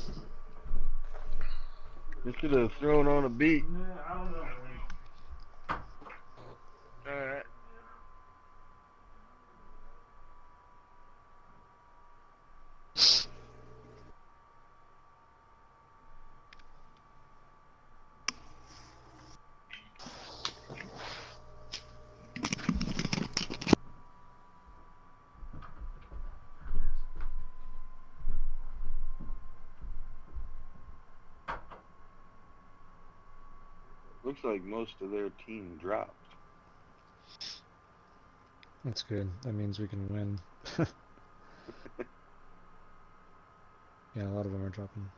should have thrown on a beat. I don't know. Alright. Looks like most of their team dropped. That's good. That means we can win. Yeah, a lot of them are dropping.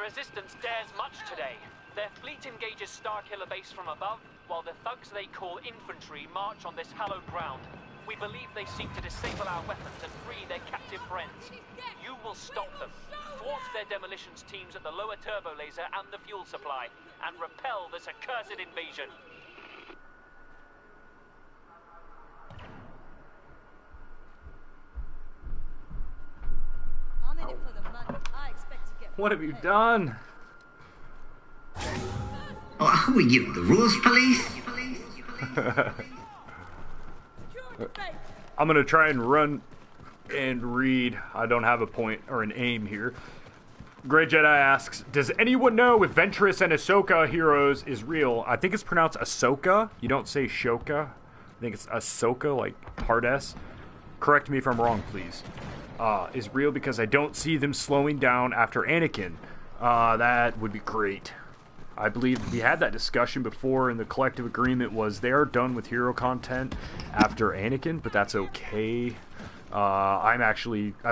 Resistance dares much today. Their fleet engages Starkiller Base from above, while the thugs they call infantry march on this hallowed ground. We believe they seek to disable our weapons and free their captive friends. You will stop them, thwart their demolitions teams at the lower turbo laser and the fuel supply, and repel this accursed invasion. I'm in it for the money. I expect to get What have you done? Oh, who are you, the rules police? I'm gonna try and run and read. I don't have a point or an aim here. Grey Jedi asks, does anyone know if Ventress and Ahsoka Heroes is real? I think it's pronounced Ahsoka. You don't say Shoka. I think it's Ahsoka, like hard S. Correct me if I'm wrong, please. Is real because I don't see them slowing down after Anakin. That would be great. I believe we had that discussion before, and the collective agreement was they are done with hero content after Anakin, but that's okay. I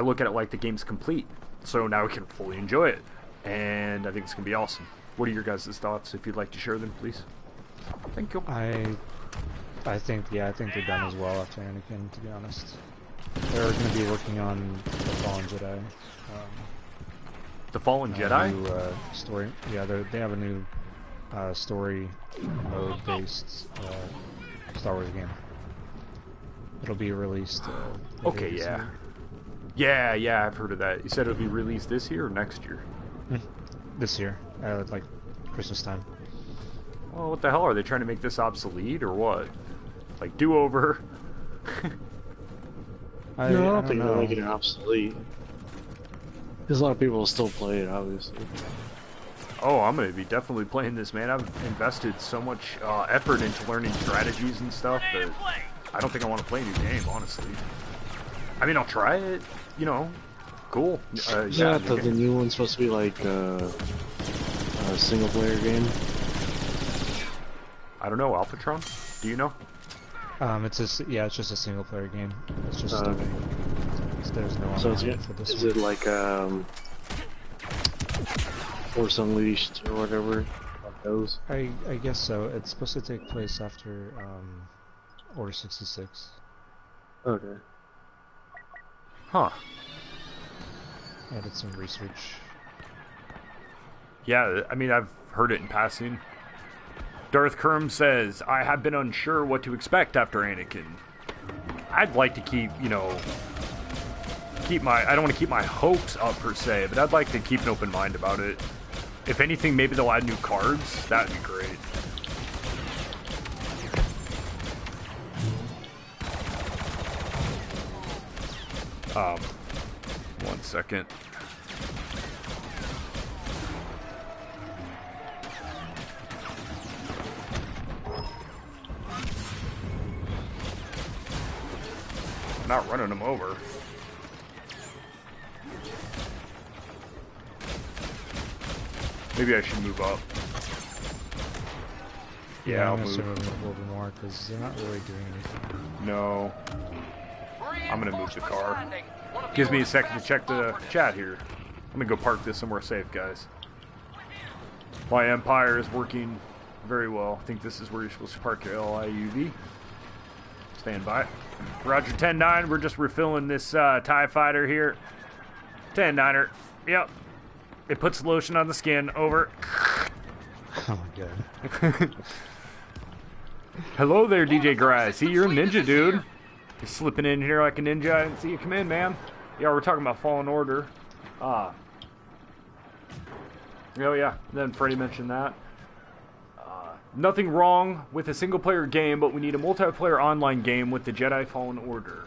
look at it like the game's complete, so now we can fully enjoy it, and I think it's gonna be awesome. What are your guys' thoughts? If you'd like to share them, please. Thank you. I think they're done as well after Anakin. To be honest, they're going to be working on the Fallen Jedi. The Fallen Jedi? New, story. Yeah, they have a new story mode based Star Wars game. It'll be released. Okay, yeah. Yeah, I've heard of that. You said it'll be released this year or next year? This year, like Christmas time. Well, what the hell? Are they trying to make this obsolete or what? Like do-over? I don't think they're making it obsolete. Because a lot of people will still play it, obviously. Oh, I'm going to be definitely playing this, man. I've invested so much effort into learning strategies and stuff that I don't think I want to play a new game, honestly. I mean, I'll try it, you know. Cool. Yeah, the new one's supposed to be like a single-player game. I don't know, Alphatron? Do you know? It's just a single-player game. It's just there's no online for this. Is it like Force Unleashed or whatever? Like those? I guess so. It's supposed to take place after Order 66. Okay. Huh. I did some research. Yeah, I mean, I've heard it in passing. Darth Kerm says, I have been unsure what to expect after Anakin. I'd like to keep, I don't want to keep my hopes up per se, but I'd like to keep an open mind about it. If anything, maybe they'll add new cards. That'd be great. One second. I'm not running them over. Maybe I should move up. Yeah, I'll move. A little bit more because they're not really doing anything. No. I'm gonna move the car. Gives me a second to check the chat here. I'm gonna go park this somewhere safe, guys. My Empire is working very well. I think this is where you're supposed to park your LIUV. Stand by. Roger 10-9. We're just refilling this TIE fighter here. 10-9er. Yep. It puts lotion on the skin. Over. Oh my god. Hello there, DJ Gry. See, you're a ninja, dude. You're slipping in here like a ninja. I didn't see you come in, man. Yeah, we're talking about Fallen Order. Oh, yeah. Then Freddy mentioned that. Nothing wrong with a single-player game, but we need a multiplayer online game with the Jedi Fallen Order.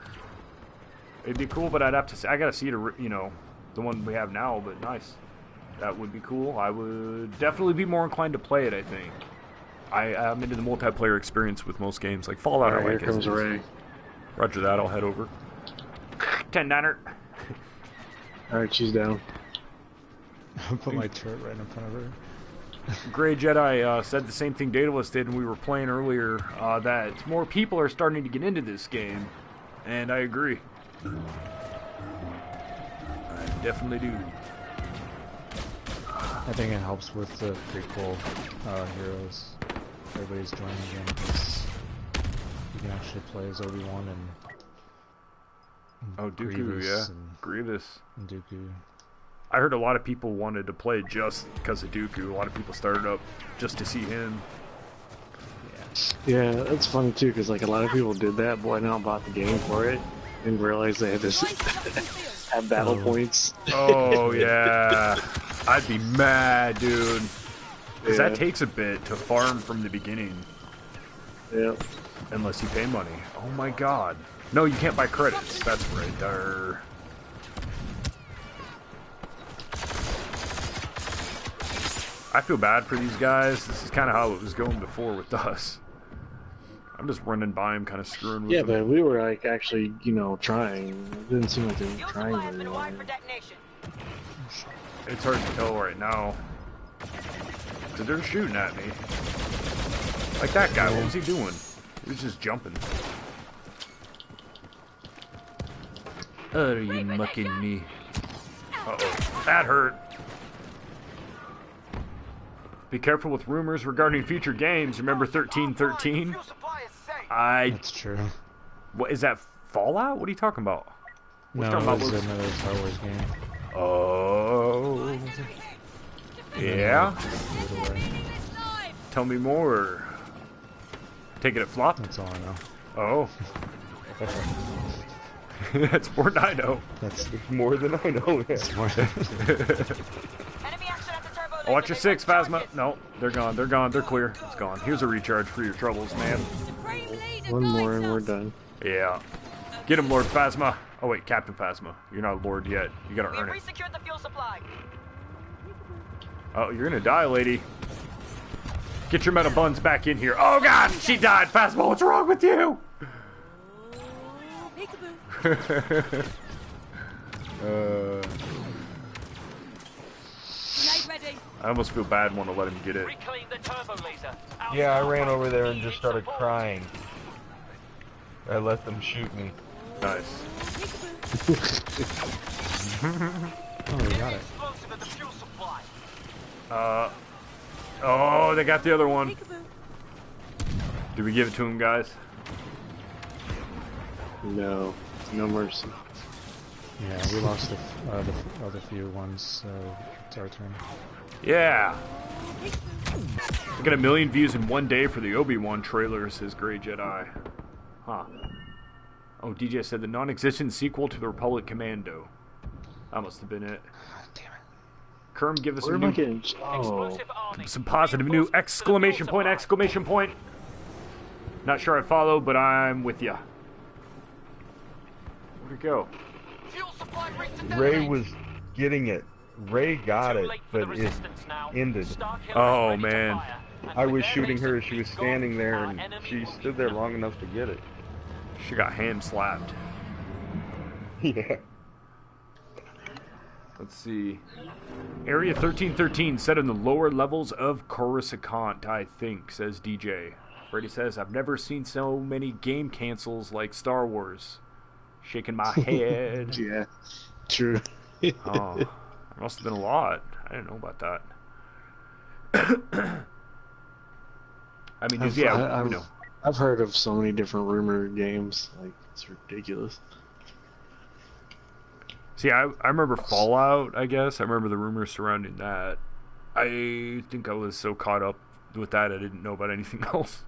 It'd be cool, but I'd have to say, I gotta see it, the one we have now, but nice. That would be cool. I would definitely be more inclined to play it, I think. I'm into the multiplayer experience with most games, like Fallout. All right, here comes Ray. Roger that, I'll head over. 10-9er. Alright, she's down. I'll put my turret right in front of her. Grey Jedi said the same thing Daedalus did when we were playing earlier, that more people are starting to get into this game, and I agree. I definitely do. I think it helps with the prequel heroes. Everybody's joining again because you can actually play as Obi-Wan and Oh, Dooku, Grievous yeah. and Grievous. Dooku. I heard a lot of people wanted to play just because of Dooku. A lot of people started up just to see him. Yeah, that's funny too, because like a lot of people did that, but went out and bought the game for it, and realized they had to have battle points. Oh, yeah. I'd be mad, dude. Because that takes a bit to farm from the beginning. Yeah. Unless you pay money. Oh my god. No, you can't buy credits. That's right. Durr. I feel bad for these guys. This is kind of how it was going before with us. I'm just running by them, kind of screwing with them. Yeah, but we were like actually, you know, trying. It didn't seem like they were trying very hard. It's hard to tell right now. So they're shooting at me. Like that guy, what was he doing? He was just jumping. Are you mucking me? Uh-oh. That hurt. Be careful with rumors regarding future games. Remember 1313? That's true. What is that? Fallout? What are you talking about? No, it was another Star Wars game. Oh. Yeah? Tell me more. Taking it flopped? That's all I know. Oh. That's more than I know. That's more than I know. That's more than Oh, watch your six, Phasma. No, they're gone. They're gone. They're clear. It's gone. Here's a recharge for your troubles, man. One more and we're done. Yeah. Get him, Lord Phasma. Oh, wait, Captain Phasma. You're not a Lord yet. You gotta earn it. Resecured the fuel supply. Oh, you're gonna die, lady. Get your metal buns back in here. Oh, God! She died! Phasma, what's wrong with you? I almost feel bad want to let him get it. Yeah, I ran over there and just started crying. I let them shoot me. Nice. Oh, we got it. Oh, they got the other one. Did we give it to him, guys? No. No mercy. Yeah, we lost the other few ones, so it's our turn. Yeah. We got 1 million views in one day for the Obi-Wan trailer, says Grey Jedi. Huh. Oh, DJ said the non-existent sequel to the Republic Commando. That must have been it. God damn it. Kerm, give us Where some am I new... getting... Oh. Some positive new exclamation point, exclamation point. Not sure I follow, but I'm with ya. Where'd it go? Ray was getting it. Ray got it, but it ended. Oh, man. I was shooting her. She was standing there, and she stood there long enough to get it. She got hand slapped. Yeah. Let's see. Area 1313 set in the lower levels of Coruscant, I think, says DJ. Brady says, I've never seen so many game cancels like Star Wars. Shaking my head. Yeah, true. Oh, there must have been a lot. I didn't know about that. I mean, I've heard of so many different rumor games. Like, it's ridiculous. See, I remember Fallout, I guess. I remember the rumors surrounding that. I think I was so caught up with that I didn't know about anything else.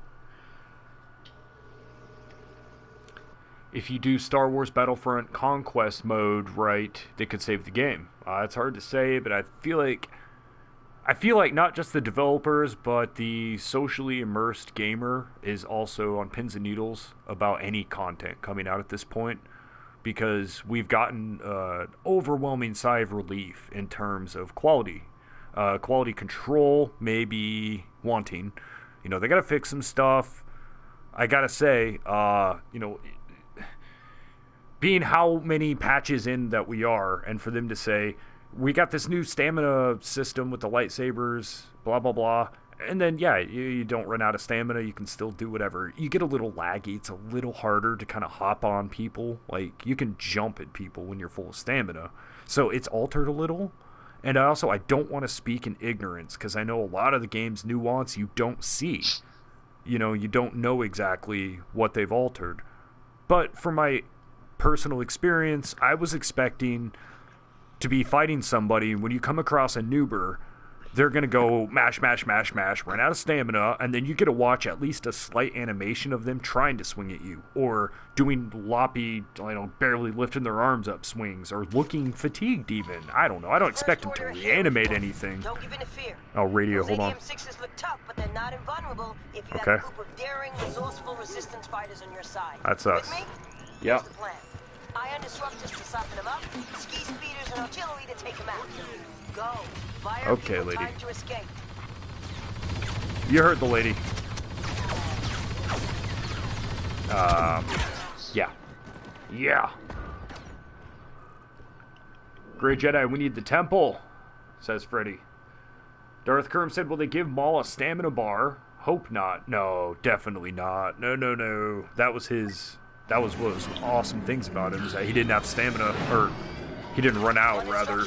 If you do Star Wars Battlefront Conquest mode right, they could save the game. It's hard to say, but I feel like not just the developers, but the socially immersed gamer is also on pins and needles about any content coming out at this point, because we've gotten overwhelming sigh of relief in terms of quality. Quality control may be wanting. You know, they got to fix some stuff. I got to say, you know, being how many patches in that we are, and for them to say, we got this new stamina system with the lightsabers, blah, blah, blah. And then, yeah, you don't run out of stamina. You can still do whatever. You get a little laggy. It's a little harder to kind of hop on people. Like, you can jump at people when you're full of stamina. So it's altered a little. And I don't want to speak in ignorance, because I know a lot of the game's nuance you don't see. You know, you don't know exactly what they've altered. But from my personal experience, I was expecting to be fighting somebody. When you come across a noober, they're going to go mash, mash, mash, mash, run out of stamina, and then you get to watch at least a slight animation of them trying to swing at you, or doing loppy, barely lifting their arms up swings, or looking fatigued even. I don't know. I don't expect them to reanimate anything. Don't give in to fear. Oh, radio, hold on. ADM6s look tough, but they're not invulnerable if you have a group of daring, resourceful resistance fighters on your side. That's us. With me? Yep. Here's the plan. Ion disruptors to soften them up, ski speeders and artillery to take them out. Go. Buy our Okay, people lady. time to escape. You heard the lady. Yeah. Yeah. Grey Jedi, we need the temple, says Freddy. Darth Kerm said, will they give Maul a stamina bar? Hope not. No, definitely not. No. That was one of those awesome things about him, is that he didn't have stamina, or he didn't run out, rather.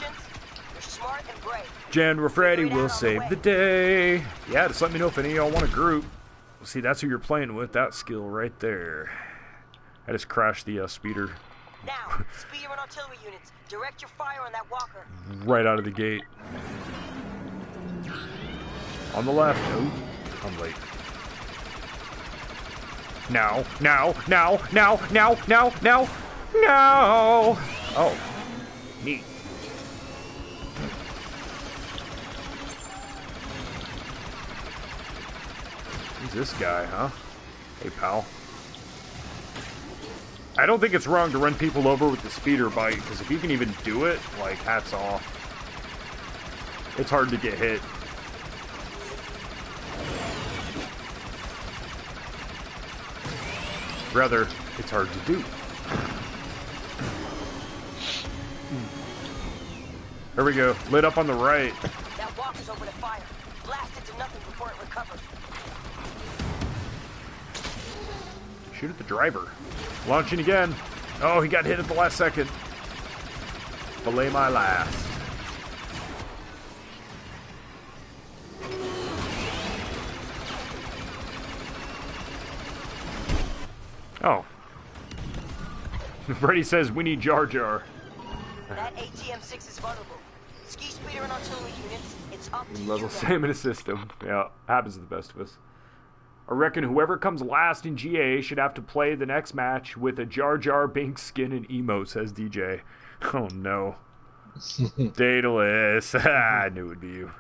Jan Freddy will save the day. Yeah, just let me know if any of y'all want a group. See, that's who you're playing with, that skill right there. I just crashed the speeder. Now, speeder and artillery units, direct your fire on that walker. Right out of the gate. On the left. Oh, I'm late. Now. Oh, neat. Who's this guy, huh? Hey, pal. I don't think it's wrong to run people over with the speeder bike, because if you can even do it, like, hats off. It's hard to get hit. Rather, it's hard to do. There we go. Lit up on the right. That walker's over to fire. Blast it to nothing before it recovers. Shoot at the driver. Launching again. Oh, he got hit at the last second. Belay my last. Oh. Freddy says we need Jar Jar. That ATM-6 is vulnerable. Ski speeder and artillery units, it's up to Level you. stamina system. Yeah, happens to the best of us. I reckon whoever comes last in GA should have to play the next match with a Jar Jar, Binks skin, and emo, says DJ. Oh no. Daedalus. I knew it would be you.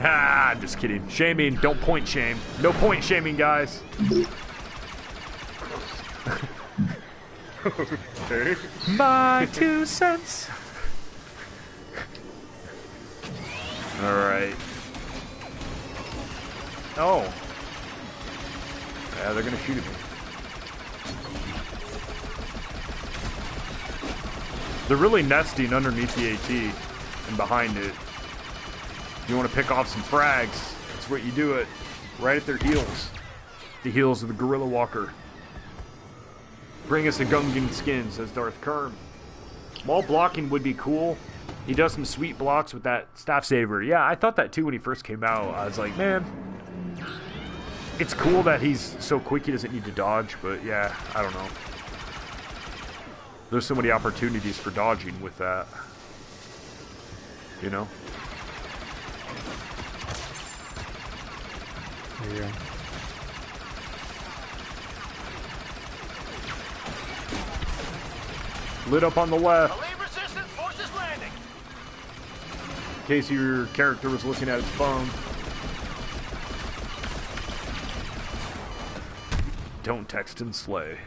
I'm just kidding. Shaming, don't point shame. No point shaming, guys. Okay. My 2 cents. Alright. Oh. Yeah, they're gonna shoot at me. They're really nesting underneath the AT and behind it. You want to pick off some frags, that's what you do it. Right at their heels. The heels of the Gorilla Walker. Bring us a Gungan skin, says Darth Kerm. Wall blocking would be cool. He does some sweet blocks with that staff saber. Yeah, I thought that too when he first came out. I was like, man, it's cool that he's so quick he doesn't need to dodge, but yeah, I don't know. There's so many opportunities for dodging with that. You know? There you go. Lit up on the left. Believe resistance forces landing. In case your character was looking at his phone. Don't text and slay.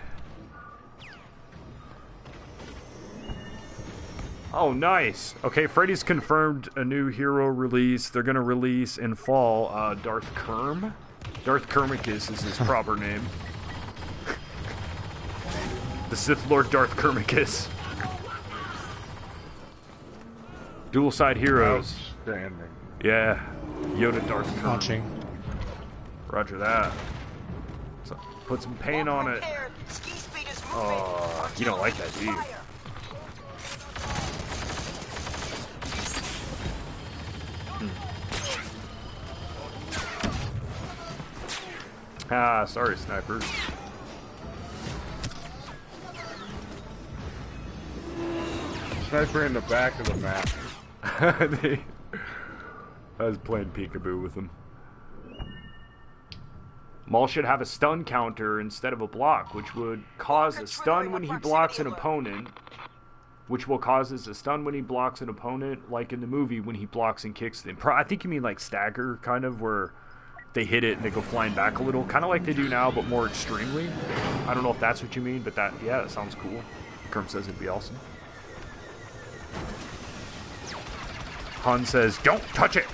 Oh, nice. Okay, Freddy's confirmed a new hero release. They're going to release in fall Darth Kerm. Darth Kermicus is his proper name. The Sith Lord Darth Kermicus. Dual side heroes. Outstanding. Yeah. Yoda Darth Kerm. Launching. Roger that. So, put some paint on it. Oh, you don't like that, do you? Ah, sorry, snipers. Sniper in the back of the map. I was playing peekaboo with him. Maul should have a stun counter instead of a block, which would cause a stun when he blocks an opponent. Which will causes a stun when he blocks an opponent, like in the movie when he blocks and kicks them. I think you mean like stagger, kind of, where they hit it and they go flying back a little. Kind of like they do now, but more extremely. I don't know if that's what you mean, but that, yeah, that sounds cool. Kerm says it'd be awesome. Han says, don't touch it!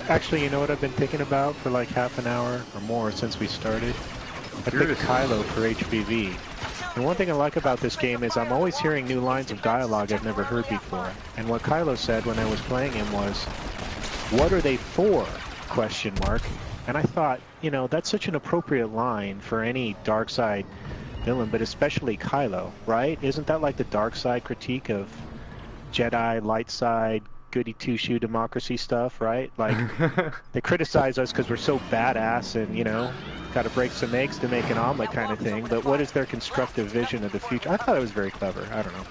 Actually, you know what I've been thinking about for like half an hour or more since we started? I picked Kylo for HBV. And one thing I like about this game is I'm always hearing new lines of dialogue I've never heard before. And what Kylo said when I was playing him was, "What are they for?" question mark. And I thought, you know, that's such an appropriate line for any dark side villain, but especially Kylo, right? Isn't that like the dark side critique of Jedi, light side, goody two-shoe democracy stuff, right? Like, they criticize us because we're so badass and, you know, got to break some eggs to make an omelet kind of thing, but what is their constructive vision of the future? I thought it was very clever. I don't know.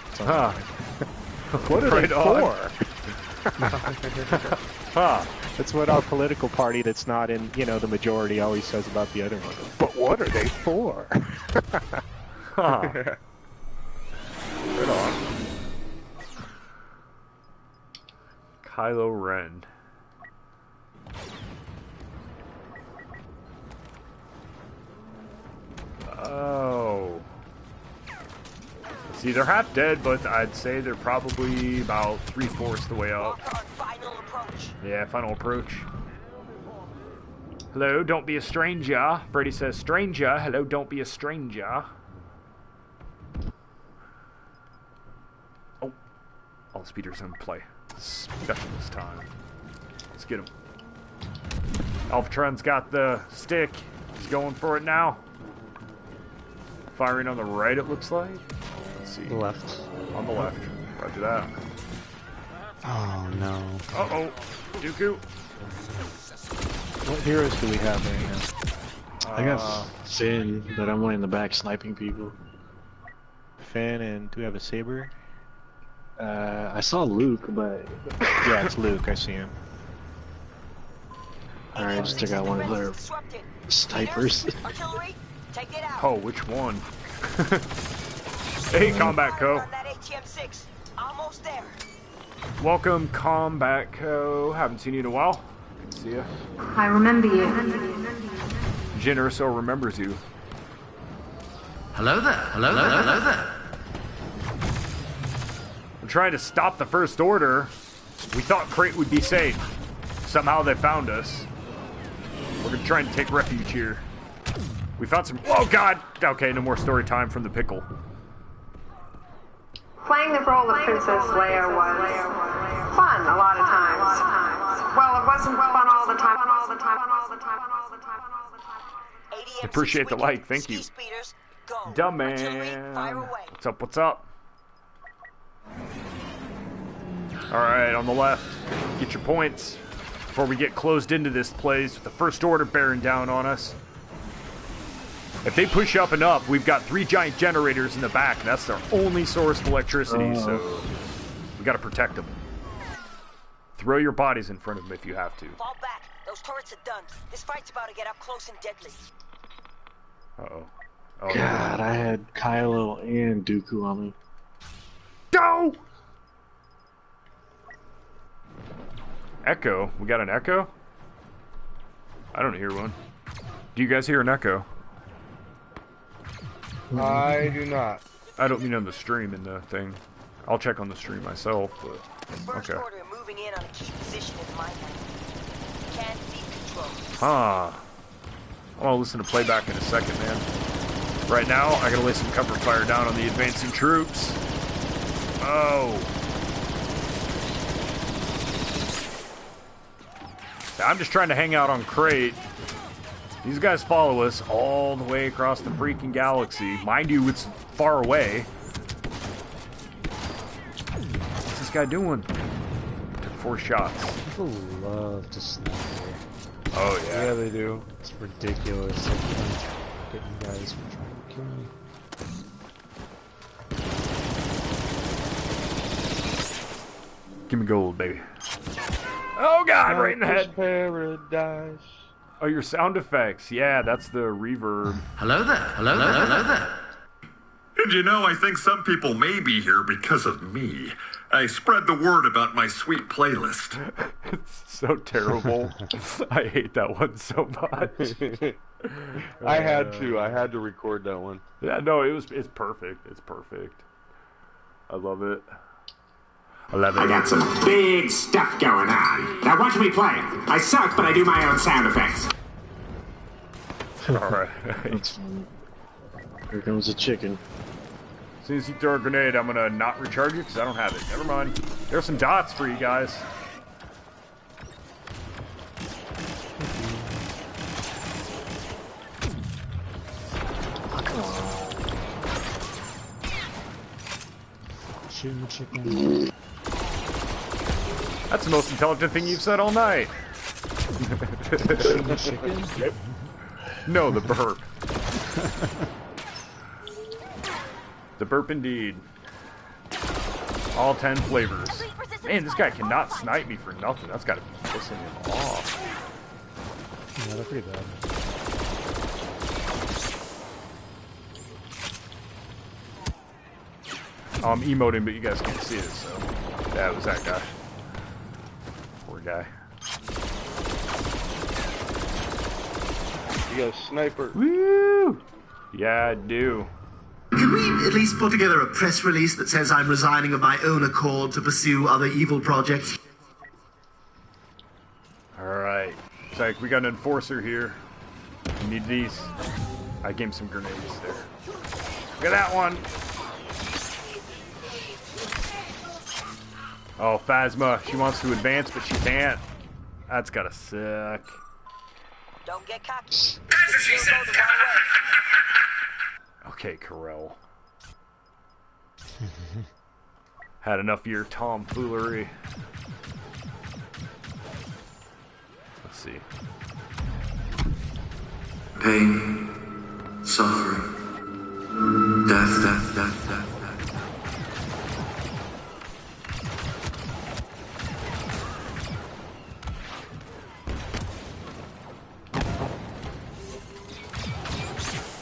What are they for? That's what our political party that's not in, you know, the majority always says about the other one. But what are they for? Right on. Kylo Ren. Oh. See, they're half dead, but I'd say they're probably about 3/4 the way up. Yeah, final approach. Hello, don't be a stranger. Brady says, stranger. Hello, don't be a stranger. Oh. All the speeders in play. Specialist time. Let's get him. Alphatron's got the stick. He's going for it now. Firing on the right, it looks like. Let's see. Left. On the left. Roger that. Oh, no. Uh-oh. Dooku. What heroes do we have right now? I got Finn, but I'm way in the back sniping people. Finn, and do we have a saber? I saw Luke, but... Yeah, it's Luke. I see him. Alright, just took out one of their snipers. Oh, which one? Hey, Combat Co. Welcome, Combat Co. Haven't seen you in a while. Good to see you. I remember you. Generoso remembers you. Hello there. Hello there. Hello there. We're trying to stop the First Order. We thought Crate would be safe. Somehow they found us. We're gonna try and take refuge here. We found some... Oh, God! Okay, no more story time from the pickle. Playing the role of Princess Leia was fun a lot of times. Well, it wasn't fun all the time. Appreciate the like, thank you. Dumb man. What's up, what's up? Alright, on the left. Get your points before we get closed into this place with the First Order bearing down on us. If they push up and up, we've got 3 giant generators in the back, and that's their only source of electricity, so we gotta protect them. Throw your bodies in front of them if you have to. Fall back. Those turrets are done. This fight's about to get up close and deadly. Uh-oh. Oh, God, I had Kylo and Dooku on me. Go! Echo? We got an echo? I don't hear one. Do you guys hear an echo? I do not. I don't mean on the stream in the thing. I'll check on the stream myself, but First okay. Order moving in on a key position in my hand. Can't see control. Huh. I want to listen to playback in a second, man. Right now, I gotta lay some cover fire down on the advancing troops. Oh. I'm just trying to hang out on Crate. These guys follow us all the way across the freaking galaxy. Mind you, it's far away. What's this guy doing? Took 4 shots. People love to snipe here. Oh yeah. Yeah, they do. It's ridiculous. I can't get you guys from trying to kill me. Give me gold, baby. Oh god, right in the head. Paradise. Oh, your sound effects. Yeah, that's the reverb. Hello there. Hello there. Hello there. And you know, I think some people may be here because of me. I spread the word about my sweet playlist. It's so terrible. I hate that one so much. I had to record that one. Yeah, no, it's perfect. It's perfect. I love it. I love it. I got some big stuff going on. Now watch me play. I suck, but I do my own sound effects. Alright. That's funny. Here comes the chicken. As soon as you throw a grenade, I'm gonna not recharge you because I don't have it. Never mind. There's some dots for you guys. Shooting the chicken. That's the most intelligent thing you've said all night. Shooting the chicken? No, the burp. The burp indeed. All 10 flavors. Man, this guy cannot snipe me for nothing. That's gotta be pissing him off. Yeah, they're pretty bad. Oh, I'm emoting, but you guys can't see it, so... That was that guy. Poor guy. You got a sniper. Woo! Yeah, I do. Can we at least put together a press release that says I'm resigning of my own accord to pursue other evil projects? Alright. It's like, we got an enforcer here. We need these. I gave him some grenades there. Look at that one! Oh, Phasma. She wants to advance, but she can't. That's gotta suck. Don't get cocky. Okay, Carell. Had enough of your tomfoolery. Let's see. Pain, suffering, death, death, death, death, death.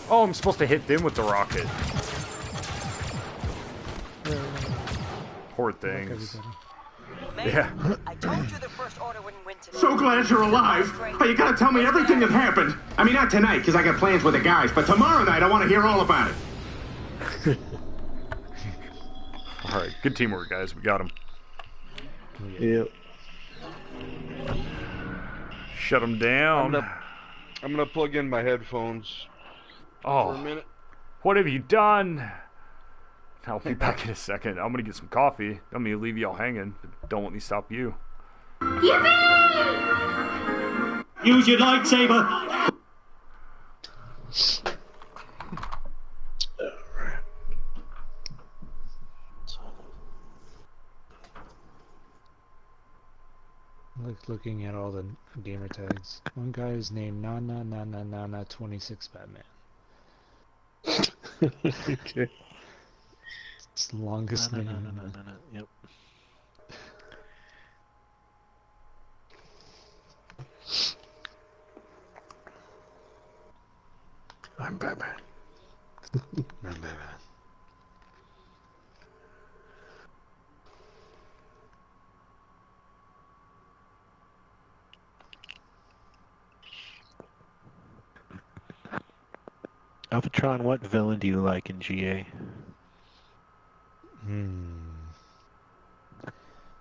Oh, I'm supposed to hit them with the rocket. Poor things. Yeah. I told you the first order wouldn't win today. So glad you're alive. But you gotta tell me everything that happened. I mean, not tonight, because I got plans with the guys, but tomorrow night I want to hear all about it. Alright, good teamwork, guys. We got him. Yep. Shut him down. I'm gonna plug in my headphones for a minute. What have you done? I'll be back in a second. I'm gonna get some coffee. I'm gonna leave y'all hanging. Don't let me stop you. Yippee! Use your lightsaber. Looking at all the gamer tags. One guy is named Nana 26 Batman. Okay. It's the longest name. Yep. I'm Batman. I'm Batman. Alphatron, what villain do you like in GA?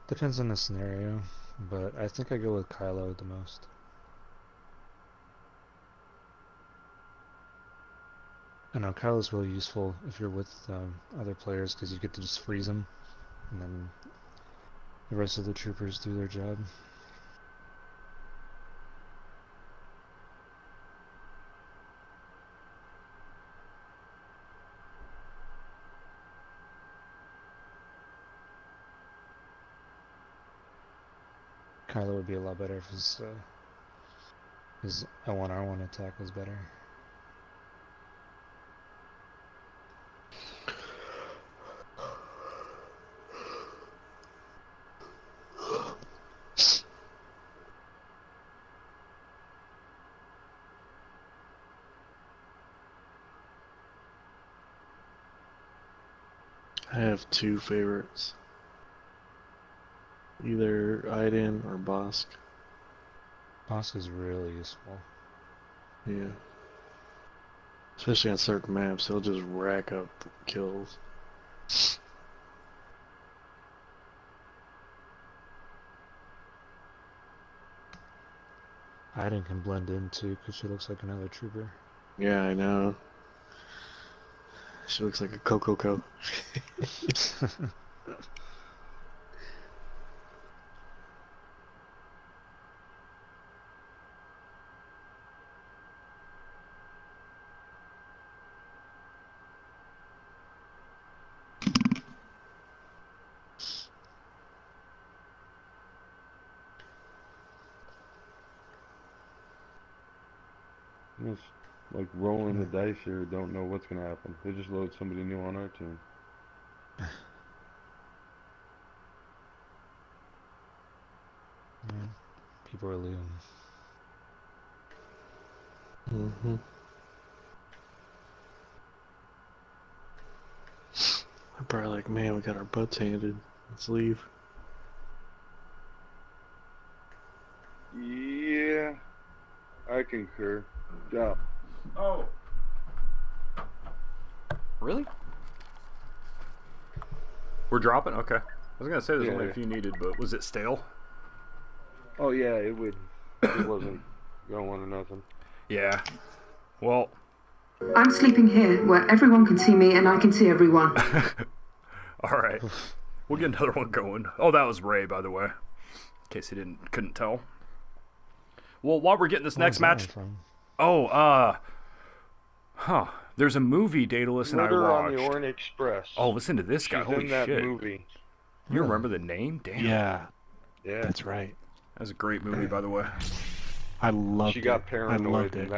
Depends on the scenario, but I think I go with Kylo the most. I know Kylo's really useful if you're with other players because you get to just freeze them, and then the rest of the troopers do their job. Kylo would be a lot better if his His L1R1 attack was better. I have two favorites. Either Aiden or Bosk. Bosk is really useful. Yeah. Especially on certain maps, he'll just rack up kills. Aiden can blend in too, because she looks like another trooper. Yeah, I know. She looks like a Coco. It's like rolling the dice here, don't know what's going to happen. They just load somebody new on our team. Yeah, people are leaving. I'm probably like, man, we got our butts handed. Let's leave. Yeah, I concur. Yeah. Oh. Really? We're dropping? Okay. I was gonna say there's only a few needed, but was it stale? Oh yeah, it wasn't going or nothing. Yeah. Well. I'm sleeping here, where everyone can see me and I can see everyone. All right. We'll get another one going. Oh, that was Ray, by the way. In case he couldn't tell. Well, while we're getting this next match. There's a movie Daedalus and I Murder watched. on the Orient Express. Oh, listen to this guy. She's Holy in that shit. movie. You remember the name? Damn. Yeah. Yeah. That's right. That was a great movie, by the way. I loved it. She got paranoid. I loved it.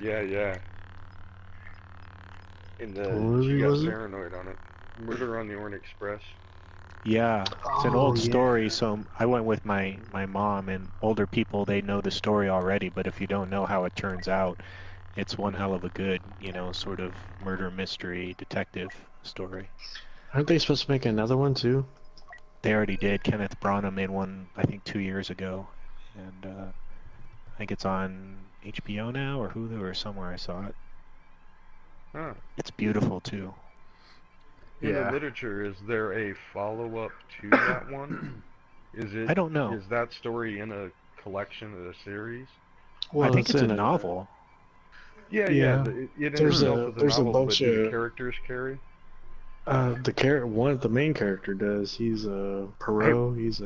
Yeah. She got paranoid on it. Murder on the Orient Express. Yeah, it's an old story, so I went with my mom, and older people, they know the story already, but if you don't know how it turns out, it's one hell of a good, sort of murder mystery detective story. Aren't they supposed to make another one too? They already did. Kenneth Branagh made one, I think, 2 years ago, and I think it's on HBO now, or Hulu, or somewhere I saw it. Huh. It's beautiful, too. In the literature, is there a follow-up to that one? I don't know. Is that story in a collection of a series? Well, I think it's a novel. Yeah. It in there's itself is a novel, bunch but do the of characters carry? The main character does. He's a Perot. He's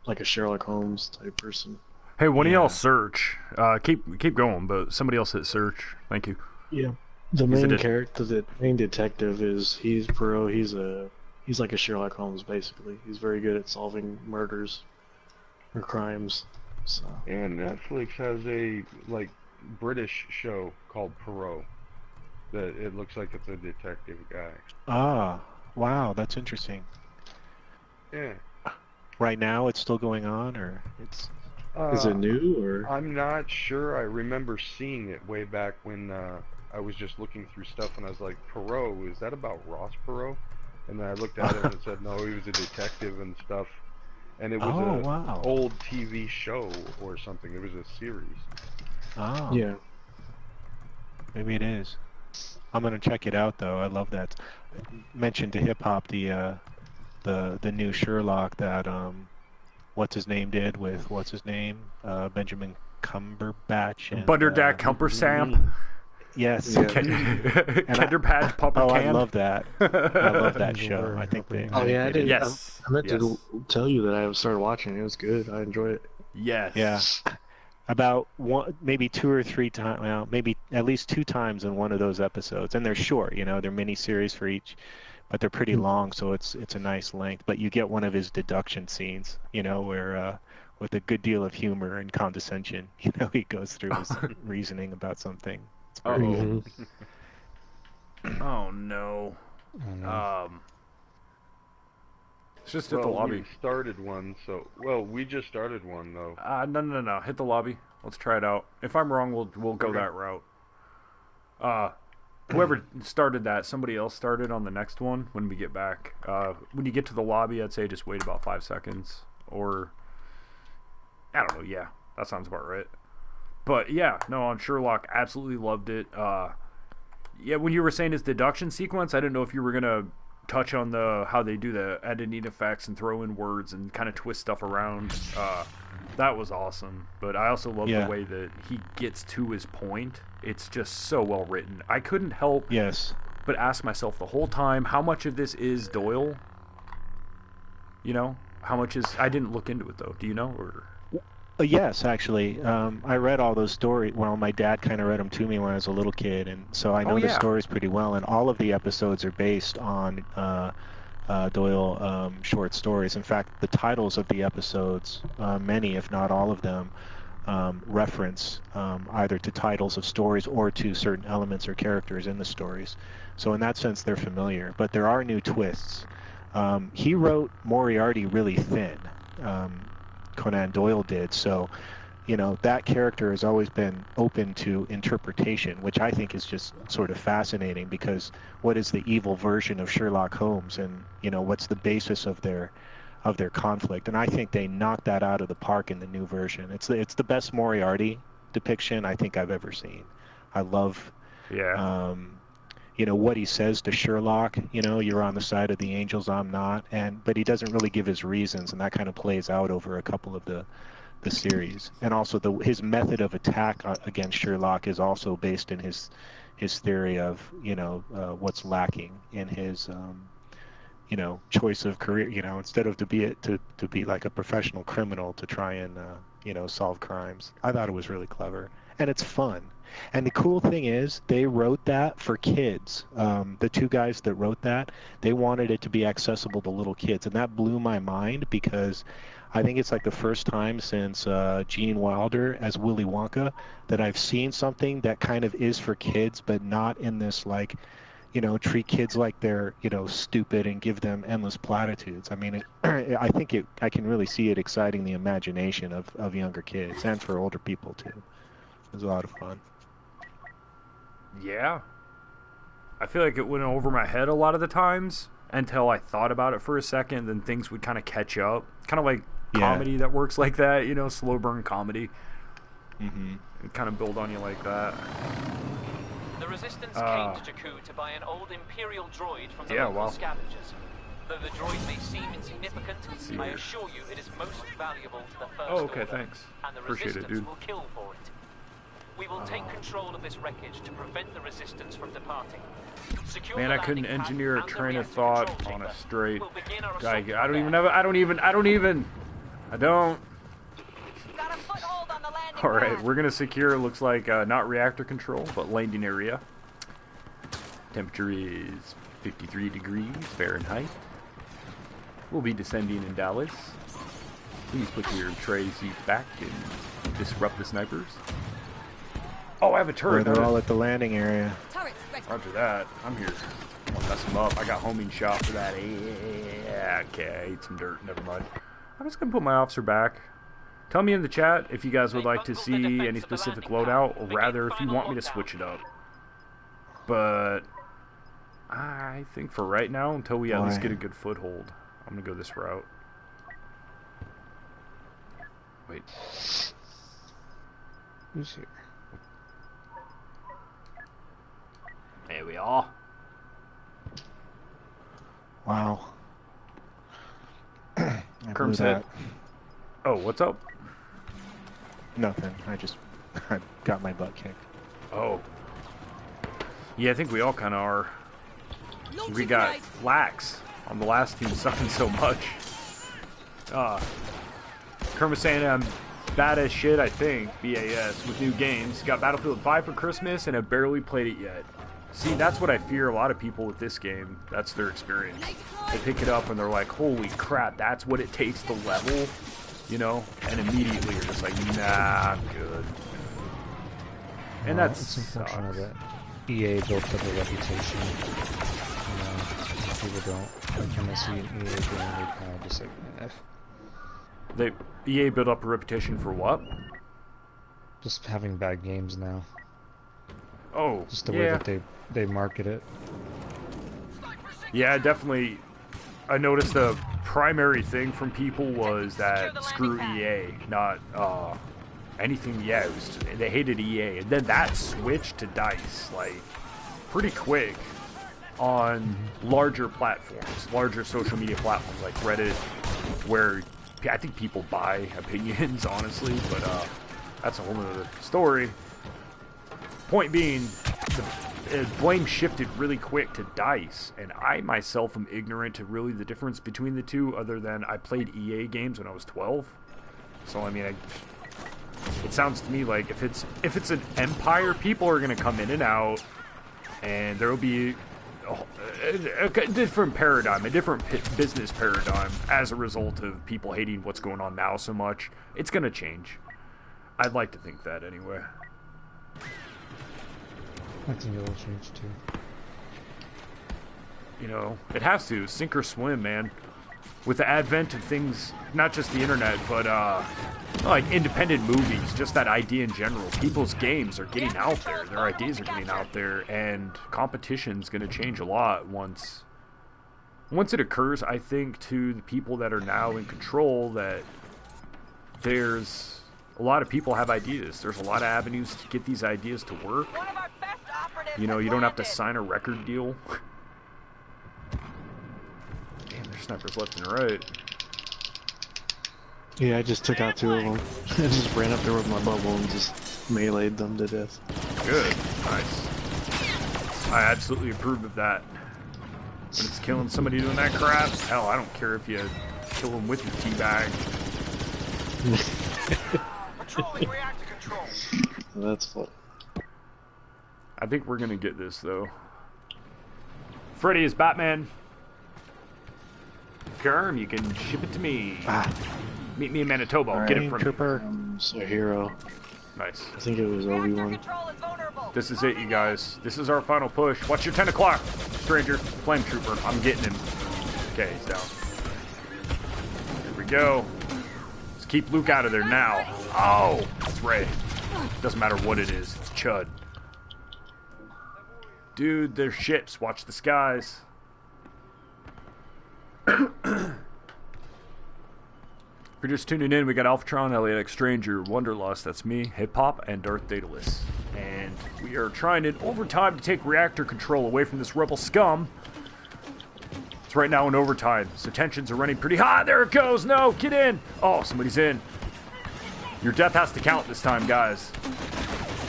like a Sherlock Holmes type person. Hey, one of y'all search. Keep going, but somebody else hit search. Thank you. Yeah. The main character, the main detective, he's Perot. He's like a Sherlock Holmes, basically. He's very good at solving murders or crimes. So. And Netflix has a British show called Perot. That it looks like it's a detective guy. Ah, wow, that's interesting. Yeah. Right now, it's still going on, or it's? Is it new, or? I'm not sure. I remember seeing it way back when I was just looking through stuff, and I was like, Perot, is that about Ross Perot? And then I looked at it and it said, no, he was a detective and stuff. And it was an old TV show or something. It was a series. Oh. Yeah. Maybe it is. I'm gonna check it out though. I love that. Mentioned to hip hop the new Sherlock that what's his name did with Benjamin Cumberbatch and Bunderdack Cumbersam. Yes. Kenderpatch Pupper Oh, Can. I love that. I love that show. I think they. Oh yeah, I did. Yes. I meant to tell you that I started watching. It was good. I enjoyed it. Yes. Yeah. About maybe 2 or 3 times. Well, maybe at least 2 times in one of those episodes, and they're short. They're mini series for each, but they're pretty long, so it's a nice length. But you get one of his deduction scenes. Where with a good deal of humor and condescension. You know, he goes through his reasoning about something. It's very good. Oh no. It's just hit the lobby. We started one, so we just started one though. No. Hit the lobby. Let's try it out. If I'm wrong, we'll go that route. Whoever started that, somebody else started on the next one when we get back. When you get to the lobby, I'd say just wait about 5 seconds. Or, I don't know, yeah. That sounds about right. But, yeah, no, on Sherlock, absolutely loved it. Yeah, when you were saying his deduction sequence, I didn't know if you were going to touch on how they do the editing effects and throw in words and kind of twist stuff around. That was awesome. But I also love the way that he gets to his point. It's just so well written. I couldn't help but ask myself the whole time, how much of this is Doyle? You know? How much is... I didn't look into it, though. Do you know? Or... Yes, actually. I read all those stories. Well, my dad kind of read them to me when I was a little kid, and so I know the stories pretty well. And all of the episodes are based on Doyle short stories. In fact, the titles of the episodes, many, if not all of them, reference either to titles of stories or to certain elements or characters in the stories. So in that sense, they're familiar. But there are new twists. He wrote Moriarty really thin. Conan Doyle did, so you know that character has always been open to interpretation, which I think is just sort of fascinating, because what is the evil version of Sherlock Holmes, and you know what's the basis of their conflict? And I think they knocked that out of the park in the new version. It's the best Moriarty depiction I think I've ever seen. I love you know what he says to Sherlock, you know, you're on the side of the angels, I'm not, but he doesn't really give his reasons, and that kind of plays out over a couple of the series. And also his method of attack against Sherlock is also based in his theory of, you know, what's lacking in his you know, choice of career, you know, instead of to be like a professional criminal, to try and you know, solve crimes. I thought it was really clever, and it's fun. And the cool thing is, they wrote that for kids. The two guys that wrote that, they wanted it to be accessible to little kids, and that blew my mind, because I think it's like the first time since Gene Wilder as Willy Wonka that I've seen something that kind of is for kids, but not in this, like, you know, treat kids like they're, you know, stupid and give them endless platitudes. I mean, I think I can really see it exciting the imagination of younger kids, and for older people too. It was a lot of fun. Yeah. I feel like it went over my head a lot of the times until I thought about it for a second, then things would kind of catch up. Kind of like comedy that works like that, you know, slow burn comedy. Mm-hmm. And kind of build on you like that. The Resistance came to Jakku to buy an old Imperial droid from the local scavengers. Though the droid may seem insignificant, I assure you it is most valuable to the First Order, thanks. And the Appreciate Resistance it, dude. will kill for it. We will take control of this wreckage to prevent the Resistance from departing. Man, I couldn't engineer a train of thought on a straight. I don't. Alright, we're gonna secure, looks like, not reactor control, but landing area. Temperature is 53 degrees Fahrenheit. We'll be descending in Dallas. Please put your tray seats back and disrupt the snipers. Oh, I have a turret. They're all at the landing area. Roger that. I'm here. I'll mess them up. I got homing shot for that. Yeah, okay, I ate some dirt. Never mind. I'm just gonna put my officer back. Tell me in the chat if you guys would like to see any specific loadout, or rather if you want me to switch it up. But I think for right now, until we at least get a good foothold, I'm gonna go this route. Wait. Who's here? There we are. Wow. Kerm said. Oh, what's up? Nothing. I got my butt kicked. Oh. Yeah, I think we all kind of are. We got Flax on the last team sucking so much. Kerm was saying I'm bad as shit, I think, BAS, with new games. Got Battlefield 5 for Christmas and have barely played it yet. See, that's what I fear a lot of people with this game. That's their experience. They pick it up and they're like, holy crap, that's what it takes to level. you know, and immediately you're just like, nah, I'm good. And Well, that's it's unfortunate that EA built up a reputation. You know, if people don't like when they see an EA game, they kind of just like, EA built up a reputation for what? Just having bad games now. Oh, just the way that they market it. Yeah, definitely. I noticed the primary thing from people was that screw EA, not anything. Yeah, they hated EA, and then that switched to DICE like pretty quick on larger platforms, larger social media platforms like Reddit, where I think people buy opinions, honestly, but that's a whole other story. Point being, the blame shifted really quick to DICE, and I myself am ignorant to really the difference between the two, other than I played EA games when I was 12. So I mean, it sounds to me like if it's an empire, people are going to come in and out, and there will be a different paradigm, a different business paradigm as a result of people hating what's going on now so much. It's going to change. I'd like to think that anyway. I think it will change too. You know, it has to. Sink or swim, man. With the advent of things, not just the internet, but like independent movies, just that idea in general. People's games are getting out there. Their ideas are getting out there, and competition's going to change a lot once it occurs. I think to the people that are now in control that there's a lot of people have ideas. There's a lot of avenues to get these ideas to work. You know, you don't have to sign a record deal. Damn, there's snipers left and right. Yeah, I just took out 2 of them. I just ran up there with my bubble and just meleeed them to death. Good. Nice. I absolutely approve of that. When it's killing somebody doing that crap, hell, I don't care if you kill them with your teabag. Patrolling reactor control. That's fun. I think we're gonna get this though. Freddy is Batman. Kerm, you can ship it to me. Meet me in Manitoba. I'll get it from you. It's a hero. Nice. I think it was Obi-Wan. This is it, you guys. This is our final push. Watch your 10 o'clock, stranger. Flame trooper. I'm getting him. Okay, he's down. Here we go. Let's keep Luke out of there now. Oh, it's Ray. Doesn't matter what it is. It's Chud. Dude, there's ships. Watch the skies. If you're just tuning in, we got Alphatron, Eliatic Stranger, Wonderlust, that's me, Hip Hop, and Darth Daedalus. And we are trying in overtime to take reactor control away from this rebel scum. It's right now in overtime, so tensions are running pretty high. There it goes! No, get in! Oh, somebody's in. Your death has to count this time, guys.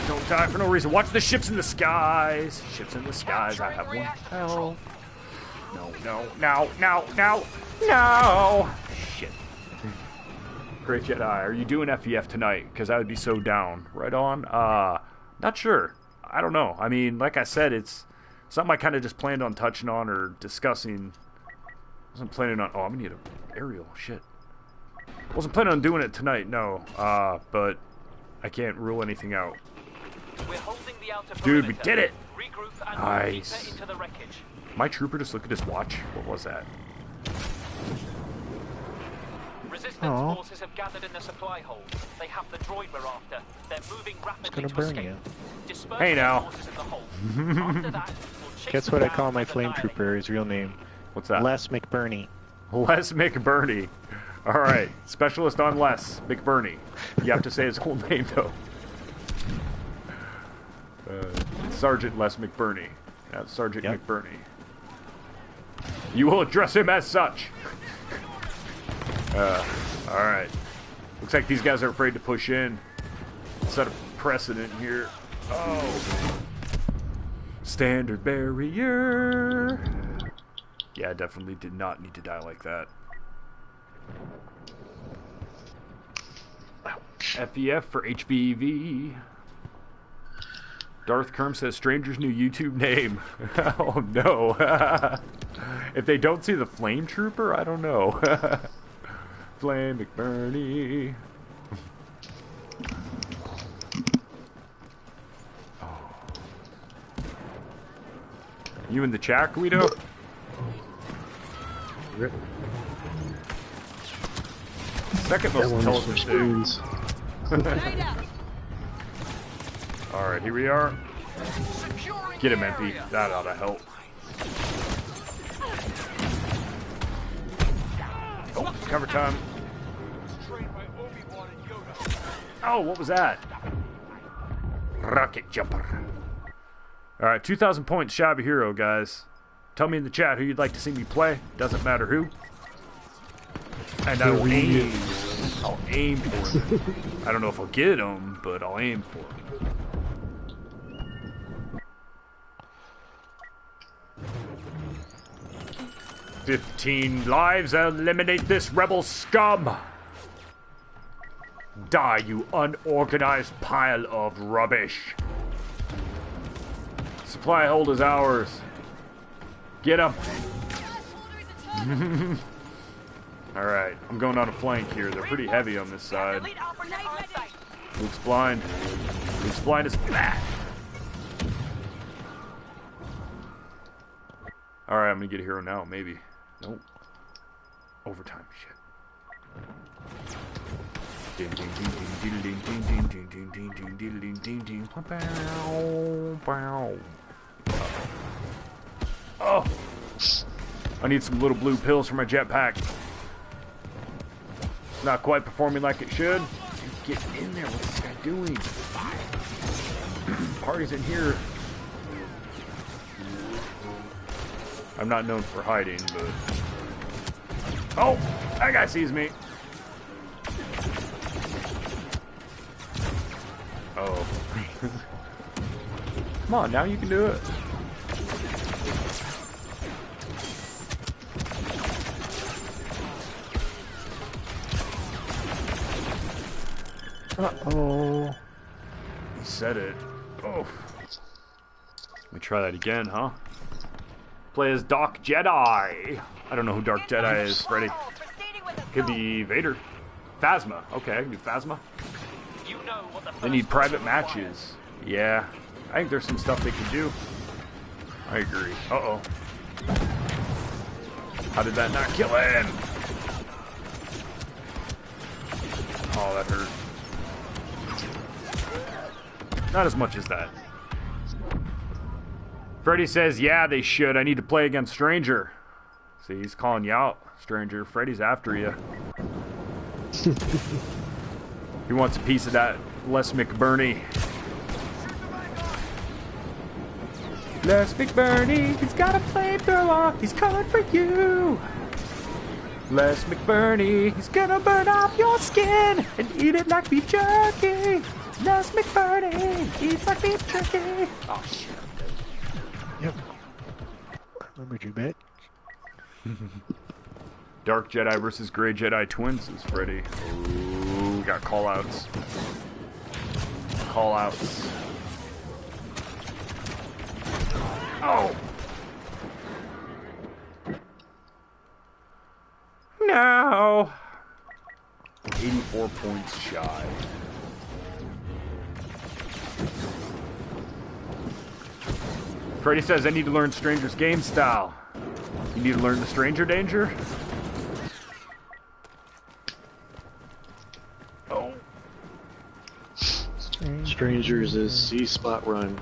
Don't die for no reason. Watch the ships in the skies. Ships in the skies. I have one health. No. Shit. Great Jedi, are you doing FEF tonight? Because I would be so down. Right on? Not sure. I don't know. I mean, like I said, it's something I kind of just planned on touching on or discussing. Wasn't planning on... Oh, I'm going to need an aerial. Shit. Wasn't planning on doing it tonight, no. But I can't rule anything out. We're holding the outer Dude, we did it! Regroup and nice. into the wreckage. My trooper just looked at his watch. What was that? Resistance forces have gathered in the supply hold. They have the droid we're after. They're moving rapidly to escape. Disperse hey now. forces in the hold. After that, we'll chase Guess them what I down call my to the flame diving. trooper, his real name? What's that? Les McBurney. Les McBurney. Alright, specialist on Les McBurney. You have to say his whole name though. Sergeant Les McBurney. Sergeant McBurney. You will address him as such. Alright. Looks like these guys are afraid to push in. Set a precedent here. Oh. Standard barrier. Yeah, I definitely did not need to die like that. FEF for HBV. Darth Kerm says stranger's new YouTube name. Oh no. If they don't see the flame trooper, I don't know. Flame McBurney. You in the chat, Guido? Second most intelligent things. Alright, here we are. Get him, MP. That ought to help. Oh, cover time. Oh, what was that? Rocket jumper. Alright, 2,000 points shy of a hero, guys. Tell me in the chat who you'd like to see me play. Doesn't matter who. And I will aim. I'll aim for them. I don't know if I'll get them, but I'll aim for them. "15 lives, eliminate this rebel scum! Die, you unorganized pile of rubbish! Supply hold is ours. Get him!" Alright, I'm going on a flank here. They're pretty heavy on this side. Luke's blind. Luke's blind as bat. Alright, I'm gonna get a hero now, maybe. Nope. Overtime, shit. Oh! I need some little blue pills for my jetpack. Not quite performing like it should. Get in there. What's this guy doing? Party's in here. I'm not known for hiding, but... Oh! That guy sees me. Oh. Come on, now you can do it. Uh-oh. He said it. Oh. Let me try that again, huh? Play as Dark Jedi. I don't know who Dark Jedi is, Freddy. Could be Vader. Phasma. Okay, I can do Phasma. They need private matches. Yeah. I think there's some stuff they could do. I agree. Uh-oh. How did that not kill him? Oh, that hurt. Not as much as that. Freddy says, yeah, they should. I need to play against Stranger. See, he's calling you out, Stranger. Freddy's after you. He wants a piece of that Les McBurney. Les McBurney, he's got a flamethrower. He's coming for you. Les McBurney, he's gonna burn off your skin and eat it like beef jerky. Les McBurney, eats like beef jerky. Oh, shit. Yep. Remembered you, bet. Dark Jedi versus Gray Jedi twins is Freddy. Ooh, we got callouts. Callouts. Oh! No! 84 points shy. Freddy says, I need to learn Stranger's game style. You need to learn the Stranger Danger? Oh. Strangers is C-spot run.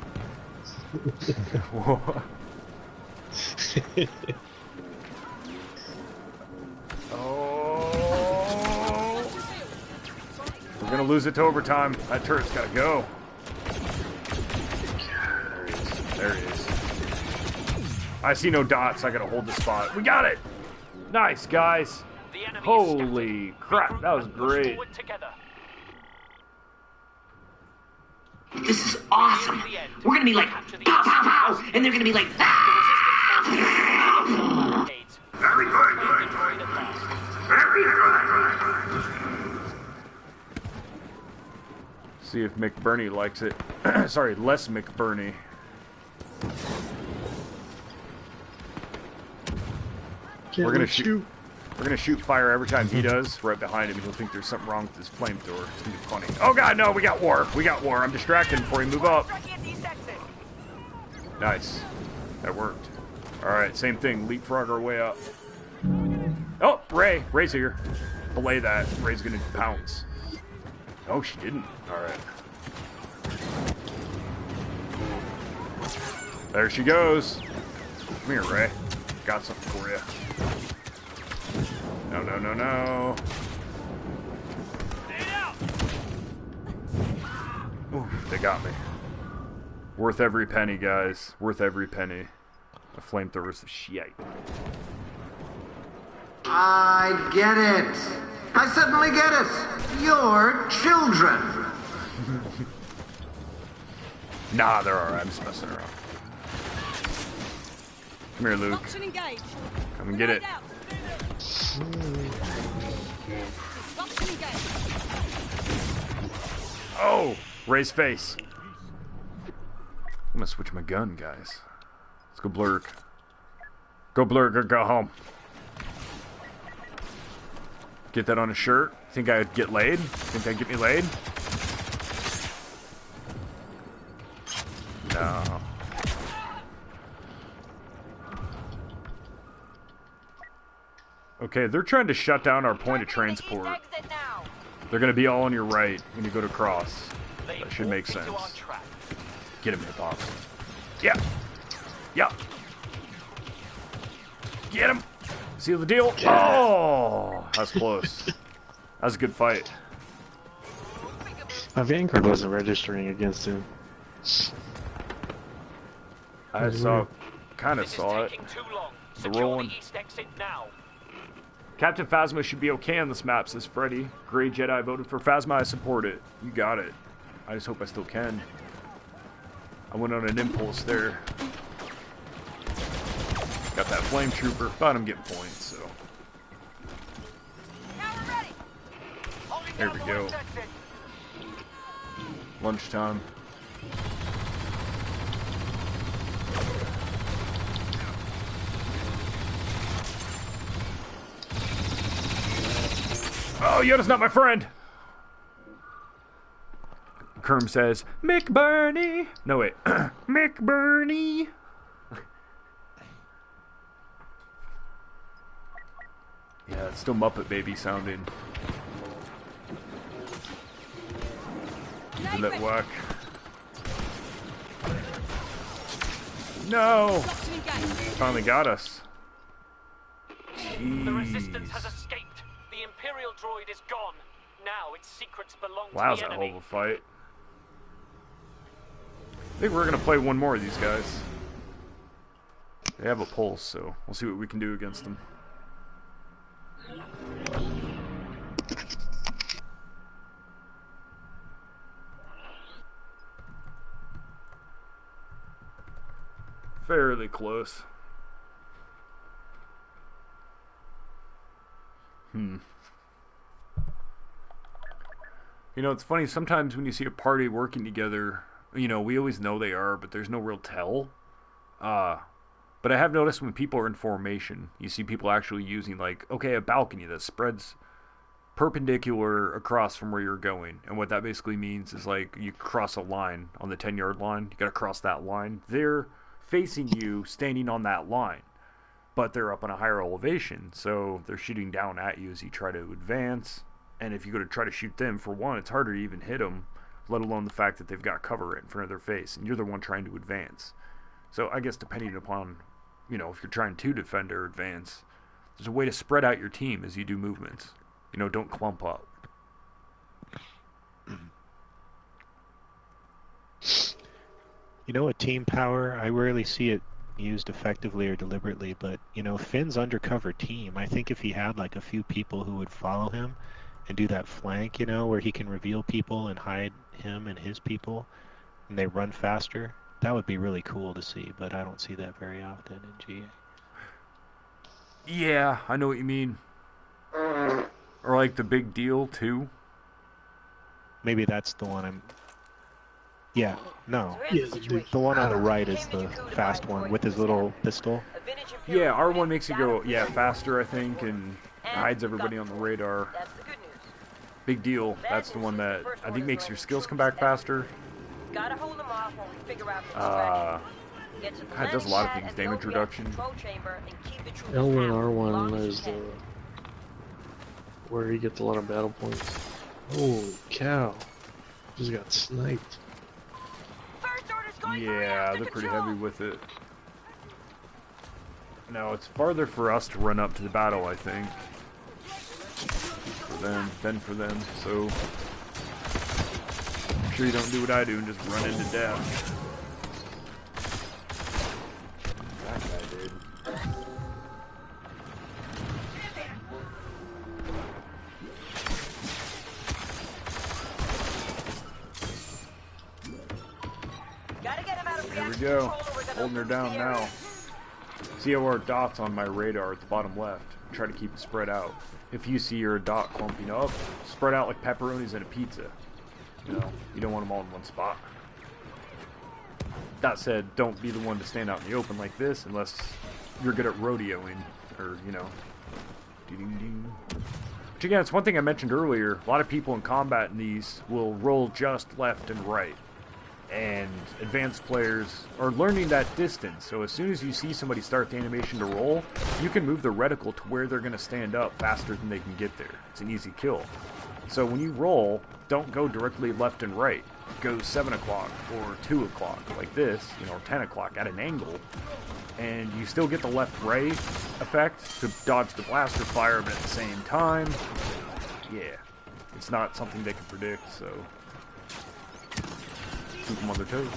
Oh. We're gonna lose it to overtime. That turret's gotta go. There he is. I see no dots. I gotta hold the spot. We got it! Nice, guys. Holy crap, that was great. This is awesome. We're gonna be like, pow, pow, pow, and they're gonna be like, ah! Very good, good. Very good. See if McBurney likes it. Sorry, Les McBurney. We're gonna shoot. We're gonna shoot fire every time he does, right behind him. He'll think there's something wrong with his flamethrower. It's gonna be funny. Oh god, no, we got war. We got war. I'm distracted before he move up. Nice. That worked. Alright, same thing. Leapfrog our way up. Oh, Ray. Ray's here. Belay that. Ray's gonna pounce. Oh, she didn't. Alright. There she goes. Come here, Ray. Got something for you. No, no, no, no. Ooh, they got me. Worth every penny, guys. Worth every penny. A flamethrower's a shite. I get it. I suddenly get it. You're children. Nah, they're alright. I'm just messing around. Come here, Luke. Come and get it. Oh! Ray's face. I'm gonna switch my gun, guys. Let's go blurg. Go blurg or go home. Get that on a shirt. Think I'd get laid? Think I'd get me laid? No. Okay, they're trying to shut down our point of transport. They're gonna be all on your right when you go to cross. That should make sense. Get him, hip-hop. Yeah. Yeah. Get him. Seal the deal. Oh, that's close. That was a good fight. My Vanguard wasn't registering against him. I kind of saw it. The rolling. Captain Phasma should be okay on this map, says Freddy. Grey Jedi voted for Phasma. I support it. You got it. I just hope I still can. I went on an impulse there. Got that flame trooper. Thought I'm getting points, so. There we go. Lunchtime. Oh, Yoda's not my friend! Kerm says, McBurney! No, wait. McBurney! Yeah, it's still Muppet Baby sounding. Did that work? No! Finally got us. Jeez. The resistance has escaped. The Imperial droid is gone. Now its secrets belong to the enemy. Wow, that was a hell of a fight. I think we're gonna play one more of these guys. They have a pulse, so we'll see what we can do against them. Fairly close. You know, it's funny, sometimes when you see a party working together, you know, we always know they are, but there's no real tell. But I have noticed when people are in formation, you see people actually using, like, okay, a balcony that spreads perpendicular across from where you're going. And what that basically means is, like, you cross a line on the 10-yard line. You gotta cross that line. They're facing you, standing on that line. But they're up on a higher elevation, so they're shooting down at you as you try to advance. And if you go to try to shoot them, for one, it's harder to even hit them, let alone the fact that they've got cover right in front of their face, and you're the one trying to advance. So I guess depending upon, you know, if you're trying to defend or advance, there's a way to spread out your team as you do movements. You know, don't clump up. You know, a team power, I rarely see it used effectively or deliberately, but, you know, Finn's undercover team, I think if he had, like, a few people who would follow him and do that flank, you know, where he can reveal people and hide him and his people, and they run faster, that would be really cool to see, but I don't see that very often in GA. Yeah, I know what you mean. Or like the big deal, too. Maybe that's the one I'm... Yeah, no. The one on the right is the fast one with his little pistol. Yeah, R1 makes you go, yeah, faster, I think, and hides everybody on the radar. That's the good news. Big deal. That's the one that I think makes your skills come back faster. Gotta hold them off when we figure out the distraction. It does a lot of things. Damage reduction. L1 R1 is the where you get a lot of battle points. Holy cow! Just got sniped. Yeah, they're pretty heavy with it. No, it's farther for us to run up to the battle, I think. For them, than for them, so... I'm sure you don't do what I do and just run into death. That guy did. There we go. Holding her down now. See how our dots on my radar at the bottom left. Try to keep it spread out. If you see your dot clumping up, spread out like pepperonis in a pizza. You know, you don't want them all in one spot. That said, don't be the one to stand out in the open like this unless you're good at rodeoing, or, you know. Ding-ding-ding. Which again, it's one thing I mentioned earlier. A lot of people in combat in these will roll just left and right. And advanced players are learning that distance, so as soon as you see somebody start the animation to roll, you can move the reticle to where they're going to stand up faster than they can get there. It's an easy kill. So when you roll, don't go directly left and right. Go 7 o'clock or 2 o'clock like this, you know, or 10 o'clock at an angle, and you still get the left-right effect to dodge the blaster fire, but at the same time, yeah, it's not something they can predict, so... keep them on their toes.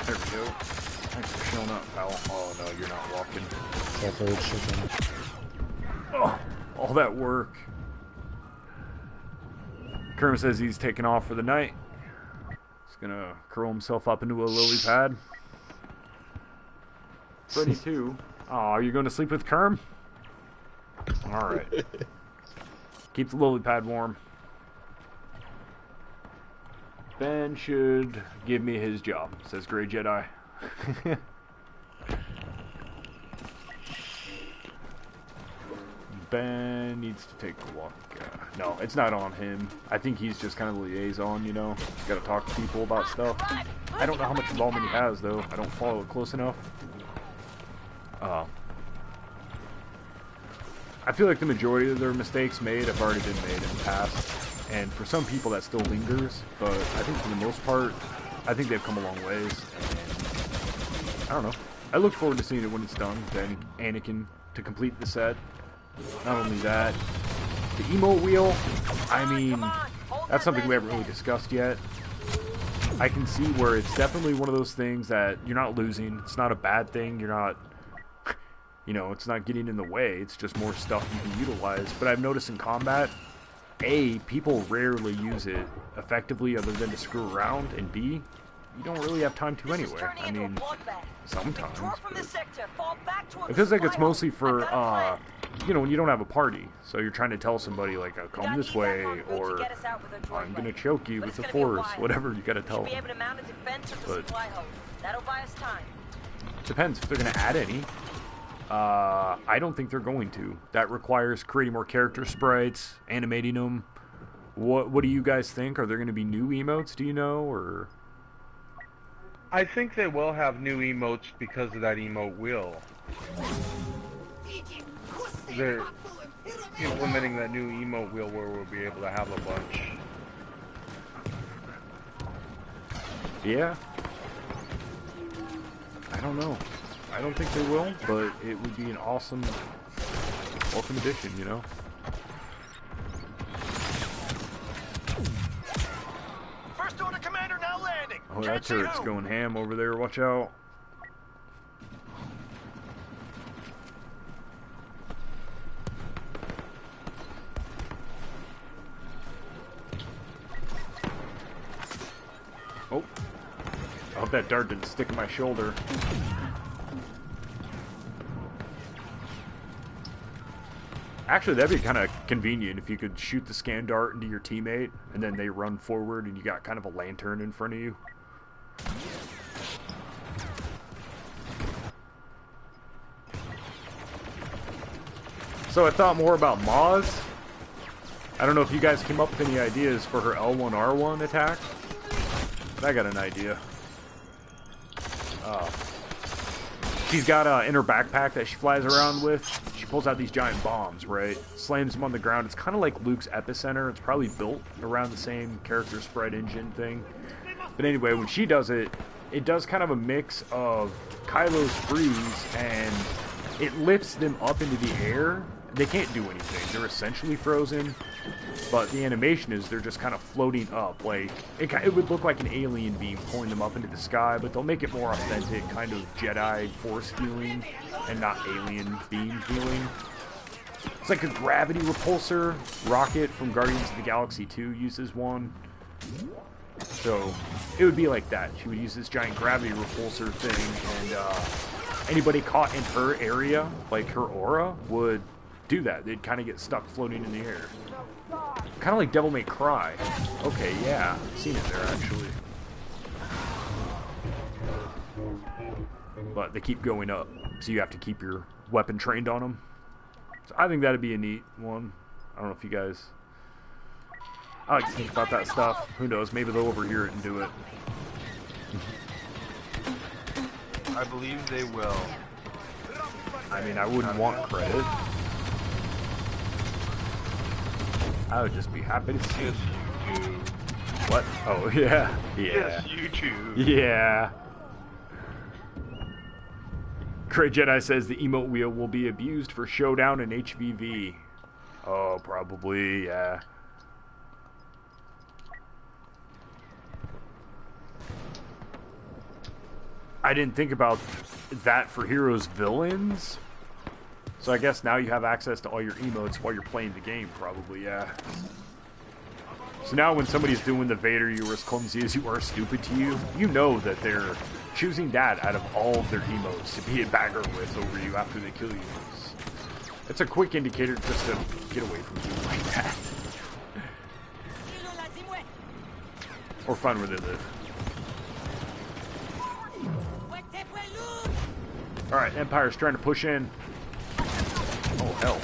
There we go. Thanks for showing up, pal. Oh no, you're not walking. Oh, all that work. Kerm says he's taking off for the night. He's gonna curl himself up into a lily pad. Freddy too. Oh, are you going to sleep with Kerm? Alright. Keep the lily pad warm. Ben should give me his job, says Grey Jedi. Ben needs to take a walk. No, it's not on him. I think he's just kind of the liaison, you know. He's got to talk to people about stuff. I don't know how much involvement he has, though. I don't follow it close enough. I feel like the majority of their mistakes made have already been made in the past, and for some people that still lingers, but I think for the most part, I think they've come a long ways, and I don't know. I look forward to seeing it when it's done, then Anakin to complete the set. Not only that, the emote wheel, I mean, that's something we haven't really discussed yet. I can see where it's definitely one of those things that you're not losing, it's not a bad thing, you're not... you know, it's not getting in the way, it's just more stuff you can utilize. But I've noticed in combat, A, people rarely use it effectively other than to screw around, and B, you don't really have time to anyway. I mean, sometimes. It feels like it's mostly for, you know, when you don't have a party. So you're trying to tell somebody, like, come this way, or I'm gonna choke you with the force, whatever you gotta tell them. But, depends if they're gonna add any. I don't think they're going to. That requires creating more character sprites, animating them. What do you guys think? Are there going to be new emotes, do you know, or...? I think they will have new emotes because of that emote wheel. They're implementing that new emote wheel where we'll be able to have a bunch. Yeah. I don't know. I don't think they will, but it would be an awesome welcome addition, you know? First order commander now landing. Oh, that turret's going ham over there, watch out. Oh. I hope that dart didn't stick in my shoulder. Actually, that'd be kind of convenient if you could shoot the scan dart into your teammate, and then they run forward, and you got kind of a lantern in front of you. So I thought more about Maz. I don't know if you guys came up with any ideas for her L1R1 attack, but I got an idea. She's got in her backpack that she flies around with, she pulls out these giant bombs, right? Slams them on the ground. It's kind of like Luke's epicenter. It's probably built around the same character spread engine thing. But anyway, when she does it, it does kind of a mix of Kylo's freeze, and it lifts them up into the air. They can't do anything. They're essentially frozen, but the animation is they're just kind of floating up. Like, it would look like an alien beam pulling them up into the sky, but they'll make it more authentic, kind of Jedi Force feeling, and not alien beam feeling. It's like a gravity repulsor. Rocket from Guardians of the Galaxy 2 uses one. So, it would be like that. She would use this giant gravity repulsor thing, and anybody caught in her area, like her aura, would do that. They'd kind of get stuck floating in the air. Kind of like Devil May Cry. Okay, yeah. I've seen it there, actually. But they keep going up, so you have to keep your weapon trained on them. So I think that'd be a neat one. I don't know if you guys... I like to think about that stuff. Who knows? Maybe they'll overhear it and do it. I believe they will. I mean, I wouldn't want credit. I would just be happy to see it. Yes, you do. What? Oh, yeah. Yeah. Yes, you do. Yeah. Cray Jedi says the emote wheel will be abused for Showdown and HVV. Oh, probably, yeah. I didn't think about that for Heroes Villains. So I guess now you have access to all your emotes while you're playing the game, probably, yeah. So now when somebody's doing the Vader, you are as clumsy as you are stupid to you, you know that they're choosing that out of all of their emotes to be a bagger with over you after they kill you. It's a quick indicator just to get away from you like that. Or find where they live. Alright, Empire's trying to push in. Oh, hell.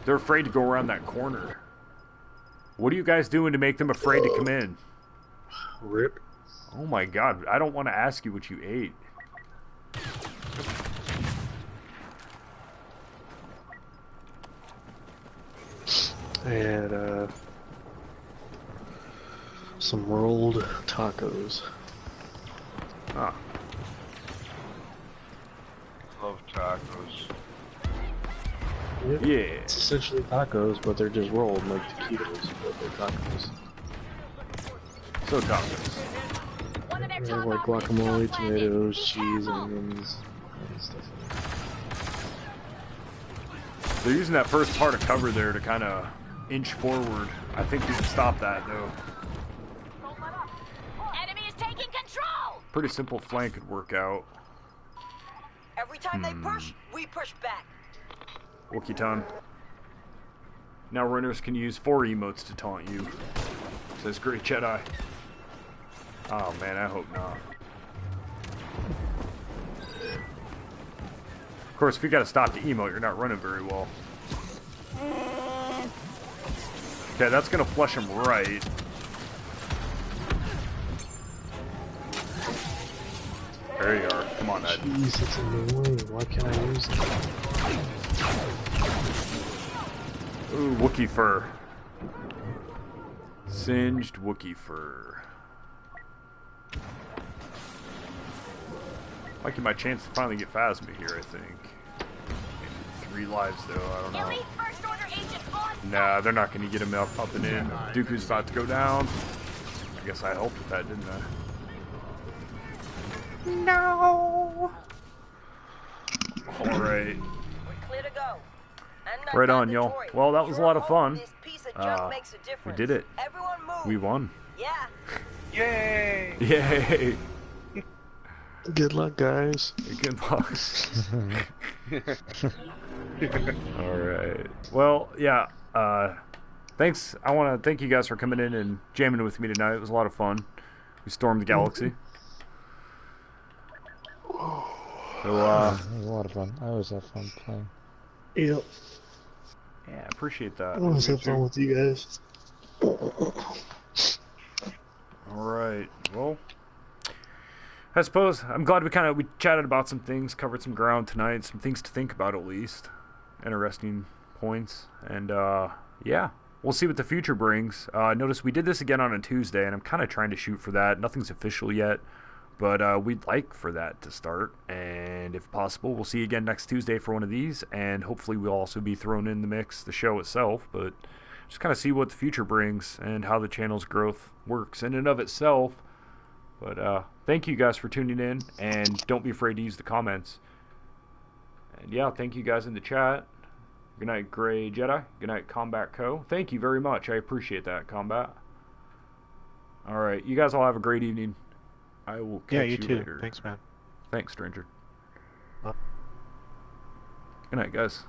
They're afraid to go around that corner. What are you guys doing to make them afraid to come in? Rip. Oh my god, I don't want to ask you what you ate. I had some rolled tacos. Ah. Love tacos. Yep. Yeah. It's essentially tacos, but they're just rolled like taquitos, but they're tacos. So tacos. They have like guacamole, tomatoes, cheese, onions, and stuff like that. They're using that first part of cover there to kind of inch forward. I think we can stop that, though. Enemy is taking control! Pretty simple flank could work out. Every time they push, we push back. Wookie-ton. Now runners can use 4 emotes to taunt you. Says Great Jedi. Oh man, I hope not. Of course, if you gotta stop the emote, you're not running very well. Okay, that's gonna flush him right. There you are. Come on, Ed. Jeez, it's annoying. Why can't I use it? Ooh, Wookiee fur. Singed Wookiee fur. Might get my chance to finally get Phasma here, I think. Maybe 3 lives, though. I don't know. Nah, they're not going to get him up and in. Dooku's about to go down. I guess I helped with that, didn't I? No. Alright. Right on, y'all. Well, that was a lot of fun. We did it. We won. Yeah. Yay! Yay! Good luck, guys. Good luck. All right. Well, yeah. Thanks. I want to thank you guys for coming in and jamming with me tonight. It was a lot of fun. We stormed the galaxy. So, it was a lot of fun. I always have fun playing. Yep. Yeah, I appreciate that. I always have fun with you guys. All right. Well, I suppose I'm glad we chatted about some things, covered some ground tonight, some things to think about at least, interesting points, and yeah, we'll see what the future brings. Notice we did this again on a Tuesday, and I'm kind of trying to shoot for that. Nothing's official yet, but we'd like for that to start, and if possible, we'll see you again next Tuesday for one of these, and hopefully we'll also be thrown in the mix, the show itself, but just kind of see what the future brings and how the channel's growth works in and of itself. But thank you guys for tuning in, and don't be afraid to use the comments. And yeah, thank you guys in the chat. Good night, Gray Jedi. Good night, Combat Co. Thank you very much. I appreciate that, Combat. All right, you guys all have a great evening. I will catch you too. later. Thanks, man. Thanks, stranger. Good night, guys.